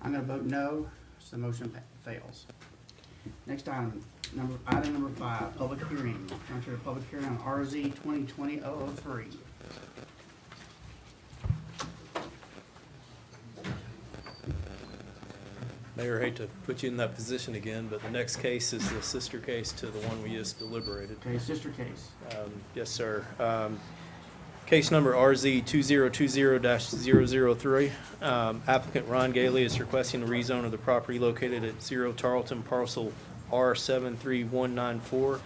S3: I'm gonna vote no, so the motion fails. Next item, item number 5, public hearing. Enter a public hearing on RZ 2020-003.
S15: Mayor, I hate to put you in that position again, but the next case is the sister case to the one we just deliberated.
S3: Okay, sister case.
S15: Yes, sir. Case number RZ 2020-003. Applicant Ron Gailey is requesting a rezone of the property located at 0 Tarleton parcel R73194,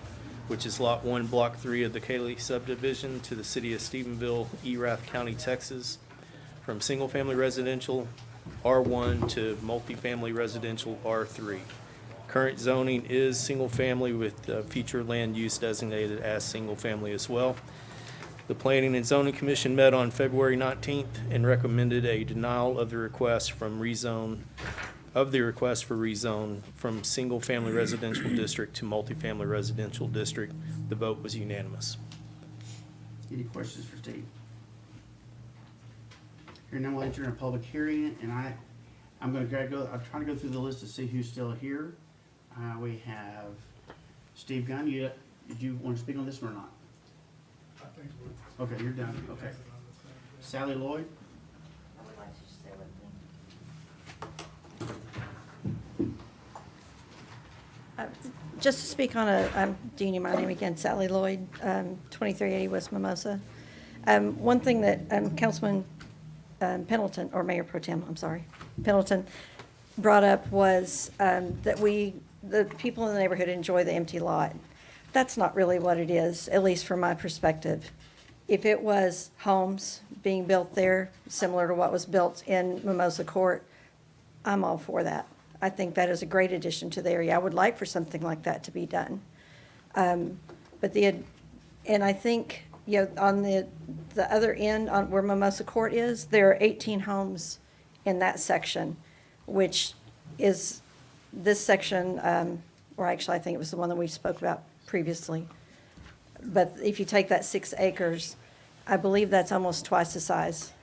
S15: which is Lot 1, Block 3 of the Gailey subdivision, to the city of Stephenville, Erath County, Texas, from single-family residential R1 to multifamily residential R3. Current zoning is single-family with future land use designated as single-family as well. The Planning and Zoning Commission met on February 19th and recommended a denial of the request for rezone from single-family residential district to multifamily residential district. The vote was unanimous.
S3: Any questions for Steve? Hearing none, we'll enter in a public hearing, and I'm trying to go through the list to see who's still here. We have Steve Gunn. Did you want to speak on this one or not?
S21: I think we're.
S3: Okay, you're done. Okay. Sally Lloyd?
S5: I would like to just stay with
S16: Just to speak on I'm Deanie, my name again, Sally Lloyd, 2380 West Mimosa. One thing that Councilman Pendleton, or Mayor Pro Tem, I'm sorry, Pendleton, brought up was that the people in the neighborhood enjoy the empty lot. That's not really what it is, at least from my perspective. If it was homes being built there, similar to what was built in Mimosa Court, I'm all for that. I think that is a great addition to the area. I would like for something like that to be done. And I think, on the other end, on where Mimosa Court is, there are 18 homes in that section, which is this section, or actually I think it was the one that we spoke about previously. But if you take that 6 acres, I believe that's almost twice the size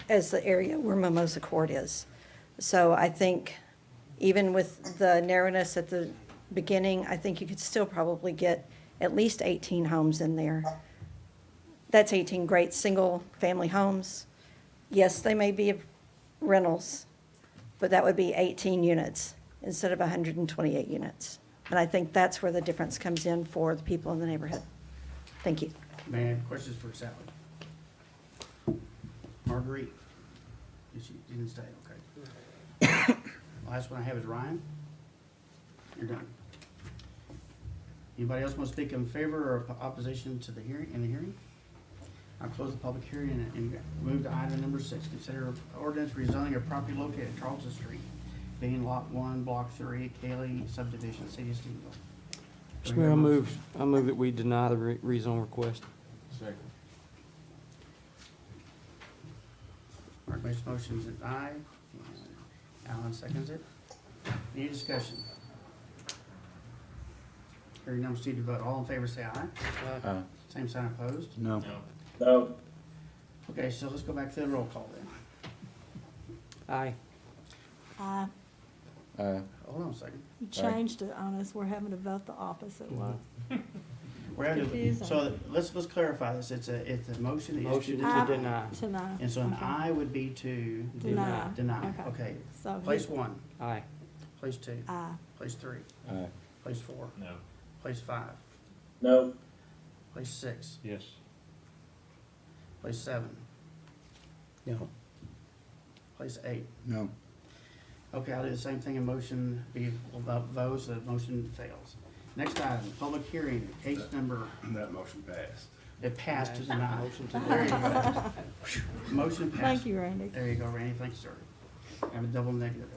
S16: as the area where Mimosa Court is. So I think even with the narrowness at the beginning, I think you could still probably get at least 18 homes in there. That's 18 great single-family homes. Yes, they may be rentals, but that would be 18 units instead of 128 units. And I think that's where the difference comes in for the people in the neighborhood. Thank you.
S3: May I have questions for Sally? Marguerite? She didn't stay, okay. Last one I have is Ryan. You're done. Anybody else want to speak in favor or opposition to the hearing? I'll close the public hearing and move to item number 6. Consider ordinance rezoning of property located at Charlton Street, being Lot 1, Block 3, Cayley subdivision, City of Stephenville.
S13: Mr. Mayor, I move that we deny the rezone request.
S14: Second.
S3: Mark makes motions and aye, and Alan seconds it. Any discussion? Hearing none, proceed to vote. All in favor, say aye.
S1: Aye.
S3: Same sign opposed?
S1: No.
S17: No.
S3: Okay, so let's go back to the roll call then.
S13: Aye.
S3: Hold on a second.
S2: You changed it on us. We're having to vote the opposite way.
S3: We're having to,
S2: Confusing.
S3: so let's clarify this. It's a motion. is
S13: Motion
S3: to
S13: is
S3: deny.
S13: to deny.
S2: Deny.
S3: And so an
S2: Okay.
S3: aye would be to
S2: Deny.
S3: deny.
S2: Okay.
S3: Okay.
S2: So
S3: Place 1,
S13: Aye.
S3: place 2,
S2: Aye.
S3: place 3,
S4: Aye.
S3: place 4,
S7: No.
S3: place 5,
S17: No.
S3: place 6,
S14: Yes.
S3: place 7,
S11: No.
S3: place 8.
S1: No.
S3: Okay, I'll do the same thing in motion, vote, so the motion fails. Next item, public hearing, case number,
S1: That motion passed.
S3: It passed to deny.
S13: Motion to
S3: There you go. Motion passed.
S2: Thank you, Randy.
S3: There you go, Randy. Thank you, sir. I have a double negative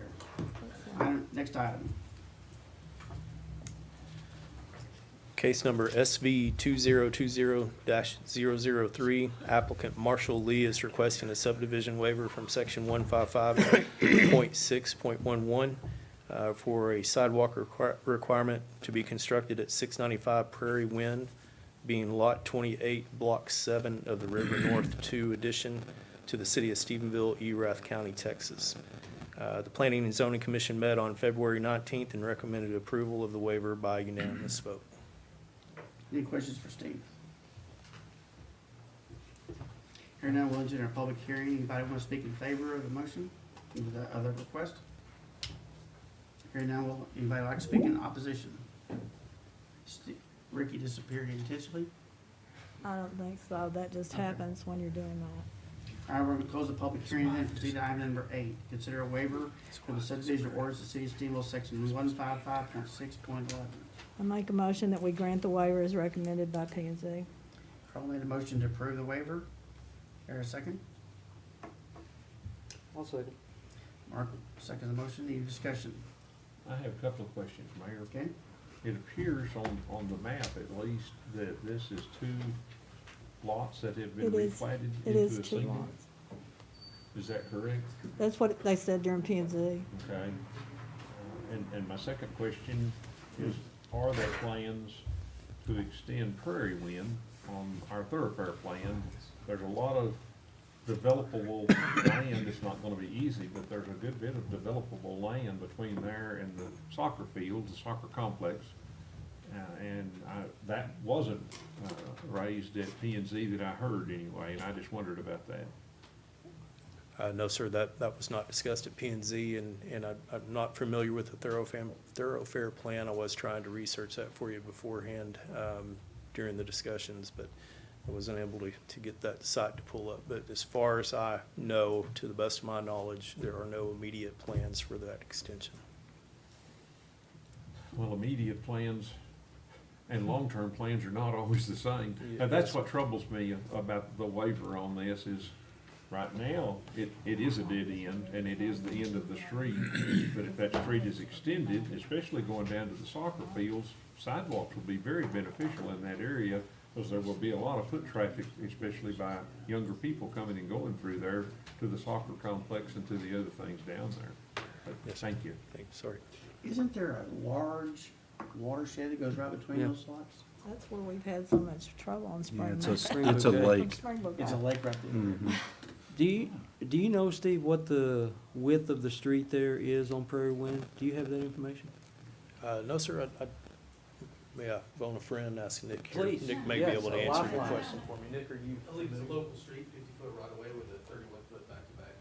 S3: there. Next item.
S15: Case number SV 2020-003, applicant Marshall Lee is requesting a subdivision waiver from section 155.6.11 for a sidewalk requirement to be constructed at 695 Prairie Wind, being Lot 28, Block 7 of the River North 2 addition to the city of Stephenville, Erath County, Texas. The Planning and Zoning Commission met on February 19th and recommended approval of the waiver by unanimous vote.
S3: Any questions for Steve? Hearing none, we'll enter our public hearing. Anybody want to speak in favor of the motion, of the other request? Hearing none, will anybody like to speak in opposition? Ricky disappeared intentionally.
S2: I don't think so. That just happens when you're doing that.
S3: All right, we're going to close the public hearing then, proceed to item number 8. Consider a waiver for the subdivision ordinance of the city of Stevensville, section 155.6.11.
S2: I make a motion that we grant the waiver as recommended by P and Z.
S3: Carl made a motion to approve the waiver. There a second?
S13: I'll second.
S3: Mark, second the motion. Any discussion?
S14: I have a couple of questions, Mayor.
S3: Okay.
S14: It appears on the map at least that this is 2 lots that have been
S2: It is.
S14: replatted
S2: It
S14: into
S2: is
S14: a
S2: 2
S14: single?
S2: lots.
S14: Is that correct?
S2: That's what they said during P and Z.
S14: Okay. And my second question is, are there plans to extend Prairie Wind on our thoroughfare plan? There's a lot of developable land. It's not gonna be easy, but there's a good bit of developable land between there and the soccer field, the soccer complex. That wasn't raised at P and Z that I heard anyway, and I just wondered about that.
S15: No, sir, that was not discussed at P and Z, and I'm not familiar with the thoroughfare plan. I was trying to research that for you beforehand during the discussions, but I wasn't able to get that site to pull up. But as far as I know, to the best of my knowledge, there are no immediate plans for that extension.
S14: Well, immediate plans and long-term plans are not always the same.
S15: Yeah,
S14: And that's
S15: yes.
S14: what troubles me about the waiver on this is, right now, it is a dead end, and it is the end of the street. But if that street is extended, especially going down to the soccer fields, sidewalks will be very beneficial in that area, because there will be a lot of foot traffic, especially by younger people coming and going through there to the soccer complex and to the other things down there. But
S15: Yes.
S14: thank you.
S15: Sorry.
S3: Isn't there a large watershed that goes right between
S13: Yeah.
S3: those lots?
S2: That's where we've had so much trouble on Spring
S1: Yeah,
S2: Lake.
S1: it's a lake.
S2: Springbrook
S3: It's a
S2: Lake.
S3: lake right there.
S1: Mhm.
S13: Do you know, Steve, what the width of the street there is on Prairie Wind? Do you have that information?
S15: No, sir, may I phone a friend, ask Nick here?
S13: Please.
S15: Nick may be
S13: Yes,
S15: able to
S13: a
S15: answer your
S13: lifeline.
S15: question.
S6: For me, Nick, or you? I believe it's a local street, 50-foot right away with a 31-foot back-to-back.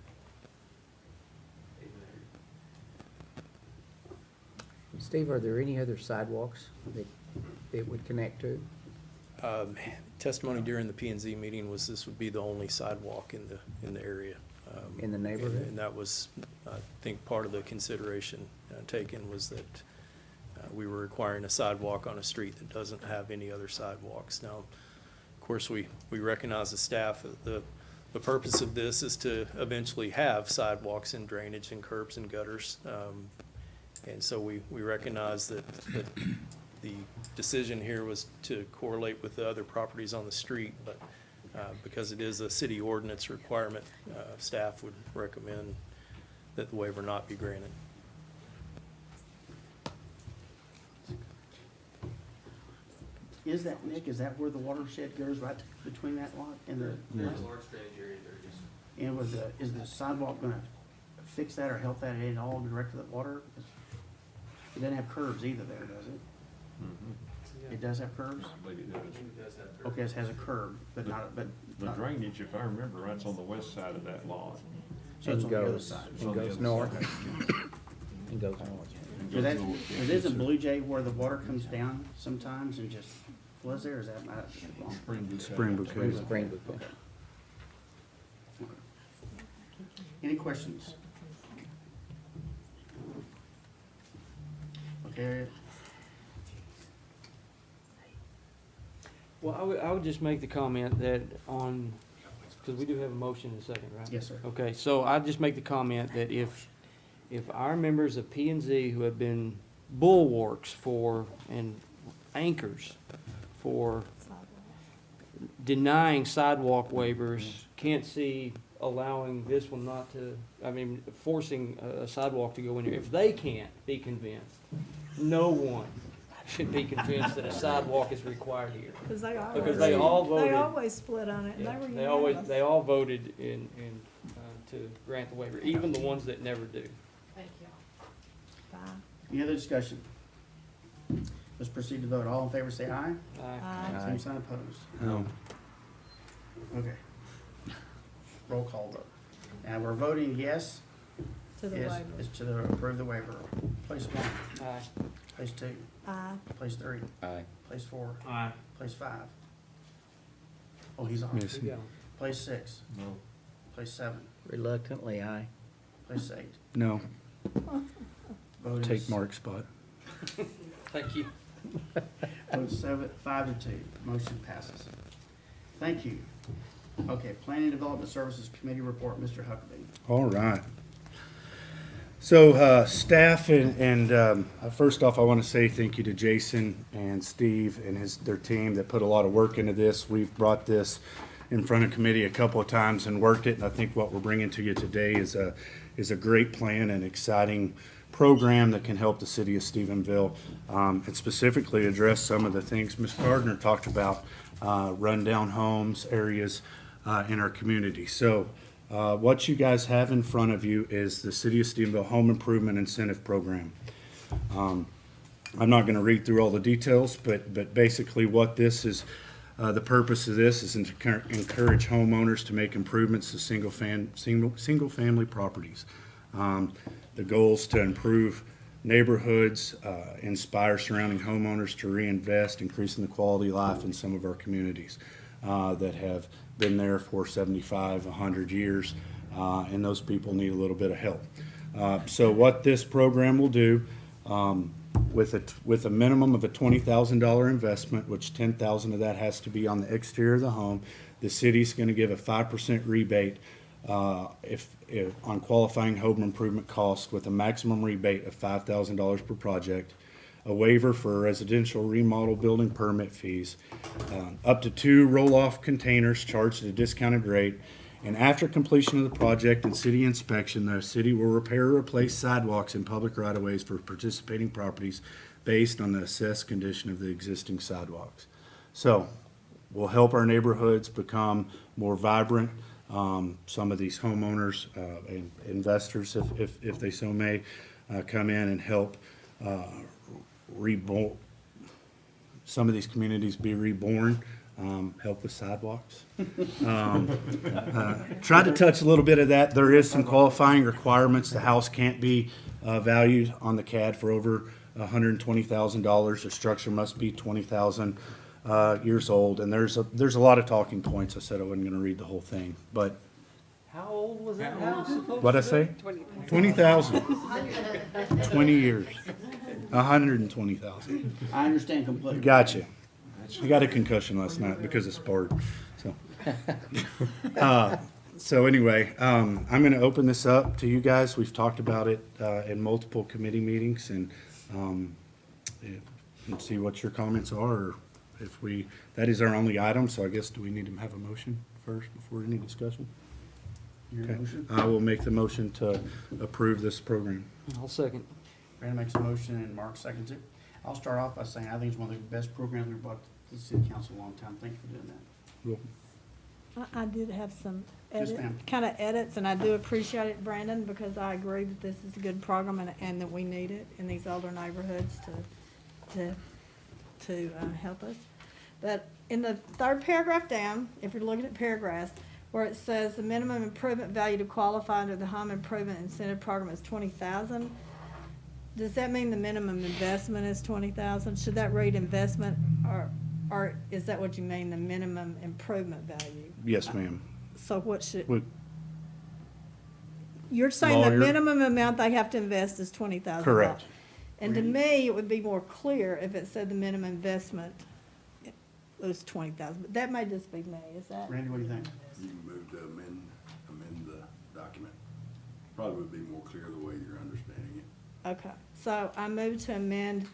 S11: Steve, are there any other sidewalks that it would connect to?
S15: Testimony during the P and Z meeting was this would be the only sidewalk in the area.
S11: In the neighborhood?
S15: And that was, I think, part of the consideration taken was that we were requiring a sidewalk on a street that doesn't have any other sidewalks. Now, of course, we recognize the staff, the purpose of this is to eventually have sidewalks and drainage and curbs and gutters. And so we recognize that the decision here was to correlate with the other properties on the street, but because it is a city ordinance requirement, staff would recommend that the waiver not be granted.
S3: Is that, Nick, is that where the watershed goes, right between that lot and the?
S6: There's a large drainage area there, yes.
S3: And is the sidewalk gonna fix that or help that at all direct to the water? It doesn't have curves either there, does it? It does have curves?
S14: I believe it does.
S6: It does have curves.
S3: Okay, it has a curb, but not, but.
S14: The
S3: not-
S14: drainage, if I remember right, is on the west side of that lot.
S3: So it's on the other
S11: goes-
S3: side.
S14: It's
S11: and
S14: on the
S11: goes
S14: other
S11: north.
S14: side.
S11: And goes north.
S14: And
S3: Is
S14: goes
S3: that,
S14: north, yeah.
S3: is this in Blue Jay where the water comes down sometimes and just floods there, or is that wrong?
S14: Spring Bouquet.
S1: Spring Bouquet.
S11: Spring Bouquet.
S3: Any questions? Okay.
S13: Well, I would just make the comment that because we do have a motion in a second, right?
S3: Yes, sir.
S13: Okay, so I'd just make the comment that if our members of P and Z who have been bulwarks and anchors for denying sidewalk waivers can't see allowing this one not to, forcing a sidewalk to go in there, if they can't be convinced, no one should be convinced that a sidewalk is required here.
S2: Because they
S13: they all voted.
S2: They always split on it, and they were unanimous.
S13: They all voted to grant the waiver, even the ones that never do.
S2: Thank you. Bye.
S3: Any other discussion? Let's proceed to vote. All in favor, say aye.
S2: Aye.
S3: Same sign opposed.
S1: No.
S3: Okay. Roll call vote. And we're voting yes.
S2: To the waiver.
S3: Is to approve the waiver. Place 1.
S13: Aye.
S3: Place 2.
S2: Aye.
S3: Place 3.
S4: Aye.
S3: Place 4.
S7: Aye.
S3: Place 5. Oh, he's on.
S1: Yes.
S13: Yeah.
S3: Place 6.
S14: No.
S3: Place 7.
S11: Reluctantly, aye.
S3: Place 8.
S1: No,
S3: Vote is-
S1: take Mark's spot.
S13: Thank you.
S3: Vote 5-2. Motion passes. Thank you. Okay, Planning and Development Services Committee report, Mr. Huckabee.
S1: All right. So, staff and first off, I want to say thank you to Jason and Steve and their team that put a lot of work into this. We've brought this in front of committee a couple of times and worked it, and I think what we're bringing to you today is a great plan and exciting program that can help the city of Stephenville, and specifically address some of the things Ms. Gardner talked about, rundown homes, areas in our community. So what you guys have in front of you is the City of Stephenville Home Improvement Incentive Program. I'm not going to read through all the details, but basically what this is, the purpose of this is to encourage homeowners to make improvements to single-family properties. The goal is to improve neighborhoods, inspire surrounding homeowners to reinvest, increasing the quality of life in some of our communities that have been there for 75, 100 years, and those people need a little bit of help. So what this program will do, with a minimum of a $20,000 investment, which $10,000 of that has to be on the exterior of the home, the city's going to give a 5% rebate if on qualifying home improvement costs with a maximum rebate of $5,000 per project, a waiver for residential remodel building permit fees, up to 2 roll-off containers charged at a discounted rate, and after completion of the project and city inspection, the city will repair or replace sidewalks in public right-of-ways for participating properties based on the assessed condition of the existing sidewalks. So, we'll help our neighborhoods become more vibrant. Some of these homeowners and investors, if they so may, come in and help reborn. Some of these communities be reborn. Help with sidewalks. Try to touch a little bit of that. There is some qualifying requirements. The house can't be valued on the CAD for over $120,000. The structure must be 20,000 years old. And there's a lot of talking points. I said I wasn't going to read the whole thing, but
S13: How old was that house supposed
S1: what'd I
S13: to be?
S1: say? 20,000. 20 years. 120,000.
S3: I understand completely.
S1: Gotcha. I got a concussion last night because of sport. So anyway, I'm going to open this up to you guys. We've talked about it in multiple committee meetings, and see what your comments are. Or if that is our only item. So I guess do we need to have a motion first before any discussion?
S3: Your
S1: Okay.
S3: motion?
S1: I will make the motion to approve this program.
S13: I'll second.
S3: Brandon makes a motion and Mark seconds it. I'll start off by saying I think it's one of the best programs we've brought to the city council in a long time. Thank you for doing that.
S1: Cool.
S2: I did have some
S3: Yes, ma'am.
S2: kind of edits, and I do appreciate it, Brandon, because I agree that this is a good program and that we need it in these older neighborhoods to help us. But in the third paragraph down, if you're looking at paragraphs, where it says the minimum improvement value to qualify under the home improvement incentive program is $20,000, does that mean the minimum investment is $20,000? Should that read investment, or is that what you mean, the minimum improvement value?
S1: Yes, ma'am.
S2: So what should,
S1: Would-
S2: you're saying the
S1: Lawyer.
S2: minimum amount they have to invest is $20,000?
S1: Correct.
S2: And to me, it would be more clear if it said the minimum investment, was 20,000, but that may just be me, is that?
S3: Randy, what do you think?
S18: You can move to amend the document. Probably would be more clear the way you're understanding it.
S2: Okay, so I move to amend,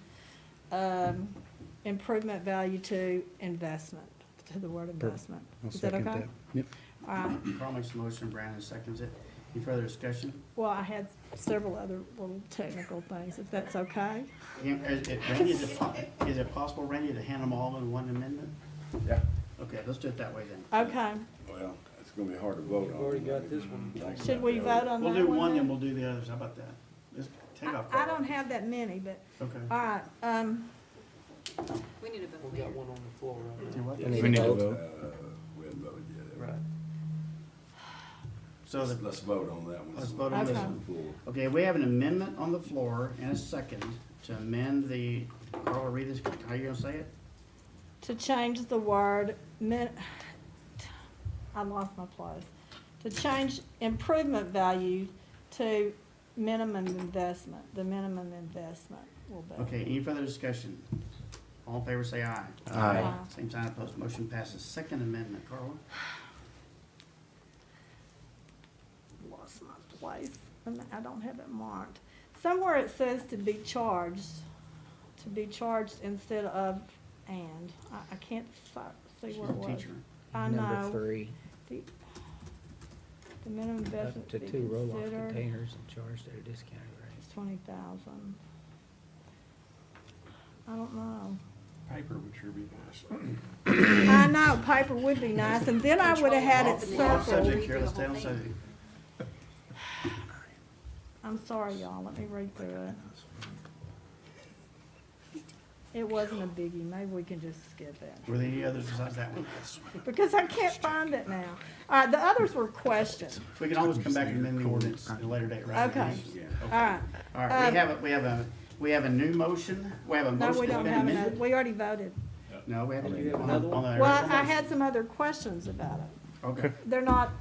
S2: improvement value to investment, to the word investment.
S1: I'll
S2: Is that
S1: second
S2: okay?
S1: that. Yep.
S2: All right,
S3: Carl makes the motion, Brandon seconds it. Any further discussion?
S2: well, I had several other little technical things, if that's okay.
S3: Randy, is it possible, Randy, to hand them all in one amendment?
S18: Yeah.
S3: Okay, let's do it that way then.
S2: Okay,
S18: Well, it's gonna be hard to vote on.
S13: already got this one.
S2: should we vote on that
S3: We'll
S2: one?
S3: do one,
S2: then?
S3: then we'll do the others. How about that? Let's take off.
S2: I don't have that many, but,
S3: Okay.
S2: all right,
S23: We need to vote.
S13: We got one on the floor, right?
S3: Do what?
S11: We need
S1: We need
S11: to
S1: to
S11: vote.
S1: vote.
S18: We haven't voted yet.
S13: Right.
S3: So the,
S18: Let's vote on that one.
S3: let's vote on this
S2: Okay.
S3: one. Okay, we have an amendment on the floor and a second to amend the, Carl, read this, how you gonna say it?
S2: to change the word I lost my place. To change improvement value to minimum investment, the minimum investment will be.
S3: Okay, any further discussion? All in favor, say aye.
S1: Aye.
S3: Same sign opposed, motion passes. Second amendment, Carla?
S2: Lost my place, and I don't have it marked. Somewhere it says to be charged instead of and. I can't see where it was.
S3: Teacher.
S2: I
S11: Number
S2: know.
S11: 3,
S2: The the minimum investment
S11: up
S2: to
S11: to
S2: be
S11: 2 roll-off
S2: considered
S11: containers and charged at a discounted rate.
S2: is 20,000. I don't know.
S18: Paper would sure be nice.
S2: I know, paper would be nice, and then I would have had it
S3: Off
S2: circled.
S3: subject here, let's stay on subject.
S2: I'm sorry, y'all, let me read through it. It wasn't a biggie, maybe we can just skip it,
S3: Were there any others besides that one?
S2: because I can't find it now. All right, the others were questions.
S3: We can always come back and amend the ordinance at a later date, right?
S2: Okay, all right.
S3: All right, we have a new motion. We have a
S2: No,
S3: motion
S2: we
S3: that's
S2: don't
S3: been
S2: have
S3: amended.
S2: another, we already voted.
S3: No, we haven't.
S11: You have
S3: On
S11: another
S3: the- on the
S2: Well,
S3: original
S2: I
S3: motion.
S2: had some other questions about it.
S3: Okay.
S2: They're not,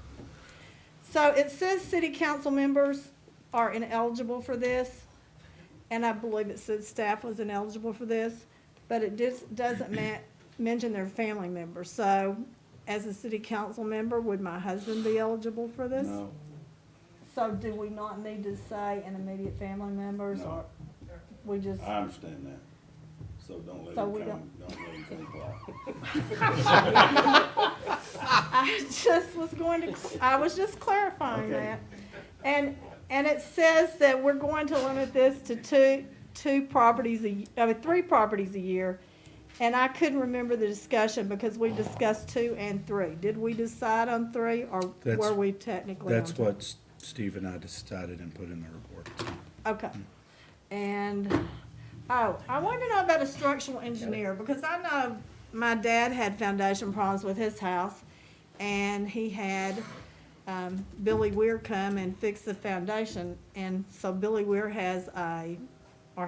S2: so it says city council members are ineligible for this, and I believe it says staff was ineligible for this, but it just doesn't mention their family members. So, as a city council member, would my husband be eligible for this?
S18: No,
S2: So do we not need to say an immediate family members, or we just,
S18: I understand that. So don't let
S2: So
S18: him
S2: we
S18: come, don't let him come fly.
S2: I was just clarifying
S3: Okay.
S2: that. And it says that we're going to limit this to three properties a year. And I couldn't remember the discussion because we discussed 2 and 3. Did we decide on 3 or
S1: That's-
S2: were we technically on
S1: That's
S2: 2?
S1: what Steve and I decided and put in the report.
S2: Okay. And, I want to know about a structural engineer, because I know my dad had foundation problems with his house, and he had, Billy Weir come and fix the foundation, and so Billy Weir has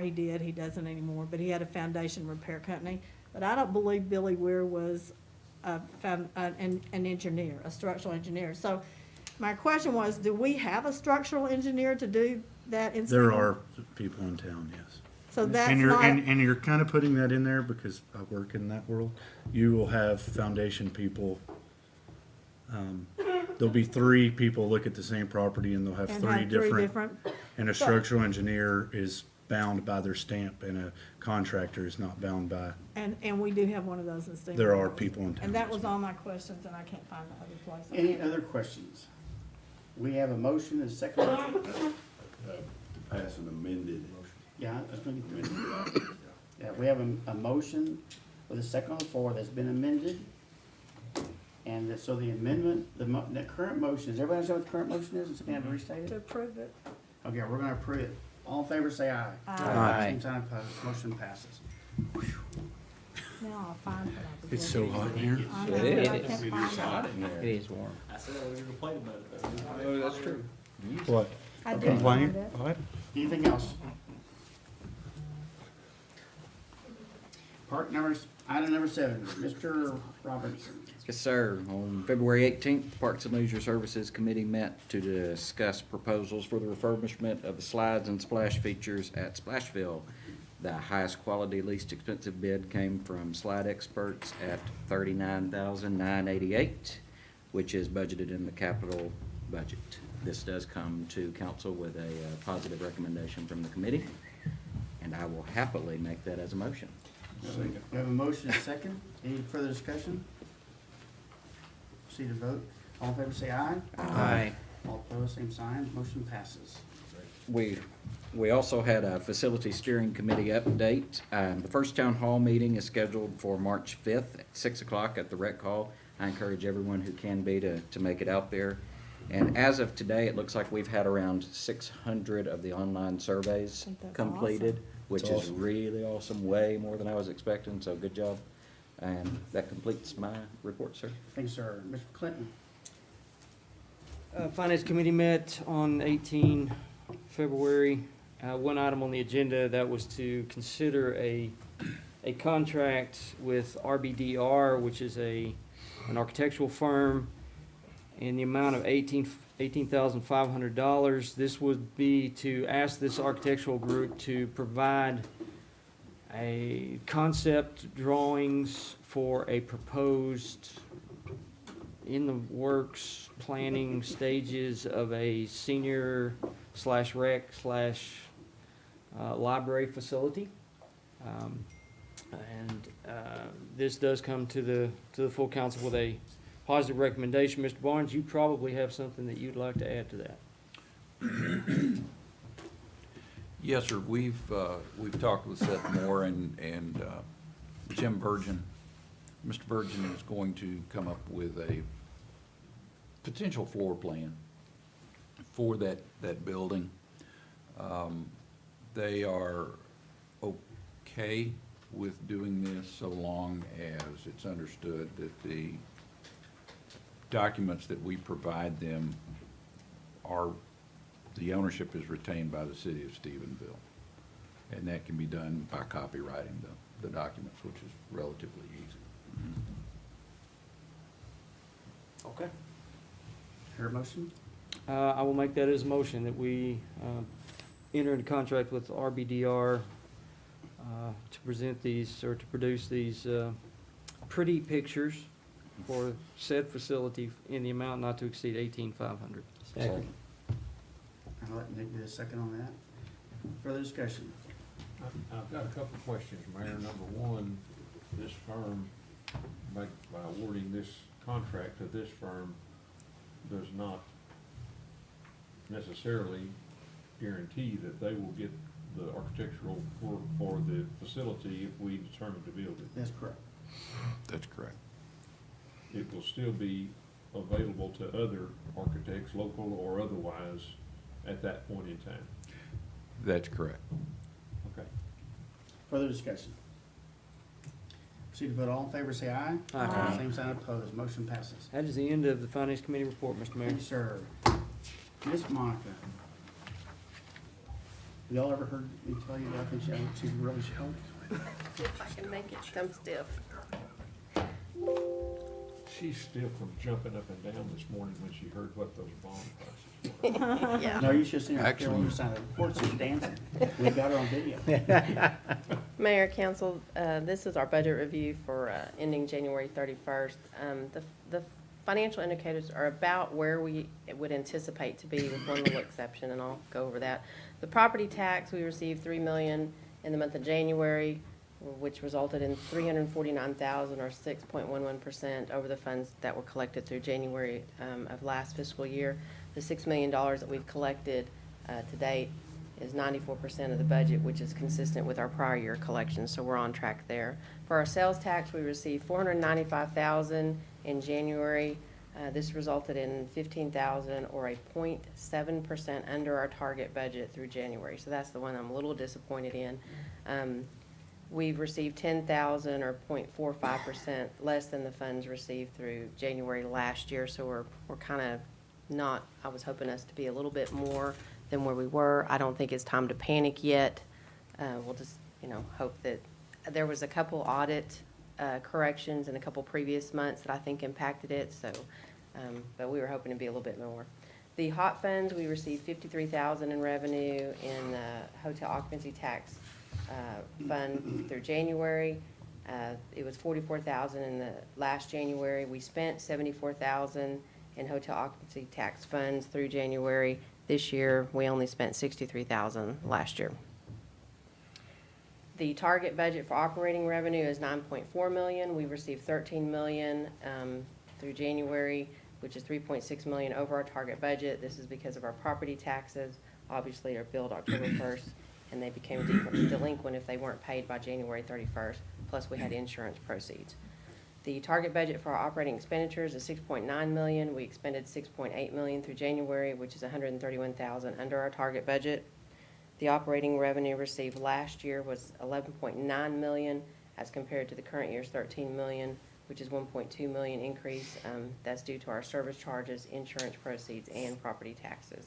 S2: he did, he doesn't anymore, but he had a foundation repair company, but I don't believe Billy Weir was an engineer, a structural engineer. So my question was, do we have a structural engineer to do that in
S1: There
S2: Salem?
S1: are people in town, yes.
S2: So that's
S1: And you're,
S2: not,
S1: and you're kind of putting that in there because I work in that world. You will have foundation people. There'll be 3 people look at the same property and they'll have
S2: and
S1: 3
S2: have 3
S1: different.
S2: different,
S1: And a
S2: So-
S1: structural engineer is bound by their stamp and a contractor is not bound by.
S2: and we do have one of those in Stevens.
S1: There are people in town.
S2: And that was all my questions, and I can't find the other place.
S3: Any other questions? We have a motion and a second.
S18: Pass an amended.
S3: Yeah, that's going to get amended. Yeah, we have a motion with a second on the floor that's been amended. And so the amendment, the current motion, does everybody understand what the current motion is? Does somebody have to restate
S2: To
S3: it?
S2: approve it.
S3: Okay, we're gonna approve it. All in favor, say aye.
S2: Aye.
S3: Same sign opposed, motion passes.
S2: Now I'll find what I was
S1: It's so
S2: looking
S1: hot in here.
S2: for. I know,
S11: It
S2: I
S11: is.
S2: can't find it.
S11: It is warm.
S7: I said I was gonna complain about it though.
S13: Oh, that's true.
S1: What?
S2: I did
S1: Complain?
S2: find it.
S1: What?
S3: Anything else? Item number 7, Mr. Robertson.
S19: Yes, sir. On February 18th, Parks and Leisure Services Committee met to discuss proposals for the refurbishment of the slides and splash features at Splashville. The highest quality, least expensive bid came from Slide Experts at $39,988, which is budgeted in the capital budget. This does come to council with a positive recommendation from the committee, and I will happily make that as a motion.
S3: We have a motion and a second. Any further discussion? Proceed to vote. All in favor say aye.
S19: Aye.
S3: All opposed, same sign. Motion passes.
S19: We also had a facility steering committee update. The first town hall meeting is scheduled for March 5th at 6 o'clock at the rec hall. I encourage everyone who can be to make it out there. And as of today, it looks like we've had around 600 of the online surveys completed, which
S1: That's
S19: is
S1: awesome.
S19: really awesome, way more than I was expecting, so good job. And that completes my report, sir.
S3: Thanks, sir. Mr. Clinton.
S13: Finance Committee met on 18 February. One item on the agenda, that was to consider a contract with RBDR, which is an architectural firm, in the amount of $18,500. This would be to ask this architectural group to provide a concept drawings for a proposed in the works planning stages of a senior / rec / library facility. This does come to the full council with a positive recommendation. Mr. Barnes, you probably have something that you'd like to add to that.
S4: Yes, sir. We've talked with Seth Moore and Jim Virgin. Mr. Virgin is going to come up with a potential floor plan for that building. They are okay with doing this so long as it's understood that the documents that we provide them the ownership is retained by the city of Stephenville. And that can be done by copywriting the documents, which is relatively easy.
S3: Okay. Hear a motion?
S13: I will make that as a motion, that we enter into contract with RBDR to present these, or to produce these pretty pictures for said facility in the amount not to exceed $18,500.
S3: Second. I'll let Nick do a second on that. Further discussion?
S14: I've got a couple of questions, Mayor. Number one, this firm, by awarding this contract to this firm, does not necessarily guarantee that they will get the architectural work for the facility if we determine to build it.
S3: That's correct.
S4: That's correct.
S14: It will still be available to other architects, local or otherwise, at that point in time.
S4: That's correct.
S14: Okay.
S3: Further discussion? Proceed to vote. All in favor, say aye.
S13: Aye.
S3: Same sign opposed. Motion passes.
S13: That is the end of the Finance Committee report, Mr. Mayor.
S3: Thank you, sir. Miss Monica. Y'all ever heard me tell you that I think she's really choked?
S5: If I can make it come stiff.
S14: She's still from jumping up and down this morning when she heard what those bond prices were.
S5: Yeah.
S3: No, you should have seen her
S4: Actually-
S3: on the side of the report. She's dancing. We got her on video.
S5: Mayor, council, this is our budget review for ending January 31st. The financial indicators are about where we would anticipate to be, with one little exception, and I'll go over that. The property tax, we received $3 million in the month of January, which resulted in $349,000, or 6.11% over the funds that were collected through January of last fiscal year. The $6 million that we've collected to date is 94% of the budget, which is consistent with our prior year collections, so we're on track there. For our sales tax, we received $495,000 in January. This resulted in $15,000, or a 0.7% under our target budget through January. So that's the one I'm a little disappointed in. We've received $10,000, or 0.45% less than the funds received through January last year. So we're kind of not, I was hoping us to be a little bit more than where we were. I don't think it's time to panic yet. We'll just, hope that there was a couple audit corrections in a couple previous months that I think impacted it. So, but we were hoping to be a little bit more. The hot funds, we received $53,000 in revenue in hotel occupancy tax
S9: fund through January. It was 44,000 in the last January. We spent 74,000 in hotel occupancy tax funds through January. This year, we only spent 63,000 last year. The target budget for operating revenue is 9.4 million. We received 13 million through January, which is 3.6 million over our target budget. This is because of our property taxes. Obviously, are billed October 1st, and they became delinquent if they weren't paid by January 31st. Plus, we had insurance proceeds. The target budget for our operating expenditures is 6.9 million. We expended 6.8 million through January, which is 131,000 under our target budget. The operating revenue received last year was 11.9 million as compared to the current year's 13 million, which is 1.2 million increase. That's due to our service charges, insurance proceeds, and property taxes.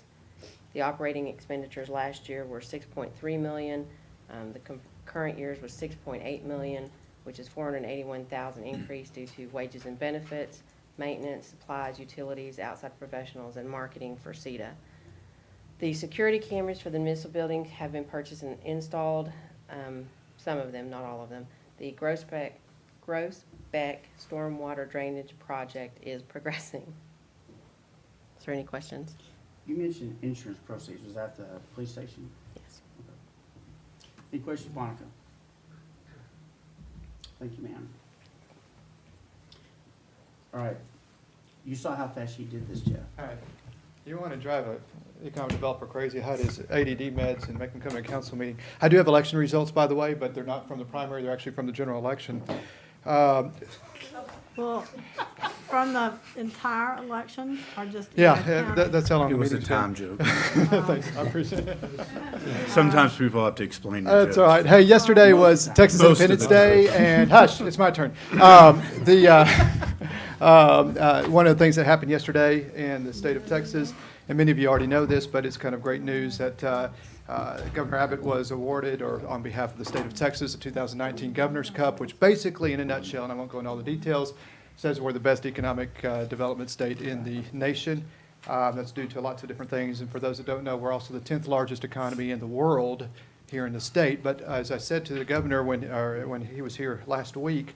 S9: The operating expenditures last year were 6.3 million. The current year's was 6.8 million, which is 481,000 increase due to wages and benefits, maintenance, supplies, utilities, outside professionals, and marketing for CETA. The security cameras for the municipal buildings have been purchased and installed, some of them, not all of them. The Groesbeck stormwater drainage project is progressing. Is there any questions?
S3: You mentioned insurance proceeds. Was that the police station?
S9: Yes.
S3: Okay. Any questions, Monica? Thank you, ma'am. All right. You saw how fast she did this, Jeff.
S20: All right. You want to drive a economic developer crazy, hide his ADD meds and make him come to a council meeting. I do have election results, by the way, but they're not from the primary. They're actually from the general election.
S2: Well, from the entire election or just?
S20: Yeah,
S2: county?
S20: that's how long
S1: It
S20: the
S1: was a
S20: meeting's
S1: time
S20: been.
S1: joke.
S20: Thanks, I appreciate it.
S1: Sometimes people have to explain their
S20: That's
S1: jokes.
S20: all right. Hey, yesterday was Texas
S1: Most of
S20: Independence
S1: the
S20: Day,
S1: time.
S20: and hush, it's my turn. One of the things that happened yesterday in the state of Texas, and many of you already know this, but it's kind of great news that Governor Abbott was awarded, or on behalf of the state of Texas, the 2019 Governor's Cup, which basically, in a nutshell, and I won't go into all the details, says we're the best economic development state in the nation. That's due to lots of different things, and for those that don't know, we're also the 10th largest economy in the world here in the state. But as I said to the governor when he was here last week,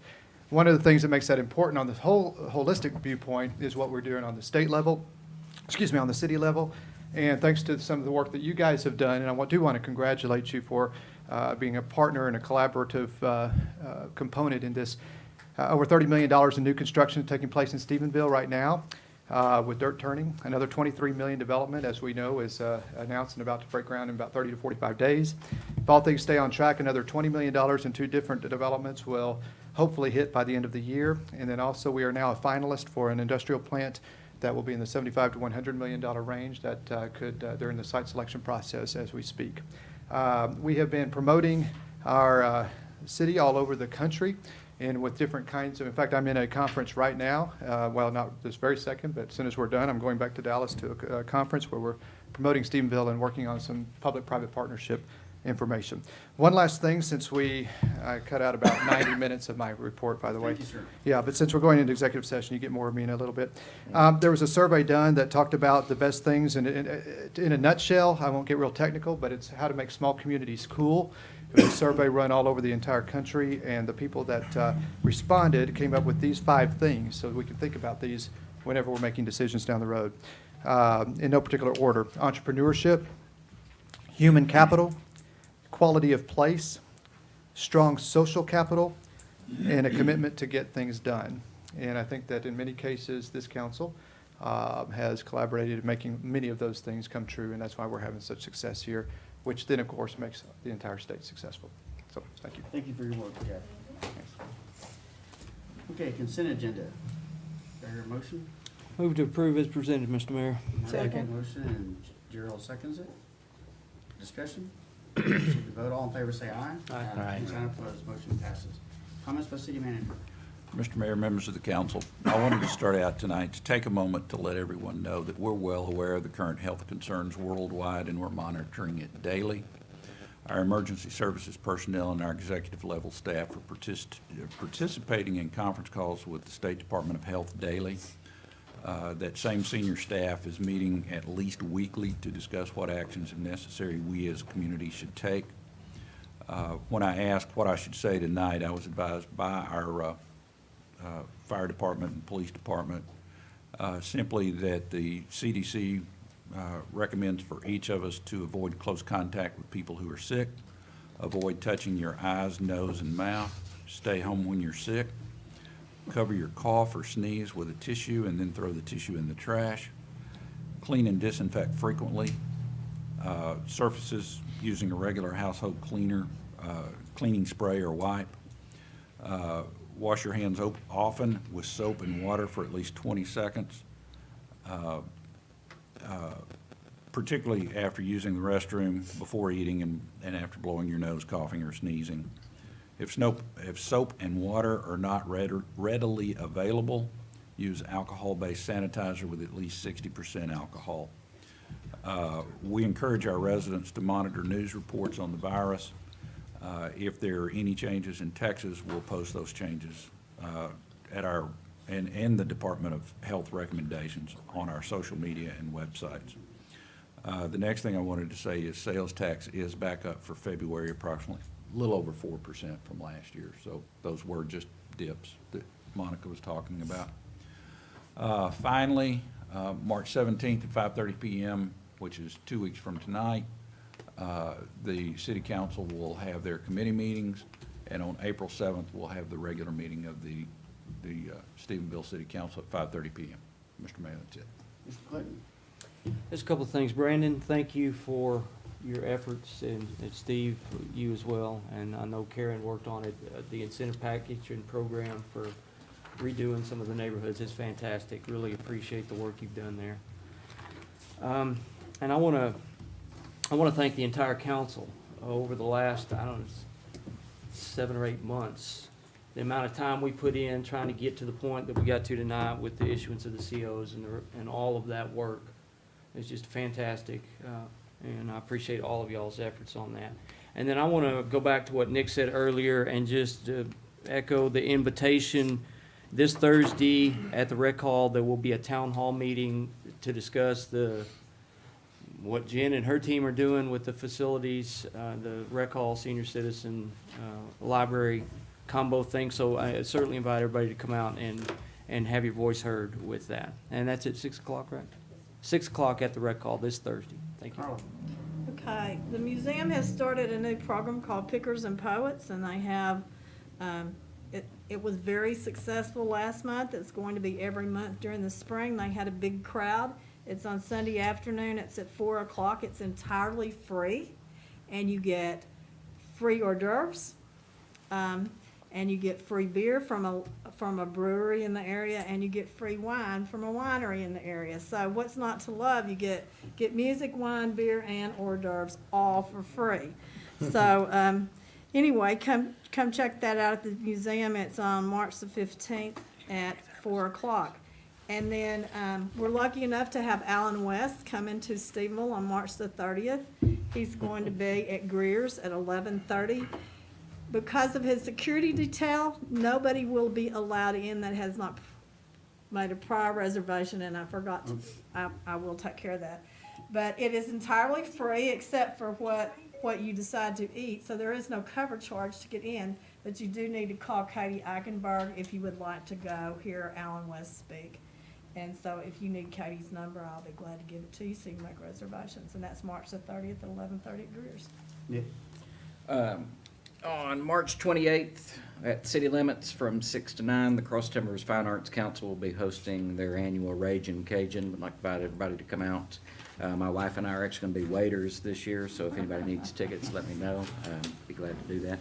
S20: one of the things that makes that important on the whole holistic viewpoint is what we're doing on the state level, on the city level. And thanks to some of the work that you guys have done, and I do want to congratulate you for being a partner and a collaborative component in this. Over $30 million in new construction taking place in Stephenville right now with dirt turning. Another $23 million development, as we know, is announced and about to break ground in about 30 to 45 days. If all things stay on track, another $20 million in two different developments will hopefully hit by the end of the year. And then also we are now a finalist for an industrial plant that will be in the $75 to $100 million range that they're in the site selection process as we speak. We have been promoting our city all over the country and with different kinds of, in fact, I'm in a conference right now, well, not this very second, but as soon as we're done, I'm going back to Dallas to a conference where we're promoting Stephenville and working on some public-private partnership information. One last thing, since I cut out about 90 minutes of my report, by the way.
S3: Thank you, sir.
S20: Yeah, but since we're going into executive session, you get more of me in a little bit. There was a survey done that talked about the best things, and in a nutshell, I won't get real technical, but it's how to make small communities cool. It was a survey run all over the entire country, and the people that responded came up with these 5 things, so we can think about these whenever we're making decisions down the road. In no particular order: entrepreneurship, human capital, quality of place, strong social capital, and a commitment to get things done. And I think that in many cases, this council has collaborated in making many of those things come true, and that's why we're having such success here, which then, of course, makes the entire state successful. So, thank you.
S3: Thank you for your work, Jeff. Thanks. Okay, consent agenda. Do I hear a motion?
S13: Move to approve as presented, Mr. Mayor.
S3: Second. Motion, and Gerald seconds it. Discussion? Proceed to vote. All in favor, say aye.
S13: Aye.
S3: Any sign opposed, motion passes. Comments by city manager?
S4: Mr. Mayor, members of the council, I wanted to start out tonight to take a moment to let everyone know that we're well aware of the current health concerns worldwide, and we're monitoring it daily. Our emergency services personnel and our executive level staff are participating in conference calls with the State Department of Health daily. That same senior staff is meeting at least weekly to discuss what actions, if necessary, we as a community should take. When I asked what I should say tonight, I was advised by our fire department and police department simply that the CDC recommends for each of us to avoid close contact with people who are sick, avoid touching your eyes, nose, and mouth, stay home when you're sick, cover your cough or sneeze with a tissue and then throw the tissue in the trash, clean and disinfect frequently, surfaces using a regular household cleaner, cleaning spray or wipe, wash your hands often with soap and water for at least 20 seconds, particularly after using the restroom, before eating, and after blowing your nose, coughing, or sneezing. If soap and water are not readily available, use alcohol-based sanitizer with at least 60% alcohol. We encourage our residents to monitor news reports on the virus. If there are any changes in Texas, we'll post those changes at our and the Department of Health recommendations on our social media and websites. The next thing I wanted to say is sales tax is back up for February, approximately a little over 4% from last year. So those were just dips that Monica was talking about. Finally, March 17th at 5:30 p.m., which is 2 weeks from tonight, the City Council will have their committee meetings, and on April 7th, we'll have the regular meeting of the Stephenville City Council at 5:30 p.m. Mr. Mayor, that's it.
S3: Mr. Clinton?
S13: There's a couple of things. Brandon, thank you for your efforts, and Steve, you as well. And I know Karen worked on it, the incentive package and program for redoing some of the neighborhoods is fantastic. Really appreciate the work you've done there. And I want to thank the entire council over the last, 7 or 8 months. The amount of time we put in trying to get to the point that we got to tonight with the issuance of the COs and all of that work is just fantastic. And I appreciate all of y'all's efforts on that. And then I want to go back to what Nick said earlier and just echo the invitation. This Thursday at the Rec Hall, there will be a town hall meeting to discuss what Jen and her team are doing with the facilities, the Rec Hall, Senior Citizen, Library combo thing. So I certainly invite everybody to come out and have your voice heard with that. And that's at 6 o'clock, right? 6 o'clock at the Rec Hall this Thursday. Thank you.
S2: Okay, the museum has started a new program called Pickers and Poets, and they have, it was very successful last month. It's going to be every month during the spring. They had a big crowd. It's on Sunday afternoon. It's at 4 o'clock. It's entirely free, and you get free hors d'oeuvres, and you get free beer from a brewery in the area, and you get free wine from a winery in the area. So what's not to love? You get music, wine, beer, and hors d'oeuvres all for free. So anyway, come check that out at the museum. It's on March the 15th at 4 o'clock. And then we're lucky enough to have Alan West come into Stephenville on March the 30th. He's going to be at Greer's at 11:30. Because of his security detail, nobody will be allowed in that has not made a prior reservation, and I forgot to, I will take care of that. But it is entirely free except for what you decide to eat, so there is no cover charge to get in, but you do need to call Katie Eichenberg if you would like to go hear Alan West speak. And so if you need Katie's number, I'll be glad to give it to you so you can make reservations, and that's March the 30th at 11:30 at Greer's.
S3: Yeah.
S19: On March 28th, at City Limits from 6 to 9, the Cross Timbers Fine Arts Council will be hosting their annual Ragin' Cajun. I'd like to invite everybody to come out. My wife and I are actually going to be waiters this year, so if anybody needs tickets, let me know. Be glad to do that.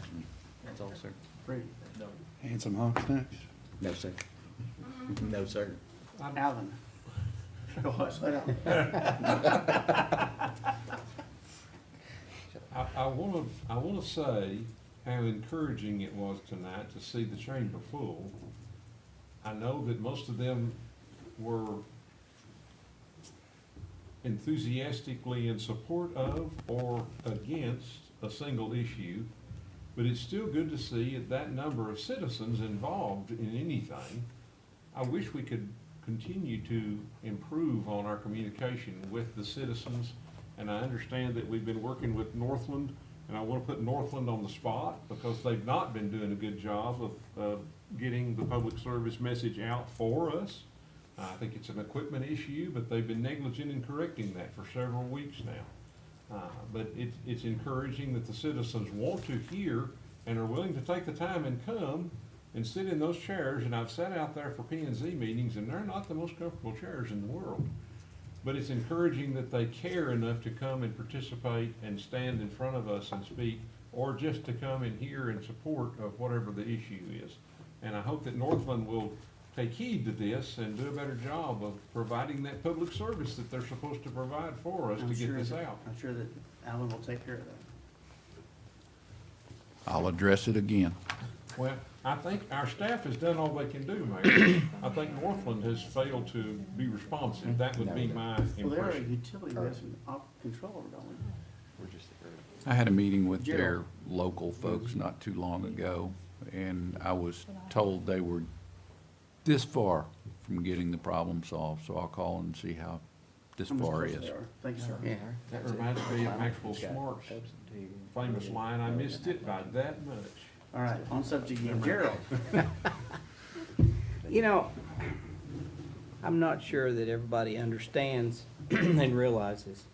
S19: That's all, sir.
S3: Great.
S1: Handsome honks next.
S19: No, sir. No, sir.
S3: Alvin.
S14: I want to say how encouraging it was tonight to see the chamber full. I know that most of them were enthusiastically in support of or against a single issue, but it's still good to see that number of citizens involved in anything. I wish we could continue to improve on our communication with the citizens, and I understand that we've been working with Northland And I want to put Northland on the spot because they've not been doing a good job of getting the public service message out for us. I think it's an equipment issue, but they've been negligent in correcting that for several weeks now. But it's encouraging that the citizens want to hear and are willing to take the time and come and sit in those chairs. And I've sat out there for P&Z meetings, and they're not the most comfortable chairs in the world. But it's encouraging that they care enough to come and participate and stand in front of us and speak, or just to come and hear in support of whatever the issue is. And I hope that Northland will take heed to this and do a better job of providing that public service that they're supposed to provide for us to get this out.
S3: I'm sure that Alan will take care of that.
S4: I'll address it again.
S14: Well, I think our staff has done all they can do, Mayor. I think Northland has failed to be responsive. That would be my
S3: Well, they're a
S14: impression.
S3: utility, we have some control over, don't we?
S4: I had a meeting with their local folks not too long ago, and I was told they were this far from getting the problem solved, so I'll call and see how this far is.
S3: Thank you, sir.
S11: Yeah.
S14: That reminds me of Maxwell Smart's famous line, I missed it by that much.
S3: All right, on subject again, Gerald.
S11: You know, I'm not sure that everybody understands and realizes.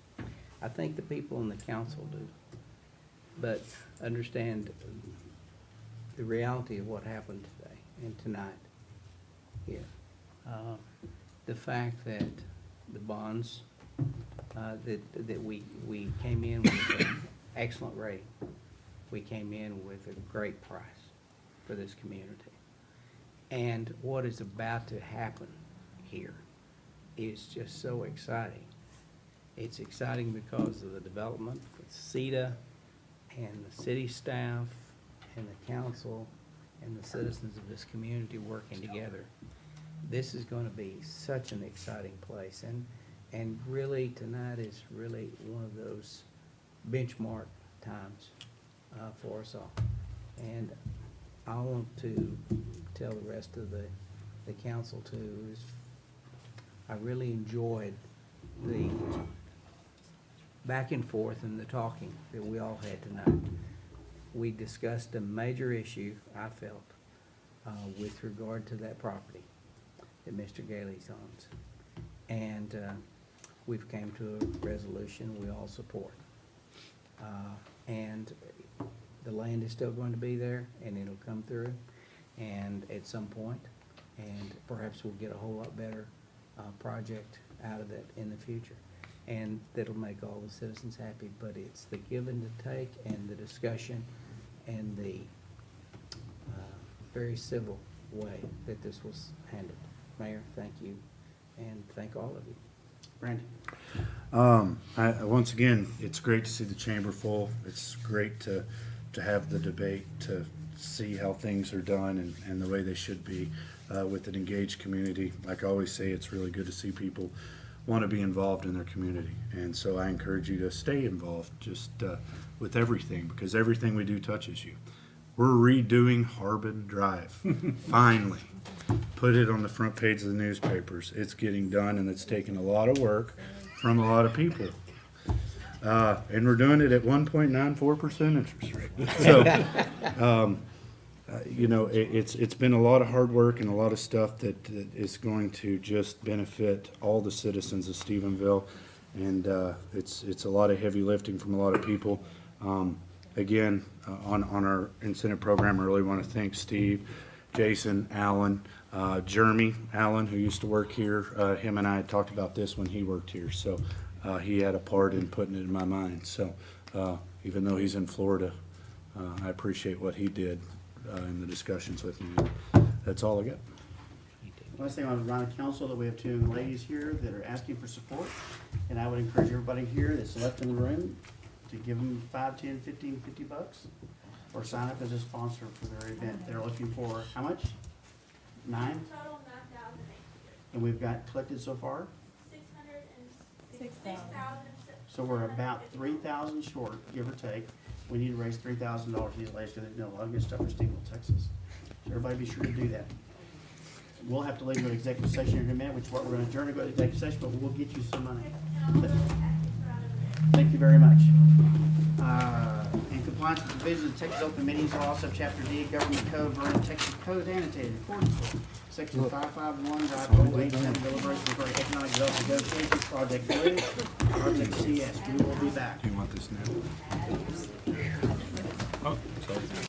S11: I think the people in the council do. But understand the reality of what happened today and tonight here. The fact that the bonds, that we came in with an excellent rating. We came in with a great price for this community. And what is about to happen here is just so exciting. It's exciting because of the development with CETA and the city staff and the council and the citizens of this community working together. This is going to be such an exciting place. And really, tonight is really one of those benchmark times for us all. And I want to tell the rest of the council too, is I really enjoyed the back and forth and the talking that we all had tonight. We discussed a major issue, I felt, with regard to that property that Mr. Gailey's owns. And we've came to a resolution we all support. And the land is still going to be there, and it'll come through, and at some point, and perhaps we'll get a whole lot better project out of it in the future. And that'll make all the citizens happy, but it's the give and the take and the discussion and the very civil way that this was handled. Mayor, thank you, and thank all of you.
S3: Brandon?
S1: Once again, it's great to see the chamber full. It's great to have the debate, to see how things are done and the way they should be with an engaged community. Like I always say, it's really good to see people want to be involved in their community. And so I encourage you to stay involved just with everything, because everything we do touches you. We're redoing Harbin Drive, finally. Put it on the front page of the newspapers. It's getting done, and it's taken a lot of work from a lot of people. And we're doing it at 1.94% interest rate. So, you know, it's been a lot of hard work and a lot of stuff that is going to just benefit all the citizens of Stephenville. And it's a lot of heavy lifting from a lot of people. Again, on our incentive program, I really want to thank Steve, Jason, Alan, Jeremy Allen, who used to work here. Him and I had talked about this when he worked here, so he had a part in putting it in my mind. So even though he's in Florida, I appreciate what he did in the discussions with me. That's all I got.
S3: Last thing, I want to remind the council that we have two young ladies here that are asking for support, and I would encourage everybody here that's left in the room to give them $5, $10, $15, $50, or sign up as a sponsor for their event. They're looking for how much? 9?
S5: Total 9,000.
S3: And we've got collected so far?
S5: 6,000.
S3: So we're about 3,000 short, give or take. We need to raise $3,000 for these ladies because they've done a lot of good stuff for Stephenville, Texas. So everybody be sure to do that. We'll have to leave to executive session in a minute, which is what we're going to adjourn to go to executive session, but we'll get you some money. Thank you very much. And compliance with provisions of Texas Open Meetings Law, Subchapter D, Government Code, Vernon, Texas Code annotated in accordance with Section 551.087, deliberation regarding economic development negotiations, Project Blue, Project CS. We will be back.
S1: Do you want this now? Oh, sorry.